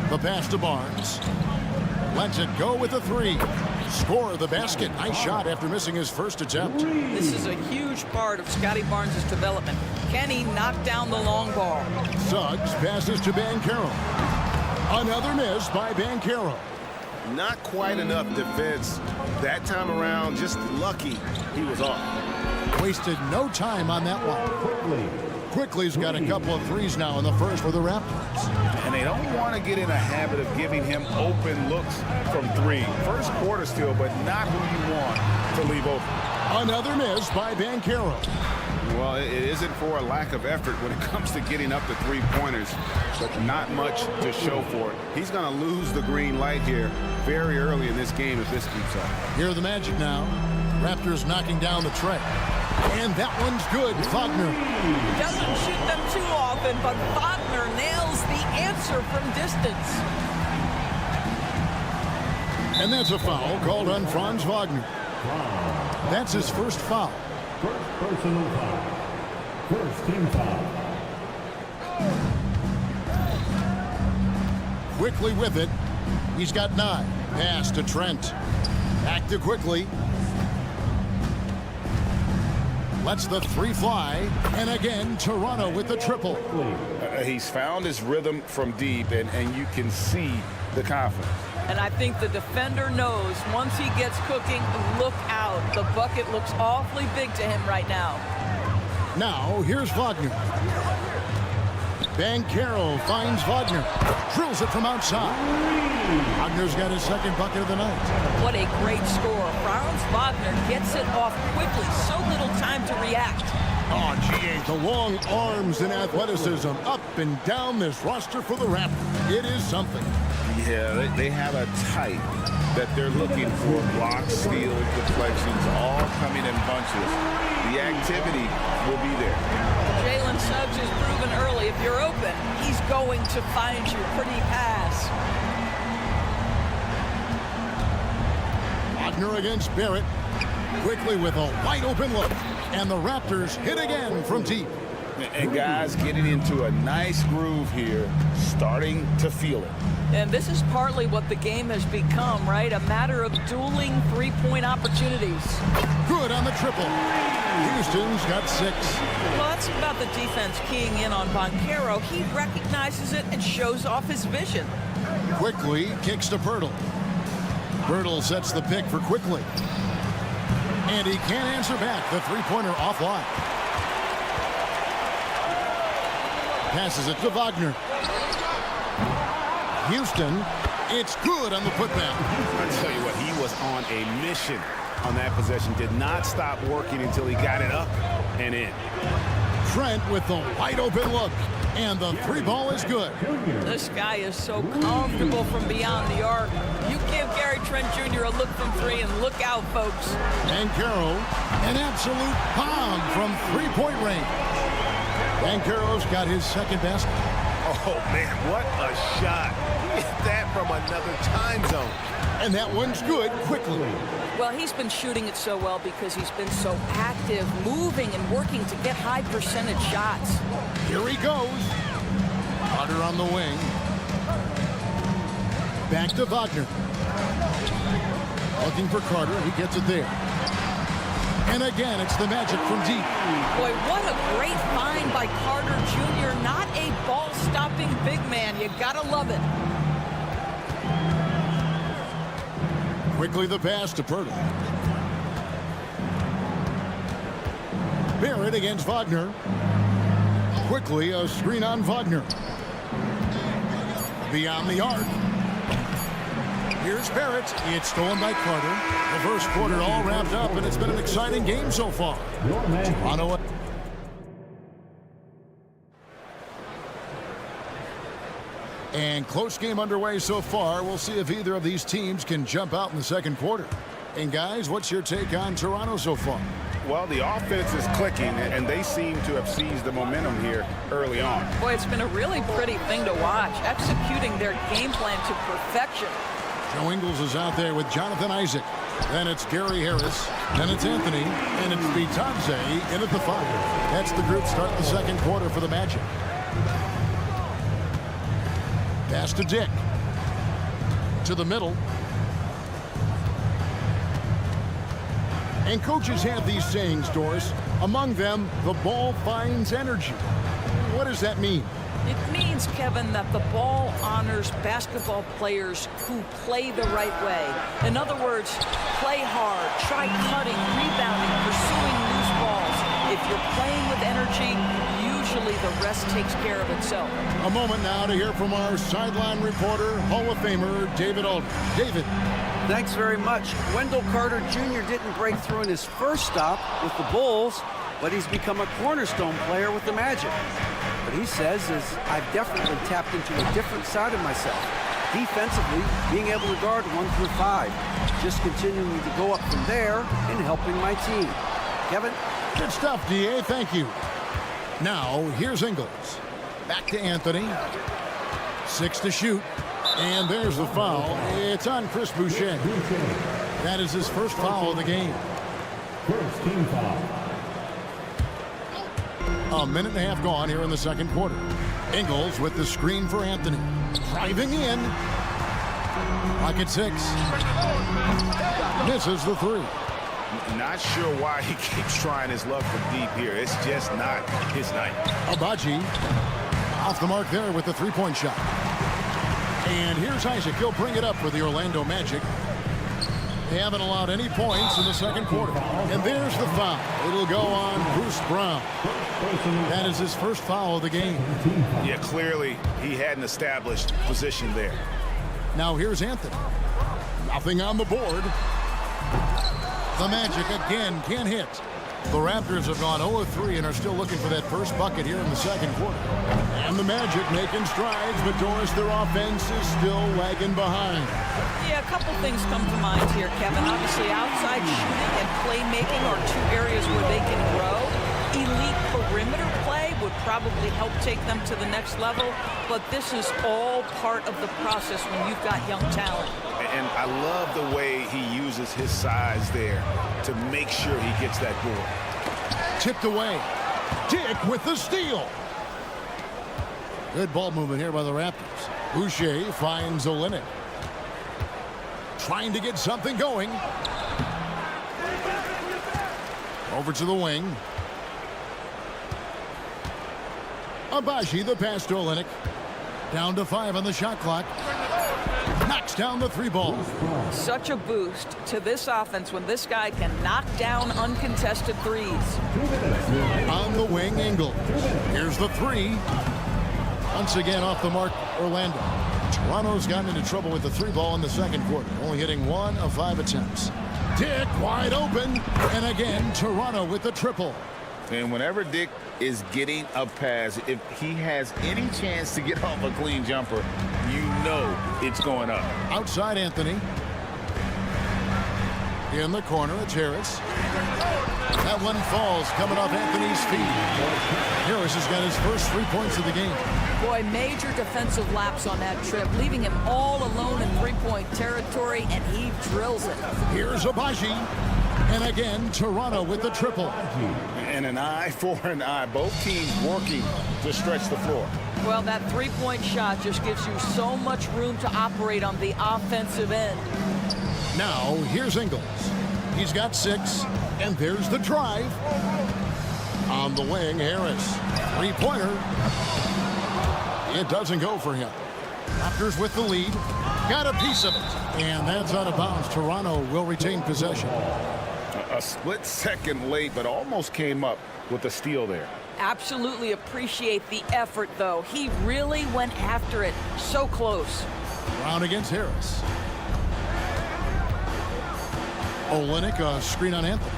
The pass to Barnes. Lets it go with the three. Score the basket. Nice shot after missing his first attempt. This is a huge part of Scotty Barnes' development. Can he knock down the long ball? Suggs passes to Banchero. Another miss by Banchero. Not quite enough defense that time around. Just lucky he was off. Wasted no time on that one. Quickly's got a couple of threes now in the first for the Raptors. And they don't want to get in a habit of giving him open looks from three. First quarter still, but not who you want to leave open. Another miss by Banchero. Well, it isn't for a lack of effort when it comes to getting up to three-pointers, but not much to show for it. He's going to lose the green light here very early in this game if this keeps up. Here are the Magic now. Raptors knocking down the tray. And that one's good. Wagner. Doesn't shoot them too often, but Wagner nails the answer from distance. And that's a foul called on Franz Wagner. That's his first foul. First personal foul. First team foul. Quickly with it. He's got 9. Pass to Trent. Back to Quickly. Lets the three fly. And again, Toronto with the triple. He's found his rhythm from deep, and you can see the confidence. And I think the defender knows once he gets cooking, look out. The bucket looks awfully big to him right now. Now, here's Wagner. Banchero finds Wagner. Drills it from outside. Wagner's got his second bucket of the night. What a great score. Franz Wagner gets it off quickly. So little time to react. Oh, gee, the long arms and athleticism up and down this roster for the Raptors. It is something. Yeah, they have a type that they're looking for. Blocks, steals, deflections, all coming in bunches. The activity will be there. Jalen Suggs has proven early, if you're open, he's going to find you. Pretty pass. Wagner against Barrett. Quickly with a wide open look. And the Raptors hit again from deep. And guys getting into a nice groove here, starting to feel it. And this is partly what the game has become, right? A matter of dueling three-point opportunities. Good on the triple. Houston's got 6. Well, that's about the defense keying in on Banchero. He recognizes it and shows off his vision. Quickly kicks to Poeltl. Poeltl sets the pick for Quickly. And he can't answer back. The three-pointer offline. Passes it to Wagner. Houston, it's good on the putback. I tell you what, he was on a mission on that possession. Did not stop working until he got it up and in. Trent with the wide open look. And the three ball is good. This guy is so comfortable from beyond the arc. You give Gary Trent Jr. a look from 3 and look out, folks. Banchero, an absolute bomb from three-point range. Banchero's got his second basket. Oh, man, what a shot. He hit that from another time zone. And that one's good quickly. Well, he's been shooting it so well because he's been so active, moving and working to get high percentage shots. Here he goes. Carter on the wing. Back to Wagner. Looking for Carter. He gets it there. And again, it's the Magic from deep. Boy, what a great find by Carter Jr. Not a ball-stopping big man. You gotta love it. Quickly the pass to Purtle. Barrett against Wagner. Quickly a screen on Wagner. Beyond the arc. Here's Barrett. It's stolen by Carter. The first quarter all wrapped up, and it's been an exciting game so far. Toronto. And close game underway so far. We'll see if either of these teams can jump out in the second quarter. And guys, what's your take on Toronto so far? Well, the offense is clicking, and they seem to have seized the momentum here early on. Boy, it's been a really pretty thing to watch, executing their game plan to perfection. Joe Ingles is out there with Jonathan Isaac. Then it's Gary Harris. Then it's Anthony. And it's Bitadze in at the 5. That's the group start the second quarter for the Magic. Pass to Dick. To the middle. And coaches have these sayings, Doris. Among them, the ball finds energy. What does that mean? It means, Kevin, that the ball honors basketball players who play the right way. In other words, play hard, try cutting, rebounding, pursuing loose balls. If you're playing with energy, usually the rest takes care of itself. A moment now to hear from our sideline reporter, Hall of Famer, David Aldridge. David. Thanks very much. Wendell Carter Jr. didn't break through in his first stop with the Bulls, but he's become a cornerstone player with the Magic. What he says is, I've definitely tapped into a different side of myself. Defensively, being able to guard 1 through 5. Just continuing to go up from there and helping my team. Kevin? Good stuff, D.A. Thank you. Now, here's Ingles. Back to Anthony. 6 to shoot. And there's the foul. It's on Chris Boucher. That is his first foul of the game. First team foul. A minute and a half gone here in the second quarter. Ingles with the screen for Anthony. Driving in. Pocket 6. Misses the 3. Not sure why he keeps trying his luck from deep here. It's just not his night. Abaji off the mark there with the three-point shot. And here's Isaac. He'll bring it up for the Orlando Magic. They haven't allowed any points in the second quarter. And there's the foul. It'll go on Bruce Brown. That is his first foul of the game. Yeah, clearly he hadn't established position there. Now here's Anthony. Nothing on the board. The Magic again can't hit. The Raptors have gone 0-3 and are still looking for that first bucket here in the second quarter. And the Magic making strides, but Doris, their offense is still lagging behind. Yeah, a couple things come to mind here, Kevin. Obviously, outside shooting and playmaking are two areas where they can grow. Elite perimeter play would probably help take them to the next level, but this is all part of the process when you've got young talent. And I love the way he uses his size there to make sure he gets that board. Tipped away. Dick with the steal. Good ball movement here by the Raptors. Boucher finds Olynyk. Trying to get something going. Over to the wing. Abaji, the pass to Olynyk. Down to 5 on the shot clock. Knocks down the 3 ball. Such a boost to this offense when this guy can knock down uncontested threes. On the wing, Ingles. Here's the 3. Once again off the mark, Orlando. Toronto's gotten into trouble with the 3 ball in the second quarter, only hitting 1 of 5 attempts. Dick wide open, and again Toronto with the triple. And whenever Dick is getting a pass, if he has any chance to get off a clean jumper, you know it's going up. Outside Anthony. In the corner, it's Harris. That one falls, coming off Anthony's feet. Harris has got his first 3 points of the game. Boy, major defensive lapse on that trip, leaving him all alone in three-point territory, and he drills it. Here's Abaji. And again, Toronto with the triple. And an eye for an eye. Both teams working to stretch the floor. Well, that three-point shot just gives you so much room to operate on the offensive end. Now, here's Ingles. He's got 6, and there's the drive. On the wing, Harris. Three-pointer. It doesn't go for him. Raptors with the lead. Got a piece of it. And that's out of bounds. Toronto will retain possession. A split second late, but almost came up with a steal there. Absolutely appreciate the effort, though. He really went after it. So close. Brown against Harris. Olynyk, a screen on Anthony.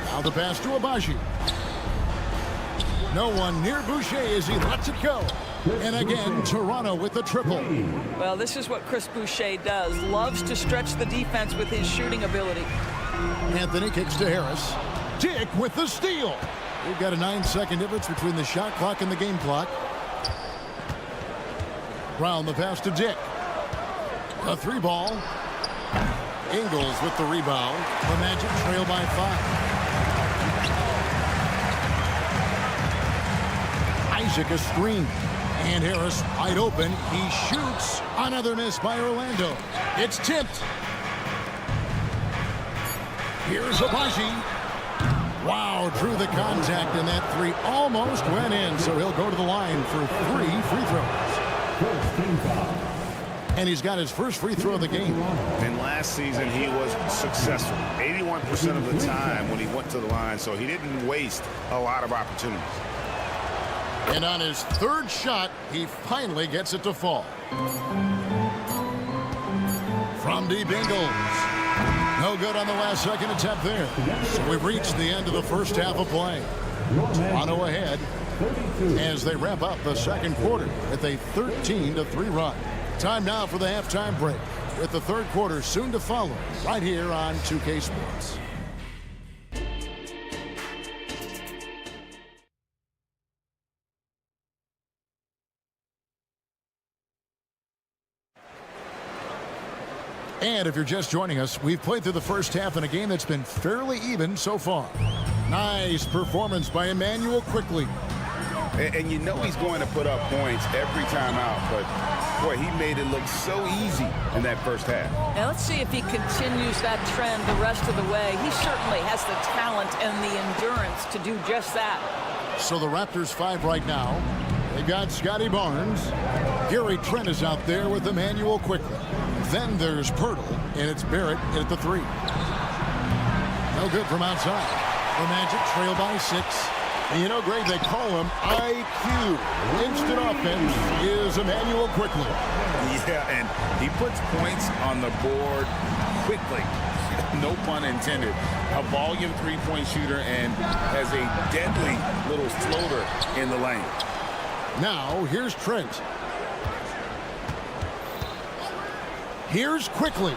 Now the pass to Abaji. No one near Boucher as he lets it go. And again, Toronto with the triple. Well, this is what Chris Boucher does. Loves to stretch the defense with his shooting ability. Anthony kicks to Harris. Dick with the steal. We've got a 9-second difference between the shot clock and the game clock. Brown the pass to Dick. A 3-ball. Ingles with the rebound. The Magic trail by 5. Isaac a screen. And Harris wide open. He shoots. Another miss by Orlando. It's tipped. Here's Abaji. Wow, drew the contact, and that 3 almost went in, so he'll go to the line for 3 free throws. And he's got his first free throw of the game. And last season, he was successful 81% of the time when he went to the line, so he didn't waste a lot of opportunities. And on his 3rd shot, he finally gets it to fall. From deep, Ingles. No good on the last second attempt there. So we've reached the end of the first half of play. Toronto ahead as they wrap up the second quarter with a 13-3 run. Time now for the halftime break, with the third quarter soon to follow right here on 2K Sports. And if you're just joining us, we've played through the first half in a game that's been fairly even so far. Nice performance by Emmanuel Quickley. And you know he's going to put up points every time out, but boy, he made it look so easy in that first half. Now let's see if he continues that trend the rest of the way. He certainly has the talent and the endurance to do just that. So the Raptors 5 right now. They've got Scotty Barnes. Gary Trent is out there with Emmanuel Quickley. Then there's Pirtle, and it's Barrett at the 3. No good from outside. The Magic trail by 6. And you know, Greg, they call him IQ. Instant offense is Emmanuel Quickley. Yeah, and he puts points on the board quickly. No pun intended. A volume three-point shooter and has a deadly little floater in the lane. Now, here's Trent. Here's Quickley.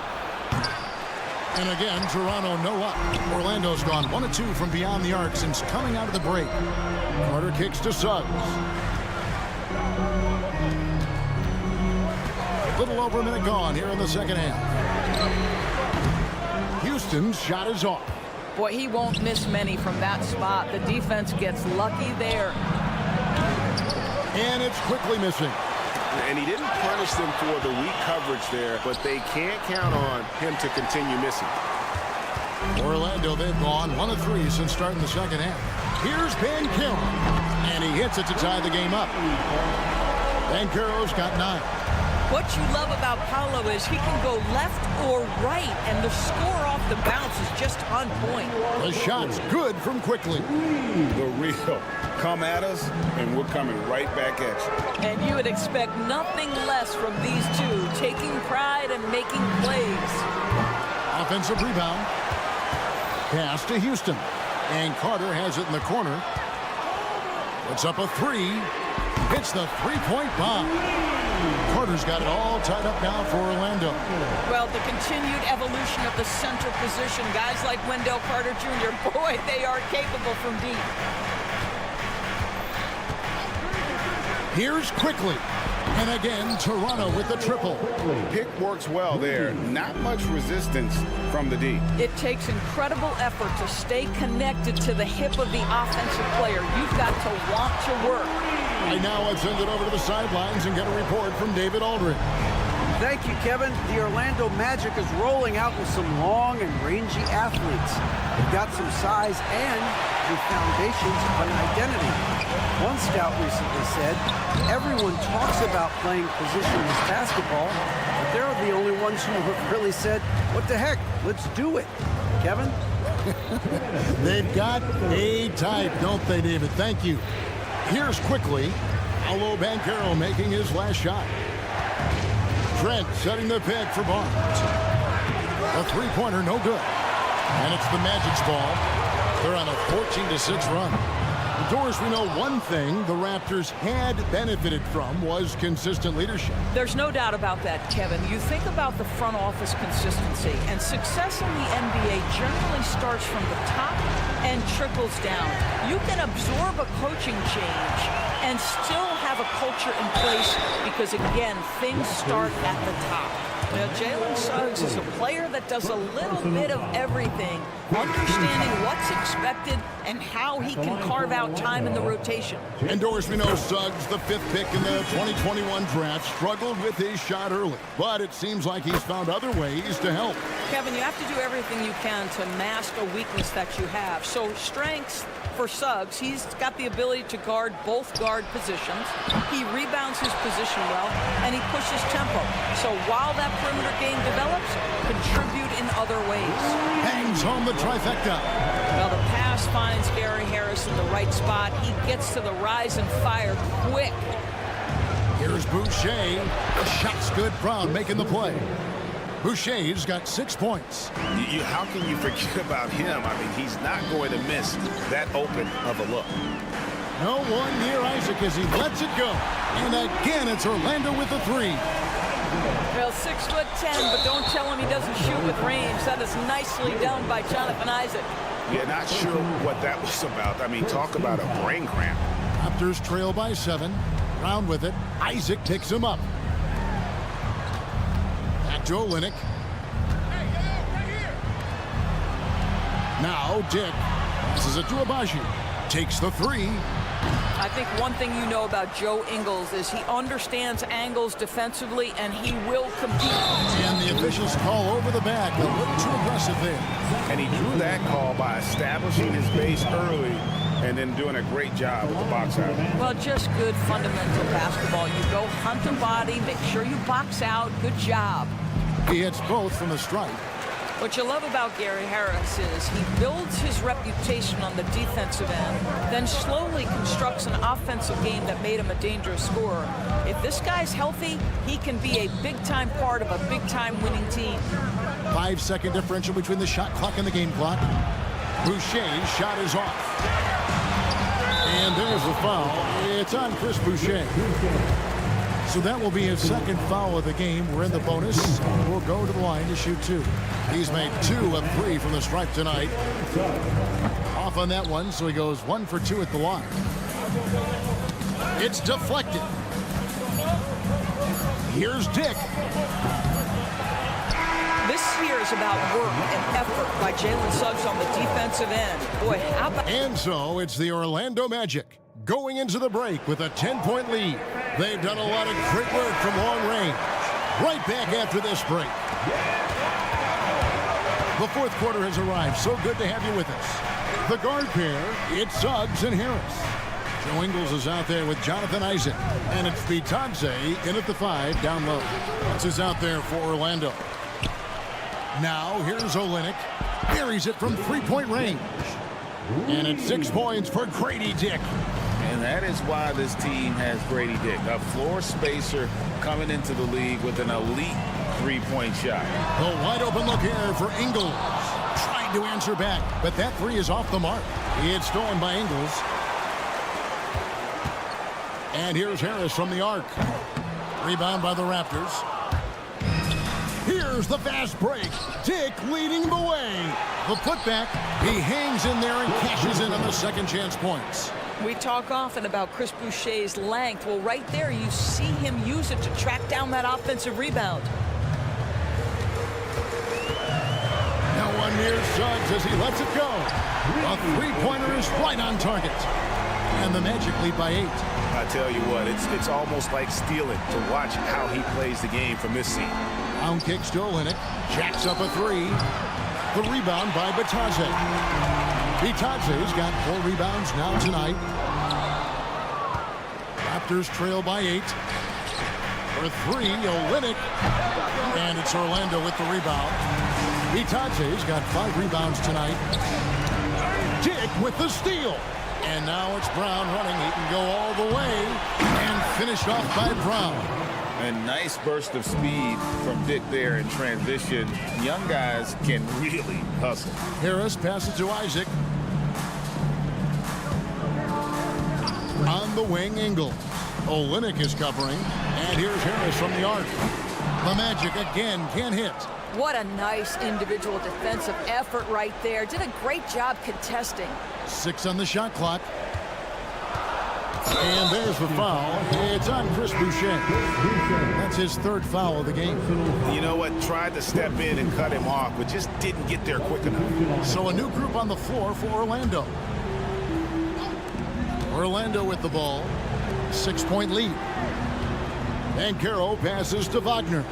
And again, Toronto no up. Orlando's gone 1 of 2 from beyond the arc since coming out of the break. Carter kicks to Suggs. A little over a minute gone here in the second half. Houston's shot is off. Boy, he won't miss many from that spot. The defense gets lucky there. And it's Quickley missing. And he didn't punish them for the weak coverage there, but they can't count on him to continue missing. Orlando, they've gone 1 of 3 since starting the second half. Here's Banchero, and he hits it to tie the game up. Banchero's got 9. What you love about Paolo is he can go left or right, and the score off the bounce is just on point. The shot's good from Quickley. The real. Come at us, and we're coming right back at you. And you would expect nothing less from these two, taking pride and making plays. Offensive rebound. Pass to Houston. And Carter has it in the corner. Puts up a 3. Hits the three-point bomb. Carter's got it all tied up now for Orlando. Well, the continued evolution of the center position. Guys like Wendell Carter Jr., boy, they are capable from deep. Here's Quickley. And again, Toronto with the triple. Pick works well there. Not much resistance from the D. It takes incredible effort to stay connected to the hip of the offensive player. You've got to want to work. Right now, let's send it over to the sidelines and get a report from David Aldridge. Thank you, Kevin. The Orlando Magic is rolling out with some long and rangy athletes. They've got some size and the foundations of an identity. One scout recently said, everyone talks about playing positionless basketball, but they're the only ones who have really said, what the heck, let's do it. Kevin? They've got a type, don't they, David? Thank you. Here's quickly Paolo Banchero making his last shot. Trent setting the pick for Barnes. A three-pointer, no good. And it's the Magic's ball. They're on a 14-6 run. Doris, we know one thing the Raptors had benefited from was consistent leadership. There's no doubt about that, Kevin. You think about the front office consistency, and success in the NBA generally starts from the top and trickles down. You can absorb a coaching change and still have a culture in place because, again, things start at the top. Now, Jalen Suggs is a player that does a little bit of everything, understanding what's expected and how he can carve out time in the rotation. And Doris, we know Suggs, the 5th pick in the 2021 draft, struggled with his shot early, but it seems like he's found other ways to help. Kevin, you have to do everything you can to mask a weakness that you have. So strengths for Suggs, he's got the ability to guard both guard positions. He rebounds his position well, and he pushes tempo. So while that perimeter game develops, contribute in other ways. Hangs home the trifecta. Well, the pass finds Gary Harris in the right spot. He gets to the rise and fire quick. Here's Boucher. The shot's good. Brown making the play. Boucher's got 6 points. How can you forget about him? I mean, he's not going to miss that open of a look. No one near Isaac as he lets it go. And again, it's Orlando with the 3. Well, 6'10", but don't tell him he doesn't shoot with range. That is nicely done by Jonathan Isaac. Yeah, not sure what that was about. I mean, talk about a brain cramp. Raptors trail by 7. Brown with it. Isaac picks him up. Back to Olynyk. Now Dick. Passes it to Abaji. Takes the 3. I think one thing you know about Joe Ingles is he understands angles defensively, and he will compete. And the officials call over the back. A little too aggressive there. And he drew that call by establishing his base early and then doing a great job with the box out. Well, just good fundamental basketball. You go hunt a body, make sure you box out. Good job. He hits both from the stripe. What you love about Gary Harris is he builds his reputation on the defensive end, then slowly constructs an offensive game that made him a dangerous scorer. If this guy's healthy, he can be a big-time part of a big-time winning team. 5-second differential between the shot clock and the game clock. Boucher's shot is off. And there's the foul. It's on Chris Boucher. So that will be his second foul of the game. We're in the bonus. We'll go to the line to shoot 2. He's made 2 of 3 from the stripe tonight. Off on that one, so he goes 1 for 2 at the line. It's deflected. Here's Dick. This here is about work and effort by Jalen Suggs on the defensive end. Boy, how about... And so it's the Orlando Magic going into the break with a 10-point lead. They've done a lot of great work from long range. Right back after this break. The fourth quarter has arrived. So good to have you with us. The guard pair, it's Suggs and Harris. Joe Ingles is out there with Jonathan Isaac. And it's Bitadze in at the 5 down low. That's who's out there for Orlando. Now here's Olynyk. Buries it from 3-point range. And it's 6 points for Grady Dick. And that is why this team has Grady Dick, a floor spacer coming into the league with an elite 3-point shot. A wide open look here for Ingles. Trying to answer back, but that 3 is off the mark. It's stolen by Ingles. And here's Harris from the arc. Rebound by the Raptors. Here's the fast break. Dick leading the way. The putback. He hangs in there and cashes in on the second chance points. We talk often about Chris Boucher's length. Well, right there, you see him use it to track down that offensive rebound. Now one near Suggs as he lets it go. A 3-pointer is right on target. And the Magic lead by 8. I tell you what, it's almost like stealing to watch how he plays the game from this seat. Round kicks to Olynyk. Jacks up a 3. The rebound by Bitadze. Bitadze's got 4 rebounds now tonight. Raptors trail by 8. For 3, Olynyk. And it's Orlando with the rebound. Bitadze's got 5 rebounds tonight. Dick with the steal. And now it's Brown running. He can go all the way. And finished off by Brown. A nice burst of speed from Dick there in transition. Young guys can really hustle. Harris passes to Isaac. On the wing, Ingles. Olynyk is covering. And here's Harris from the arc. The Magic again can't hit. What a nice individual defensive effort right there. Did a great job contesting. 6 on the shot clock. And there's the foul. It's on Chris Boucher. That's his 3rd foul of the game. You know what? Tried to step in and cut him off, but just didn't get there quick enough. So a new group on the floor for Orlando. Orlando with the ball. 6-point lead. Banchero passes to Wagner.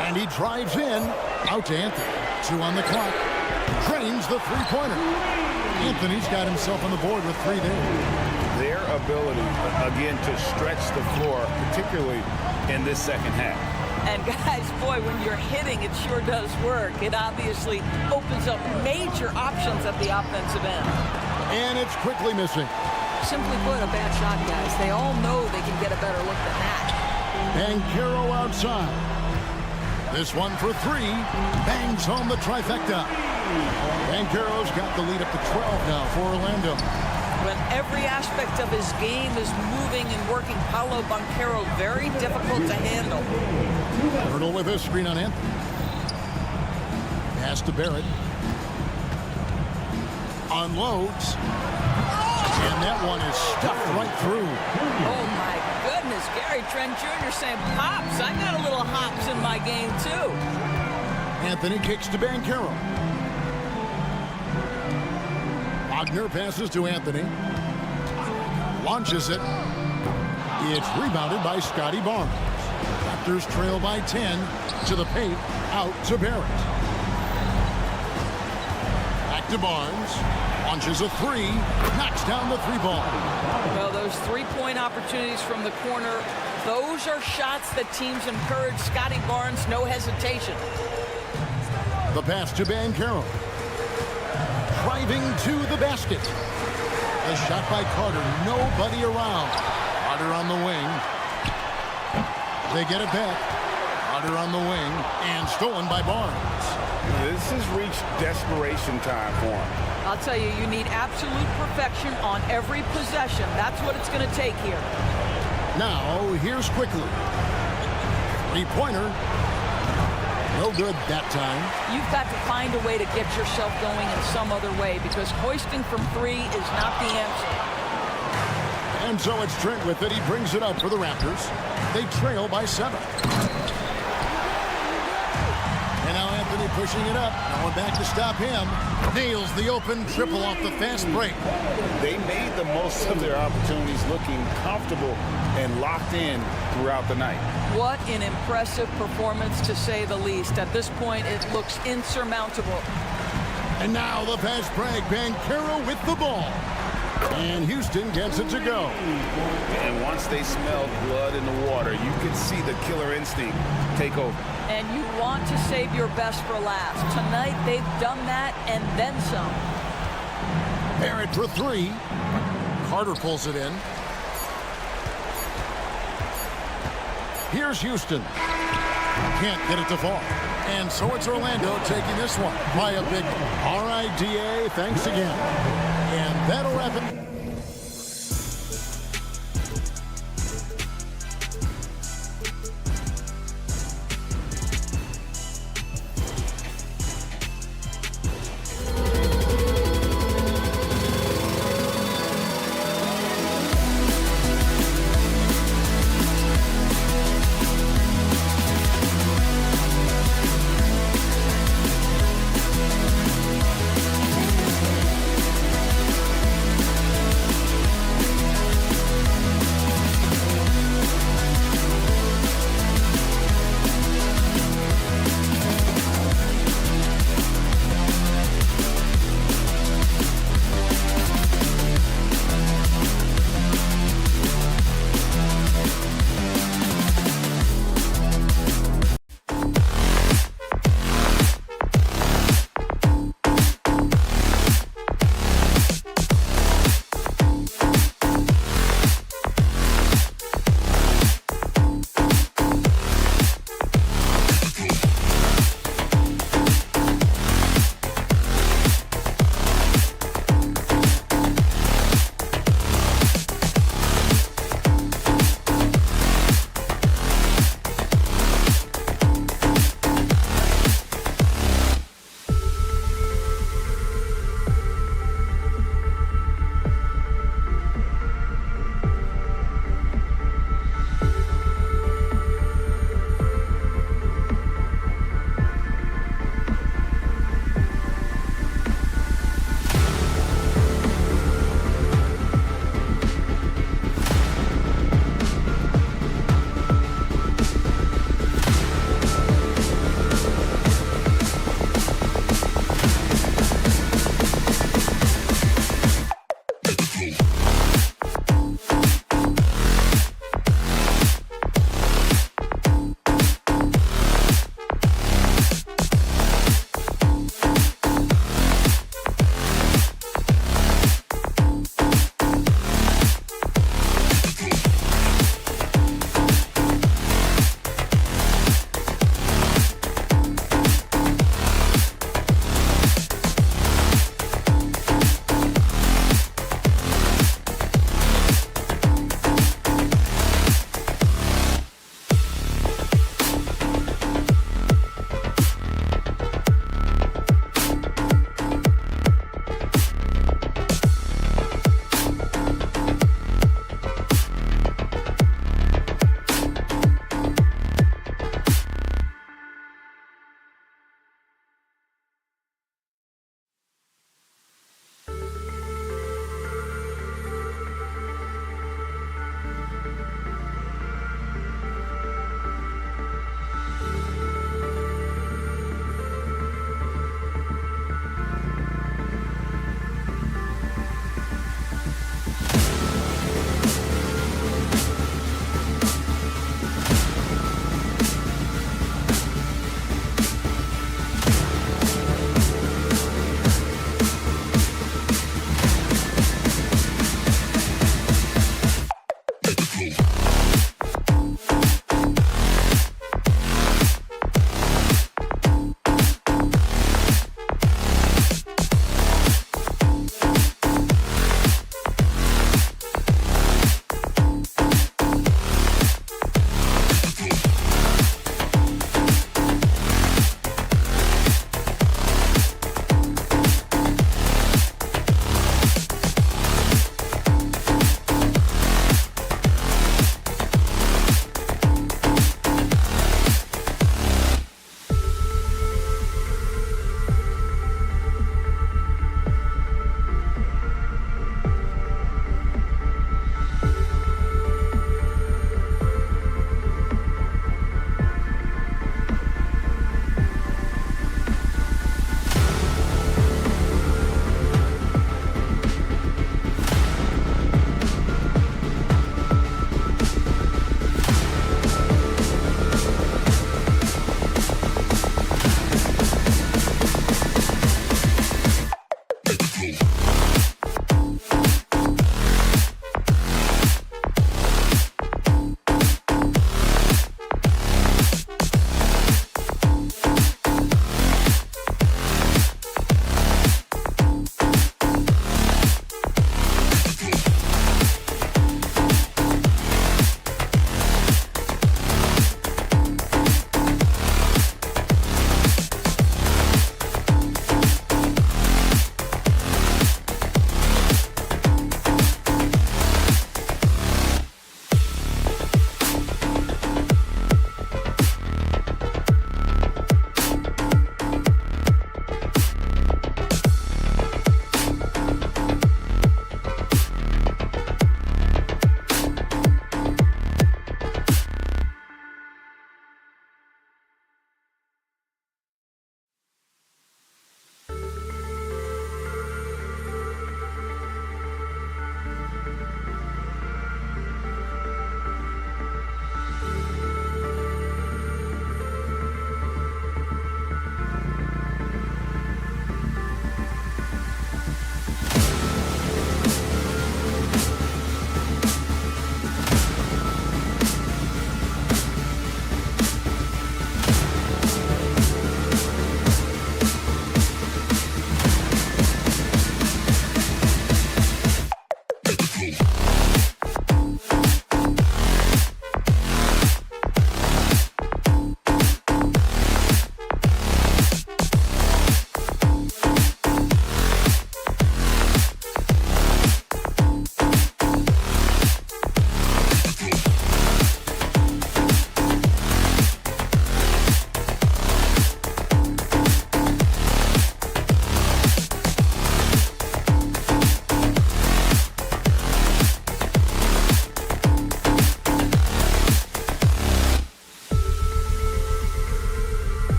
And he drives in. Out to Anthony. 2 on the clock. Drains the 3-pointer. Anthony's got himself on the board with 3 there. Their ability, again, to stretch the floor, particularly in this second half. And guys, boy, when you're hitting, it sure does work. It obviously opens up major options at the offensive end. And it's quickly missing. Simply put, a bad shot, guys. They all know they can get a better look than that. Banchero outside. This one for 3. Bangs home the trifecta. Banchero's got the lead up to 12 now for Orlando. When every aspect of his game is moving and working, Paolo Banchero very difficult to handle. Hurdle with a screen on Anthony. Pass to Barrett. Unloads. And that one is stuffed right through. Oh, my goodness. Gary Trent Jr. saying, Pops, I got a little hops in my game, too. Anthony kicks to Banchero. Wagner passes to Anthony. Launches it. It's rebounded by Scotty Barnes. Raptors trail by 10 to the paint. Out to Barrett. Back to Barnes. Launches a 3. Knocks down the 3-ball. Well, those 3-point opportunities from the corner, those are shots that teams encourage. Scotty Barnes, no hesitation. The pass to Banchero. Driving to the basket. A shot by Carter. Nobody around. Carter on the wing. They get it back. Carter on the wing. And stolen by Barnes. This has reached desperation time for him. I'll tell you, you need absolute perfection on every possession. That's what it's going to take here. Now, here's Quickly. 3-pointer. No good that time. You've got to find a way to get yourself going in some other way because hoisting from 3 is not the answer. And so it's Trent with it. He brings it up for the Raptors. They trail by 7. And now Anthony pushing it up. No one back to stop him. Nails the open triple off the fast break. They made the most of their opportunities, looking comfortable and locked in throughout the night. What an impressive performance, to say the least. At this point, it looks insurmountable. And now the fast break. Banchero with the ball. And Houston gets it to go. And once they smelled blood in the water, you could see the killer instinct take over. And you want to save your best for last. Tonight, they've done that and then some. Barrett for 3. Carter pulls it in. Here's Houston. Can't get it to fall. And so it's Orlando taking this one by a big one. All right, DA, thanks again. And that'll wrap it.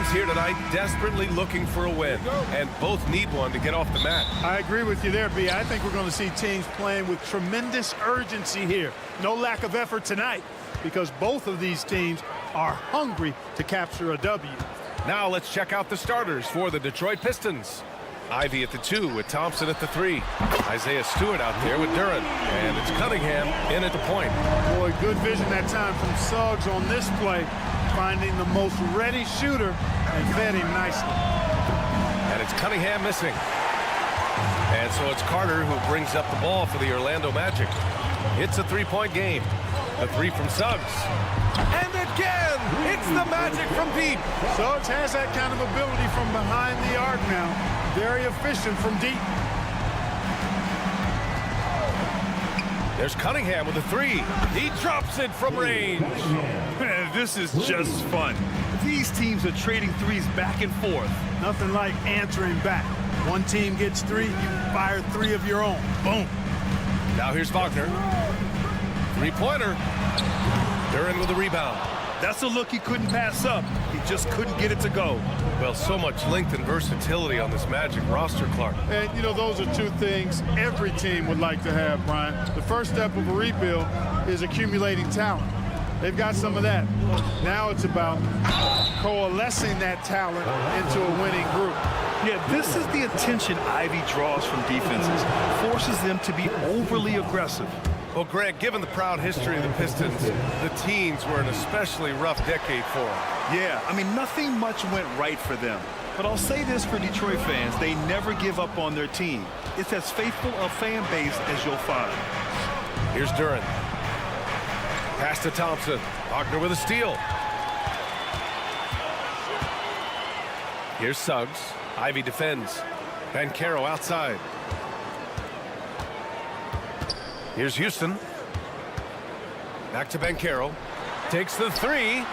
teams here tonight desperately looking for a win, and both need one to get off the mat. I agree with you there, B. I think we're going to see teams playing with tremendous urgency here. No lack of effort tonight because both of these teams are hungry to capture a W. Now let's check out the starters for the Detroit Pistons. Ivy at the 2 with Thompson at the 3. Isaiah Stewart out there with Duren. And it's Cunningham in at the point. Boy, good vision that time from Suggs on this play, finding the most ready shooter and fed him nicely. And it's Cunningham missing. And so it's Carter who brings up the ball for the Orlando Magic. It's a three-point game. A 3 from Suggs. And again, it's the Magic from deep. Suggs has that kind of ability from behind the arc now. Very efficient from deep. There's Cunningham with a 3. He drops it from range. Man, this is just fun. These teams are trading threes back and forth. Nothing like answering back. One team gets 3, you fire 3 of your own. Boom. Now here's Wagner. Three-pointer. Duren with a rebound. That's a look he couldn't pass up. He just couldn't get it to go. Well, so much length and versatility on this Magic roster, Clark. And, you know, those are two things every team would like to have, Brian. The first step of a rebuild is accumulating talent. They've got some of that. Now it's about coalescing that talent into a winning group. Yeah, this is the attention Ivy draws from defenses. Forces them to be overly aggressive. Well, Greg, given the proud history of the Pistons, the teens were an especially rough decade for them. Yeah, I mean, nothing much went right for them. But I'll say this for Detroit fans, they never give up on their team. It's as faithful a fan base as you'll find. Here's Duren. Pass to Thompson. Wagner with a steal. Here's Suggs. Ivy defends. Banchero outside. Here's Houston. Back to Banchero. Takes the 3.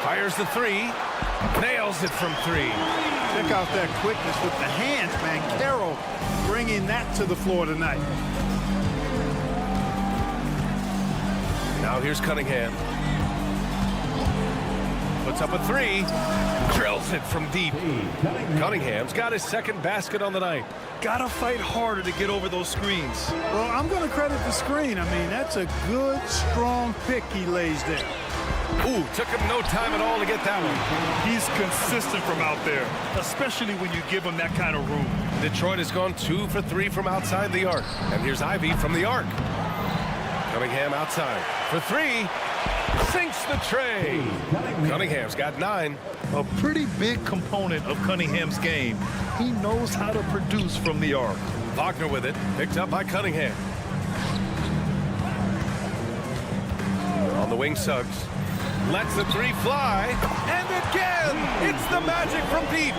Fires the 3. Nails it from 3. Check out that quickness with the hands, Banchero bringing that to the floor tonight. Now here's Cunningham. Puts up a 3. Drills it from deep. Cunningham's got his second basket on the night. Gotta fight harder to get over those screens. Well, I'm going to credit the screen. I mean, that's a good, strong pick he lays there. Ooh, took him no time at all to get that one. He's consistent from out there, especially when you give him that kind of room. Detroit has gone 2 for 3 from outside the arc. And here's Ivy from the arc. Cunningham outside for 3. Sinks the tray. Cunningham's got 9. A pretty big component of Cunningham's game. He knows how to produce from the arc. Wagner with it. Picked up by Cunningham. On the wing, Suggs. Lets the 3 fly. And again, it's the Magic from deep.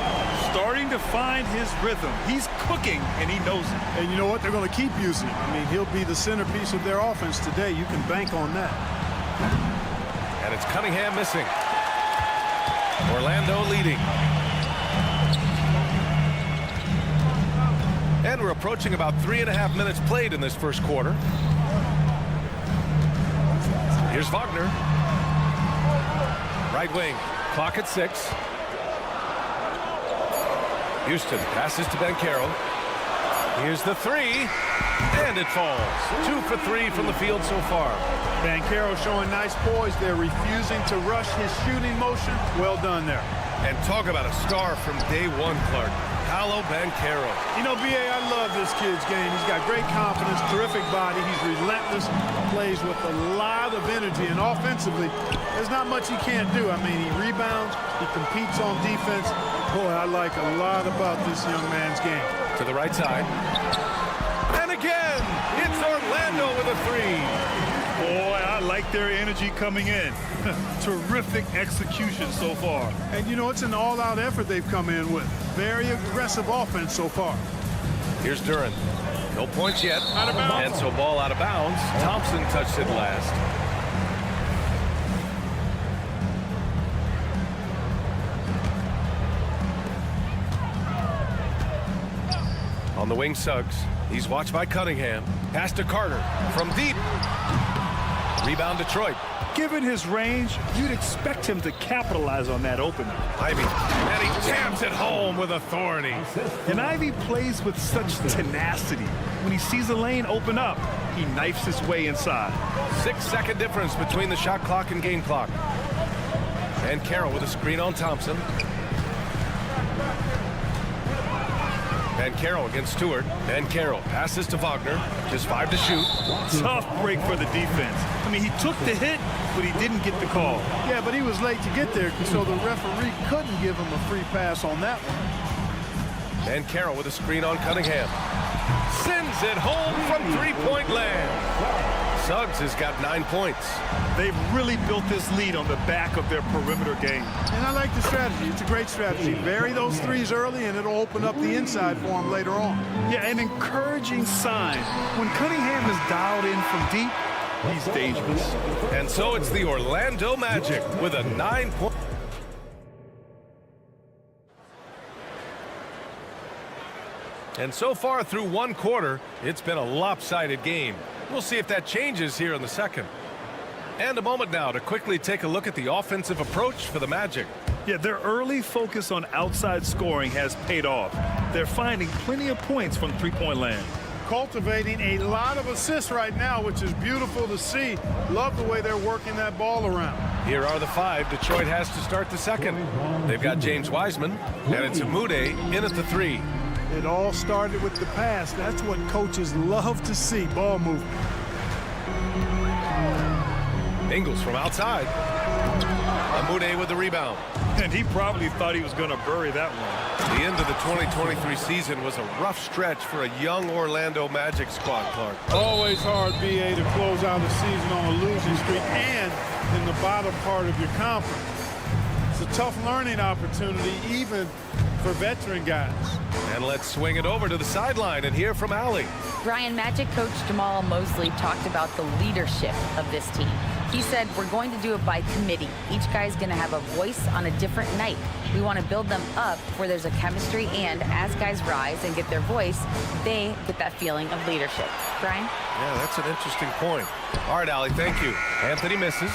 Starting to find his rhythm. He's cooking, and he knows it. And you know what? They're going to keep using him. I mean, he'll be the centerpiece of their offense today. You can bank on that. And it's Cunningham missing. Orlando leading. And we're approaching about 3.5 minutes played in this first quarter. Here's Wagner. Right wing. Clock at 6. Houston passes to Banchero. Here's the 3. And it falls. 2 for 3 from the field so far. Banchero showing nice poise there, refusing to rush his shooting motion. Well done there. And talk about a star from day one, Clark. Paolo Banchero. You know, B.A., I love this kid's game. He's got great confidence, terrific body. He's relentless, plays with a lot of energy. And offensively, there's not much he can't do. I mean, he rebounds, he competes on defense. Boy, I like a lot about this young man's game. To the right side. And again, it's Orlando with a 3. Boy, I like their energy coming in. Terrific execution so far. And, you know, it's an all-out effort they've come in with. Very aggressive offense so far. Here's Duren. No points yet. Out of bounds. And so ball out of bounds. Thompson touched it last. On the wing, Suggs. He's watched by Cunningham. Pass to Carter from deep. Rebound Detroit. Given his range, you'd expect him to capitalize on that opening. Ivy, and he jams it home with authority. And Ivy plays with such tenacity. When he sees a lane open up, he knifes his way inside. 6-second difference between the shot clock and game clock. And Carroll with a screen on Thompson. And Carroll against Stewart. And Carroll passes to Wagner. Just 5 to shoot. Tough break for the defense. I mean, he took the hit, but he didn't get the call. Yeah, but he was late to get there, so the referee couldn't give him a free pass on that one. And Carroll with a screen on Cunningham. Sends it home from three-point land. Suggs has got 9 points. They've really built this lead on the back of their perimeter game. And I like the strategy. It's a great strategy. Bury those threes early, and it'll open up the inside for him later on. Yeah, an encouraging sign. When Cunningham is dialed in from deep, he's dangerous. And so it's the Orlando Magic with a 9-point. And so far through one quarter, it's been a lopsided game. We'll see if that changes here in the second. And a moment now to quickly take a look at the offensive approach for the Magic. Yeah, their early focus on outside scoring has paid off. They're finding plenty of points from three-point land. Cultivating a lot of assists right now, which is beautiful to see. Love the way they're working that ball around. Here are the 5 Detroit has to start the second. They've got James Wiseman, and it's Amude in at the 3. It all started with the pass. That's what coaches love to see, ball movement. Ingles from outside. Amude with the rebound. And he probably thought he was going to bury that one. The end of the 2023 season was a rough stretch for a young Orlando Magic squad, Clark. Always hard, BA, to close out the season on a losing streak and in the bottom part of your conference. It's a tough learning opportunity, even for veteran guys. And let's swing it over to the sideline and hear from Allie. Brian, Magic coach Jamal Mosley talked about the leadership of this team. He said, we're going to do it by committee. Each guy's going to have a voice on a different night. We want to build them up where there's a chemistry, and as guys rise and get their voice, they get that feeling of leadership. Brian? Yeah, that's an interesting point. All right, Allie, thank you. Anthony misses.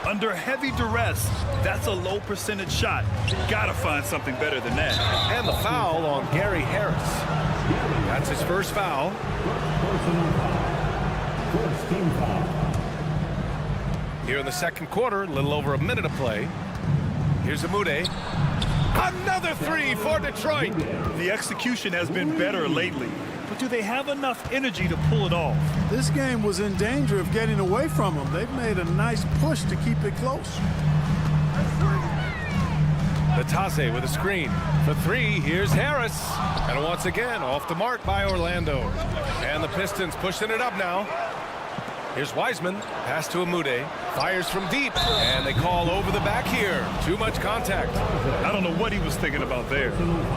Under heavy duress, that's a low percentage shot. You gotta find something better than that. And the foul on Gary Harris. That's his first foul. First team foul. Here in the second quarter, a little over a minute of play. Here's Amude. Another 3 for Detroit. The execution has been better lately, but do they have enough energy to pull it off? This game was in danger of getting away from them. They've made a nice push to keep it close. Batase with a screen. For 3, here's Harris. And once again, off the mark by Orlando. And the Pistons pushing it up now. Here's Wiseman. Pass to Amude. Fires from deep. And they call over the back here. Too much contact. I don't know what he was thinking about there.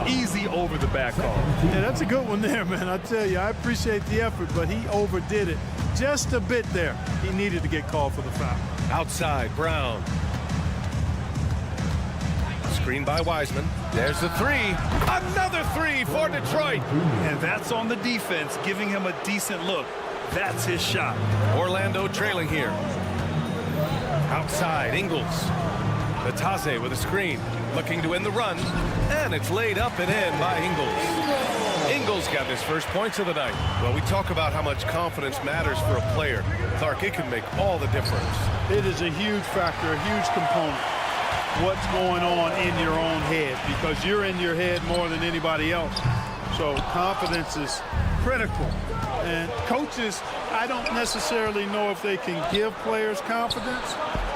Easy over the back call. Yeah, that's a good one there, man. I tell you, I appreciate the effort, but he overdid it just a bit there. He needed to get called for the foul. Outside, Brown. Screen by Wiseman. There's the 3. Another 3 for Detroit. And that's on the defense, giving him a decent look. That's his shot. Orlando trailing here. Outside, Ingles. Batase with a screen. Looking to end the run. And it's laid up and in by Ingles. Ingles got his first points of the night. Well, we talk about how much confidence matters for a player. Clark, it can make all the difference. It is a huge factor, a huge component. What's going on in your own head, because you're in your head more than anybody else. So confidence is critical. And coaches, I don't necessarily know if they can give players confidence,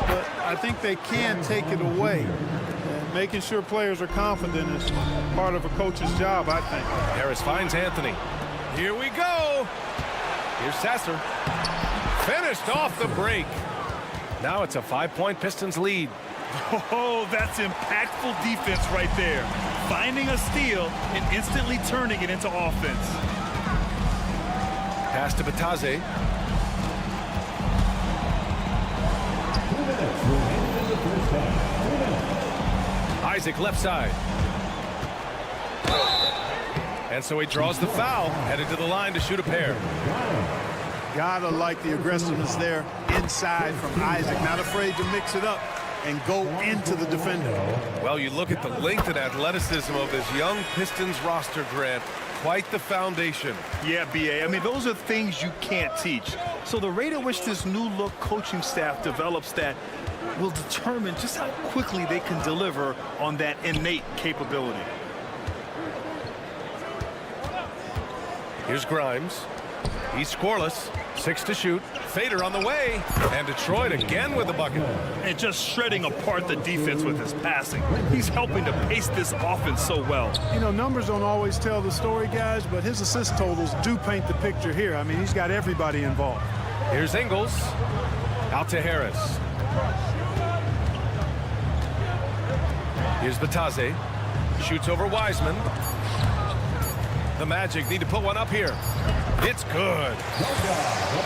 but I think they can take it away. And making sure players are confident is part of a coach's job, I think. Harris finds Anthony. Here we go. Here's Sasser. Finished off the break. Now it's a 5-point Pistons lead. Oh, that's impactful defense right there. Finding a steal and instantly turning it into offense. Pass to Batase. Isaac left side. And so he draws the foul, headed to the line to shoot a pair. Gotta like the aggressiveness there inside from Isaac. Not afraid to mix it up and go into the defender. Well, you look at the length and athleticism of this young Pistons roster, Grant. Quite the foundation. Yeah, B.A. I mean, those are things you can't teach. So the rate at which this new look coaching staff develops that will determine just how quickly they can deliver on that innate capability. Here's Grimes. He's scoreless. 6 to shoot. Fader on the way. And Detroit again with the bucket. And just shredding apart the defense with his passing. He's helping to pace this offense so well. You know, numbers don't always tell the story, guys, but his assist totals do paint the picture here. I mean, he's got everybody involved. Here's Ingles. Out to Harris. Here's Batase. Shoots over Wiseman. The Magic need to put one up here. It's good.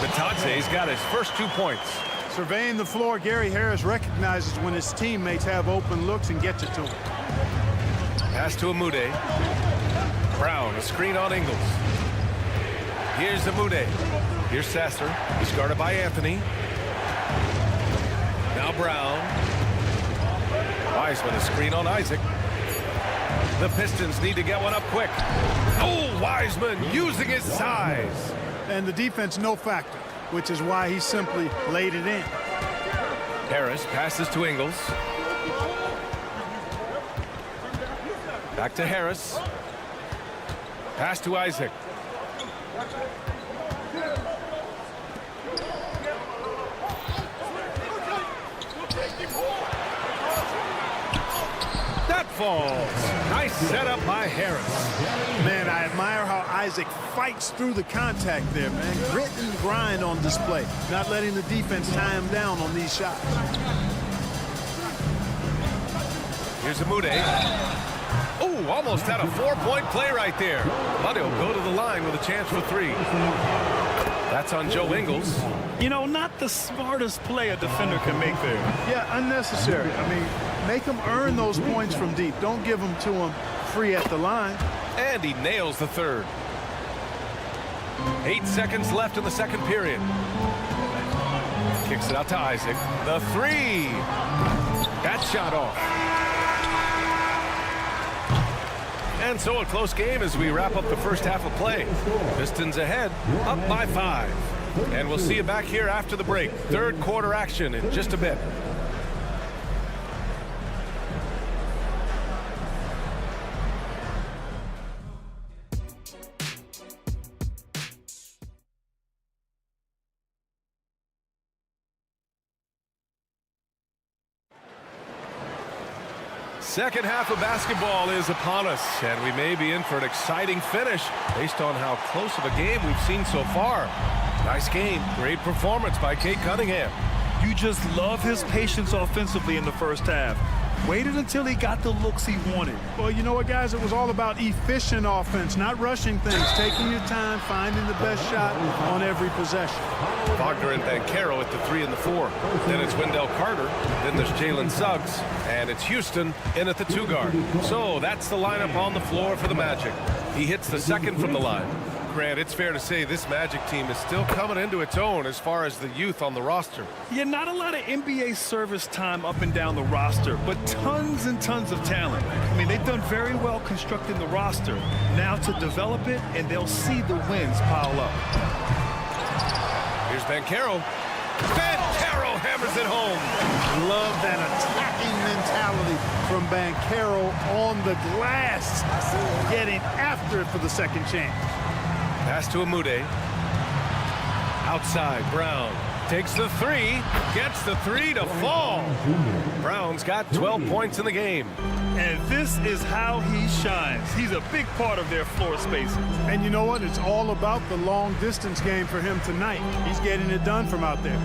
Batase's got his first 2 points. Surveying the floor, Gary Harris recognizes when his teammates have open looks and gets it to him. Pass to Amude. Brown, a screen on Ingles. Here's Amude. Here's Sasser. He's guarded by Anthony. Now Brown. Wiseman, a screen on Isaac. The Pistons need to get one up quick. Oh, Wiseman using his size. And the defense no factor, which is why he simply laid it in. Harris passes to Ingles. Back to Harris. Pass to Isaac. That falls. Nice setup by Harris. Man, I admire how Isaac fights through the contact there, man. Grit and grind on display. Not letting the defense tie him down on these shots. Here's Amude. Oh, almost had a 4-point play right there. But he'll go to the line with a chance for 3. That's on Joe Ingles. You know, not the smartest play a defender can make there. Yeah, unnecessary. I mean, make him earn those points from deep. Don't give them to him free at the line. And he nails the third. 8 seconds left in the second period. Kicks it out to Isaac. The 3. That shot off. And so a close game as we wrap up the first half of play. Pistons ahead, up by 5. And we'll see you back here after the break. Third quarter action in just a bit. Second half of basketball is upon us, and we may be in for an exciting finish based on how close of a game we've seen so far. Nice game. Great performance by Cade Cunningham. You just love his patience offensively in the first half. Waited until he got the looks he wanted. Well, you know what, guys? It was all about efficient offense, not rushing things, taking your time, finding the best shot on every possession. Wagner and Banchero at the 3 and the 4. Then it's Wendell Carter. Then there's Jalen Suggs. And it's Houston in at the 2 guard. So that's the lineup on the floor for the Magic. He hits the second from the line. Grant, it's fair to say this Magic team is still coming into its own as far as the youth on the roster. Yeah, not a lot of NBA service time up and down the roster, but tons and tons of talent. I mean, they've done very well constructing the roster. Now to develop it, and they'll see the wins pile up. Here's Banchero. Banchero hammers it home. Love that attacking mentality from Banchero on the glass, getting after it for the second chance. Pass to Amude. Outside, Brown takes the 3, gets the 3 to fall. Brown's got 12 points in the game. And this is how he shines. He's a big part of their floor spacing. And you know what? It's all about the long distance game for him tonight. He's getting it done from out there.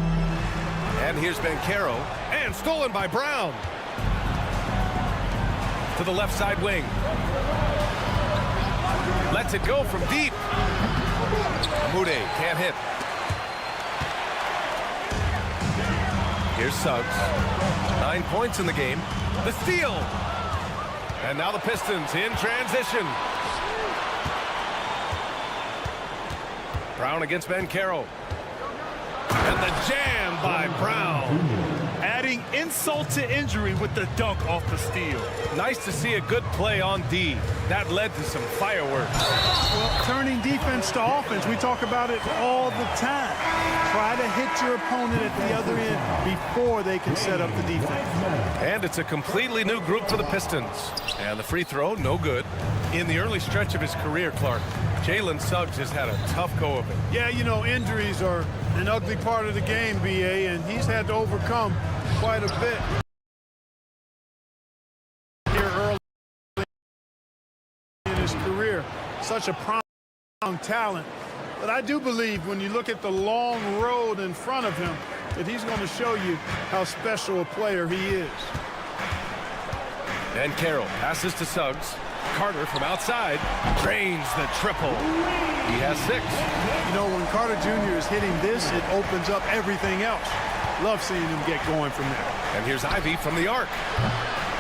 And here's Banchero, and stolen by Brown. To the left side wing. Lets it go from deep. Amude can't hit. Here's Suggs. 9 points in the game. The steal. And now the Pistons in transition. Brown against Banchero. the jam by Brown. Adding insult to injury with the dunk off the steal. Nice to see a good play on D. That led to some fireworks. Well, turning defense to offense, we talk about it all the time. Try to hit your opponent at the other end before they can set up the defense. And it's a completely new group for the Pistons. And the free throw, no good. In the early stretch of his career, Clark, Jalen Suggs has had a tough go of it. Yeah, you know, injuries are an ugly part of the game, BA, and he's had to overcome quite a bit here early in his career. Such a prime talent. But I do believe when you look at the long road in front of him that he's going to show you how special a player he is. And Carroll passes to Suggs. Carter from outside drains the triple. He has 6. You know, when Carter Jr. is hitting this, it opens up everything else. Love seeing him get going from there. And here's Ivy from the arc.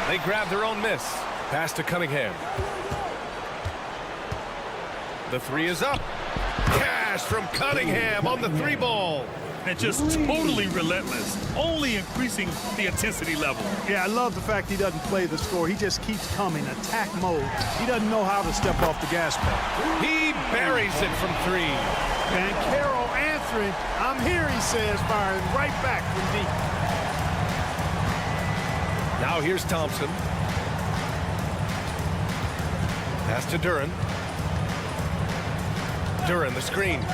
They grab their own miss. Pass to Cunningham. The 3 is up. Cash from Cunningham on the 3 ball. And just totally relentless, only increasing the intensity level. Yeah, I love the fact he doesn't play the score. He just keeps coming, attack mode. He doesn't know how to step off the gas pedal. He buries it from 3. And Carroll answering, I'm here, he says, firing right back from deep. Now here's Thompson. Pass to Duran. Duran, the screen.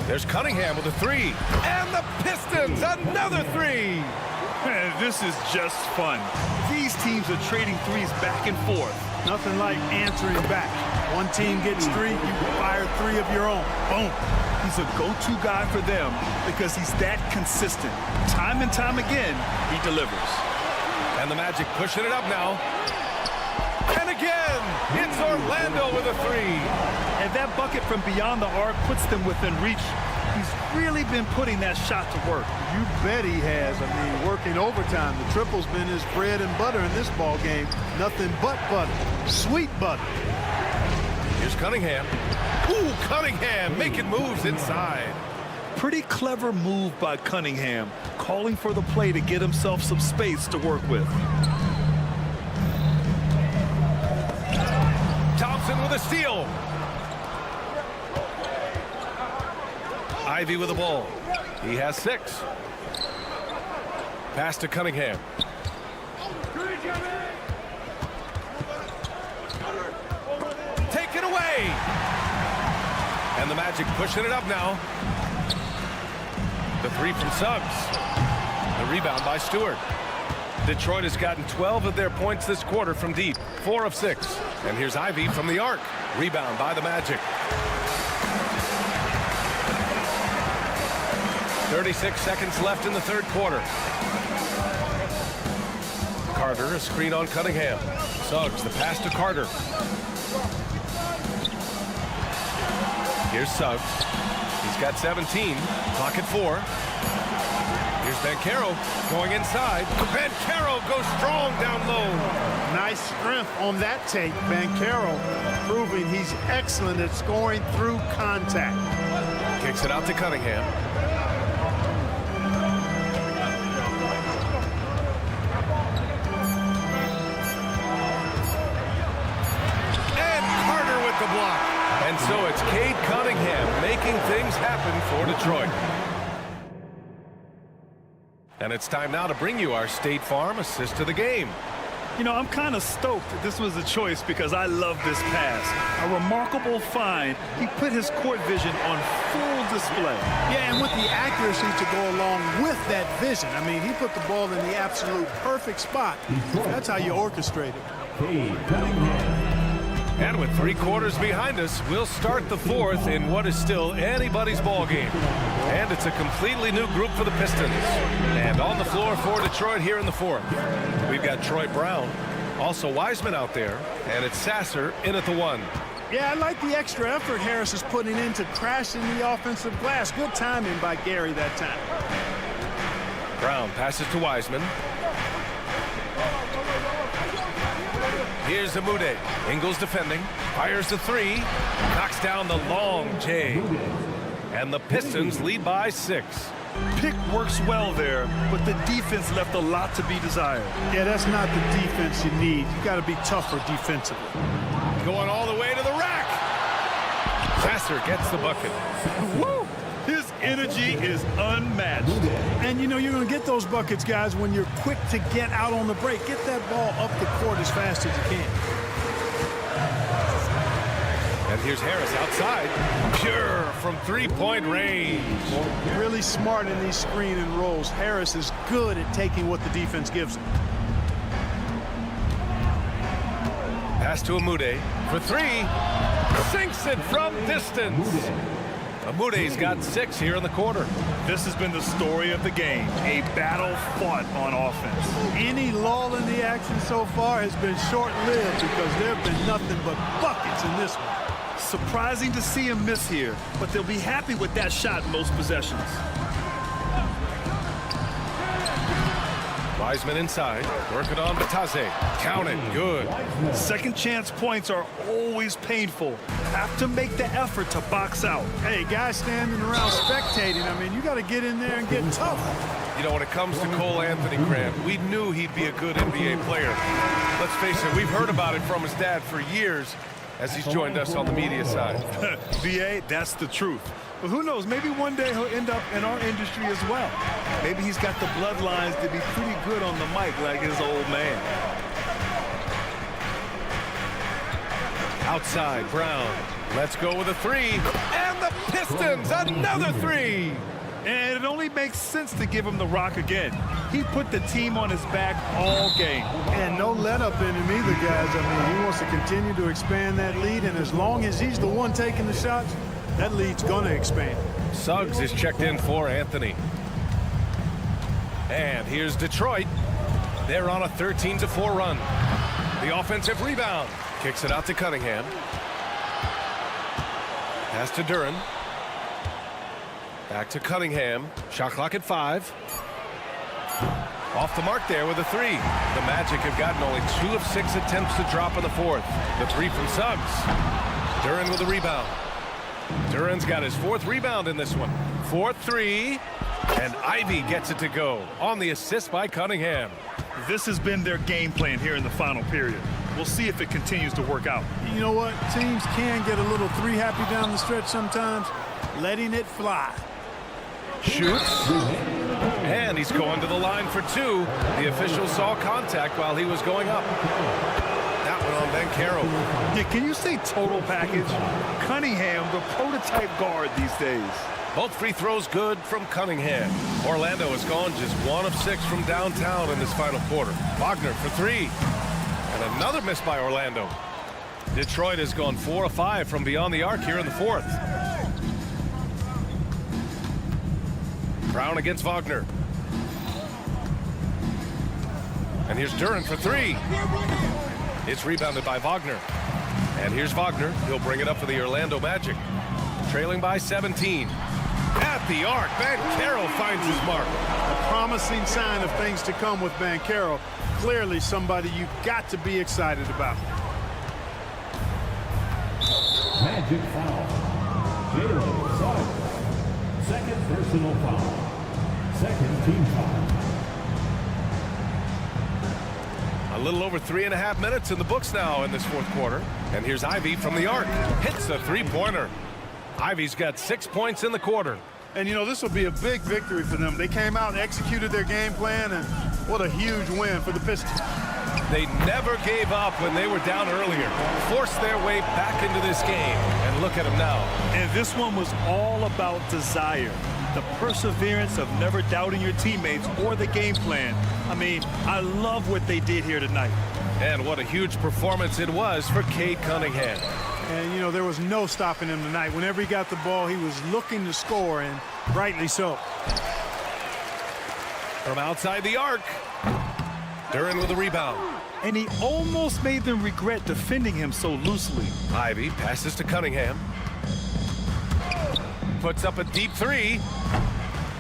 There's Cunningham with a 3. And the Pistons, another 3. Man, this is just fun. These teams are trading threes back and forth. Nothing like answering back. One team gets 3, you fire 3 of your own. Boom. He's a go-to guy for them because he's that consistent. Time and time again, he delivers. And the Magic pushing it up now. And again, it's Orlando with a 3. And that bucket from beyond the arc puts them within reach. He's really been putting that shot to work. You bet he has. I mean, working overtime. The triple's been his bread and butter in this ball game. Nothing but butter. Sweet butter. Here's Cunningham. Ooh, Cunningham making moves inside. Pretty clever move by Cunningham, calling for the play to get himself some space to work with. Thompson with a steal. Ivy with the ball. He has 6. Pass to Cunningham. Taken away. And the Magic pushing it up now. The 3 from Suggs. The rebound by Stewart. Detroit has gotten 12 of their points this quarter from deep. 4 of 6. And here's Ivy from the arc. Rebound by the Magic. 36 seconds left in the 3rd quarter. Carter, a screen on Cunningham. Suggs, the pass to Carter. Here's Suggs. He's got 17. Clock at 4. Here's Banchero going inside. Banchero goes strong down low. Nice strength on that take. Banchero proving he's excellent at scoring through contact. Kicks it out to Cunningham. The block. And so it's Cade Cunningham making things happen for Detroit. And it's time now to bring you our State Farm assist of the game. You know, I'm kind of stoked that this was a choice because I love this pass. A remarkable find. He put his court vision on full display. Yeah, and with the accuracy to go along with that vision. I mean, he put the ball in the absolute perfect spot. That's how you orchestrate it. And with 3 quarters behind us, we'll start the 4th in what is still anybody's ball game. And it's a completely new group for the Pistons. And on the floor for Detroit here in the 4th. We've got Troy Brown, also Wiseman out there, and it's Sasser in at the 1. Yeah, I like the extra effort Harris is putting into crashing the offensive glass. Good timing by Gary that time. Brown passes to Wiseman. Here's Amude. Ingles defending. Fires the 3. Knocks down the long J. And the Pistons lead by 6. Pick works well there, but the defense left a lot to be desired. Yeah, that's not the defense you need. You got to be tougher defensively. Going all the way to the rack. Sasser gets the bucket. Woo! His energy is unmatched. And, you know, you're going to get those buckets, guys, when you're quick to get out on the break. Get that ball up the court as fast as you can. And here's Harris outside. Pure from three-point range. Really smart in these screen and rolls. Harris is good at taking what the defense gives him. Pass to Amude for three. Sinks it from distance. Amude's got 6 here in the quarter. This has been the story of the game, a battle fought on offense. Any lull in the action so far has been short-lived because there have been nothing but buckets in this one. Surprising to see him miss here, but they'll be happy with that shot most possessions. Wiseman inside, working on Batase. Count it, good. Second chance points are always painful. Have to make the effort to box out. Hey, guys standing around spectating, I mean, you got to get in there and get tough. You know, when it comes to Cole Anthony, Grant, we knew he'd be a good NBA player. Let's face it, we've heard about it from his dad for years as he's joined us on the media side. VA, that's the truth. But who knows, maybe one day he'll end up in our industry as well. Maybe he's got the bloodlines to be pretty good on the mic like his old man. Outside, Brown. Let's go with a three. And the Pistons, another three. And it only makes sense to give him the rock again. He put the team on his back all game. And no let-up in him either, guys. I mean, he wants to continue to expand that lead, and as long as he's the one taking the shots, that lead's going to expand. Suggs is checked in for Anthony. And here's Detroit. They're on a 13-4 run. The offensive rebound. Kicks it out to Cunningham. Pass to Duren. Back to Cunningham. Shot clock at 5. Off the mark there with a three. The Magic have gotten only 2 of 6 attempts to drop in the fourth. The three from Suggs. Duren with a rebound. Duren's got his 4th rebound in this one. 4-3. And Ivy gets it to go on the assist by Cunningham. This has been their game plan here in the final period. We'll see if it continues to work out. You know what? Teams can get a little three-happy down the stretch sometimes. Letting it fly. Shoots. And he's going to the line for 2. The official saw contact while he was going up. That one on Banchero. Yeah, can you say total package? Cunningham, the prototype guard these days. Both free throws good from Cunningham. Orlando has gone just 1 of 6 from downtown in this final quarter. Wagner for 3. And another miss by Orlando. Detroit has gone 4 of 5 from beyond the arc here in the 4th. Brown against Wagner. And here's Duren for 3. It's rebounded by Wagner. And here's Wagner. He'll bring it up for the Orlando Magic. Trailing by 17. At the arc, Banchero finds his mark. A promising sign of things to come with Banchero. Clearly somebody you've got to be excited about. Magic foul. Jalen Suggs. Second personal foul. Second team foul. A little over 3.5 minutes in the books now in this 4th quarter. And here's Ivy from the arc. Hits a three-pointer. Ivy's got 6 points in the quarter. And, you know, this will be a big victory for them. They came out and executed their game plan, and what a huge win for the Pistons. They never gave up when they were down earlier. Forced their way back into this game. And look at them now. And this one was all about desire. The perseverance of never doubting your teammates or the game plan. I mean, I love what they did here tonight. And what a huge performance it was for Cade Cunningham. And, you know, there was no stopping him tonight. Whenever he got the ball, he was looking to score, and rightly so. From outside the arc, Duren with a rebound. And he almost made them regret defending him so loosely. Ivy passes to Cunningham. Puts up a deep 3.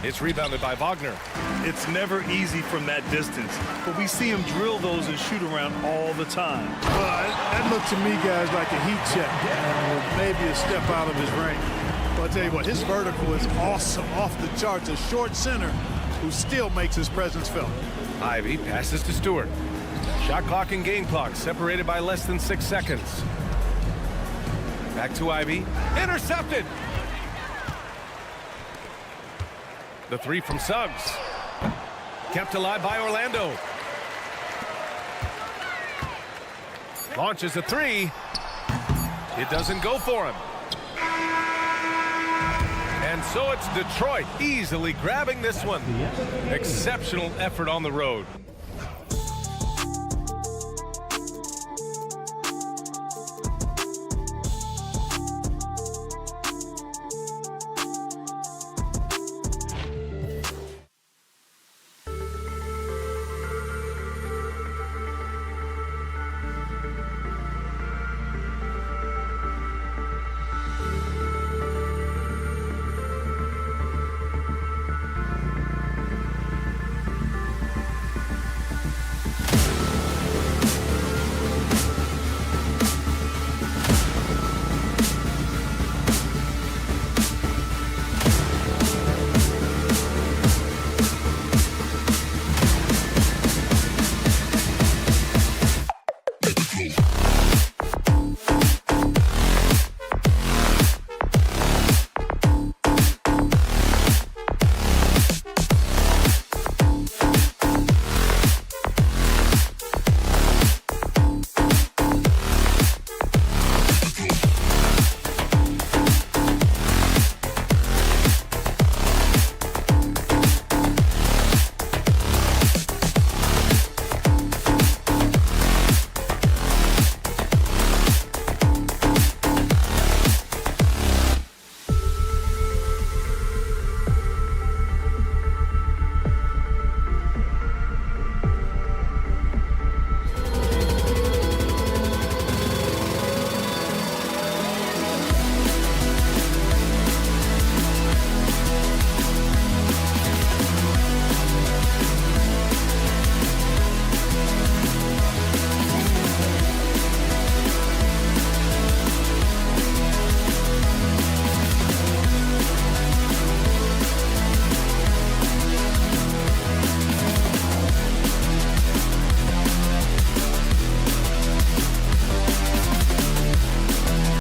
It's rebounded by Wagner. It's never easy from that distance, but we see him drill those and shoot around all the time. Well, that looked to me, guys, like a heat check. Maybe a step out of his range. Well, I'll tell you what, his vertical is awesome, off the charts. A short center who still makes his presence felt. Ivy passes to Stewart. Shot clock and game clock separated by less than 6 seconds. Back to Ivy. Intercepted. The three from Suggs. Kept alive by Orlando. Launches a three. It doesn't go for him. And so it's Detroit easily grabbing this one. Exceptional effort on the road.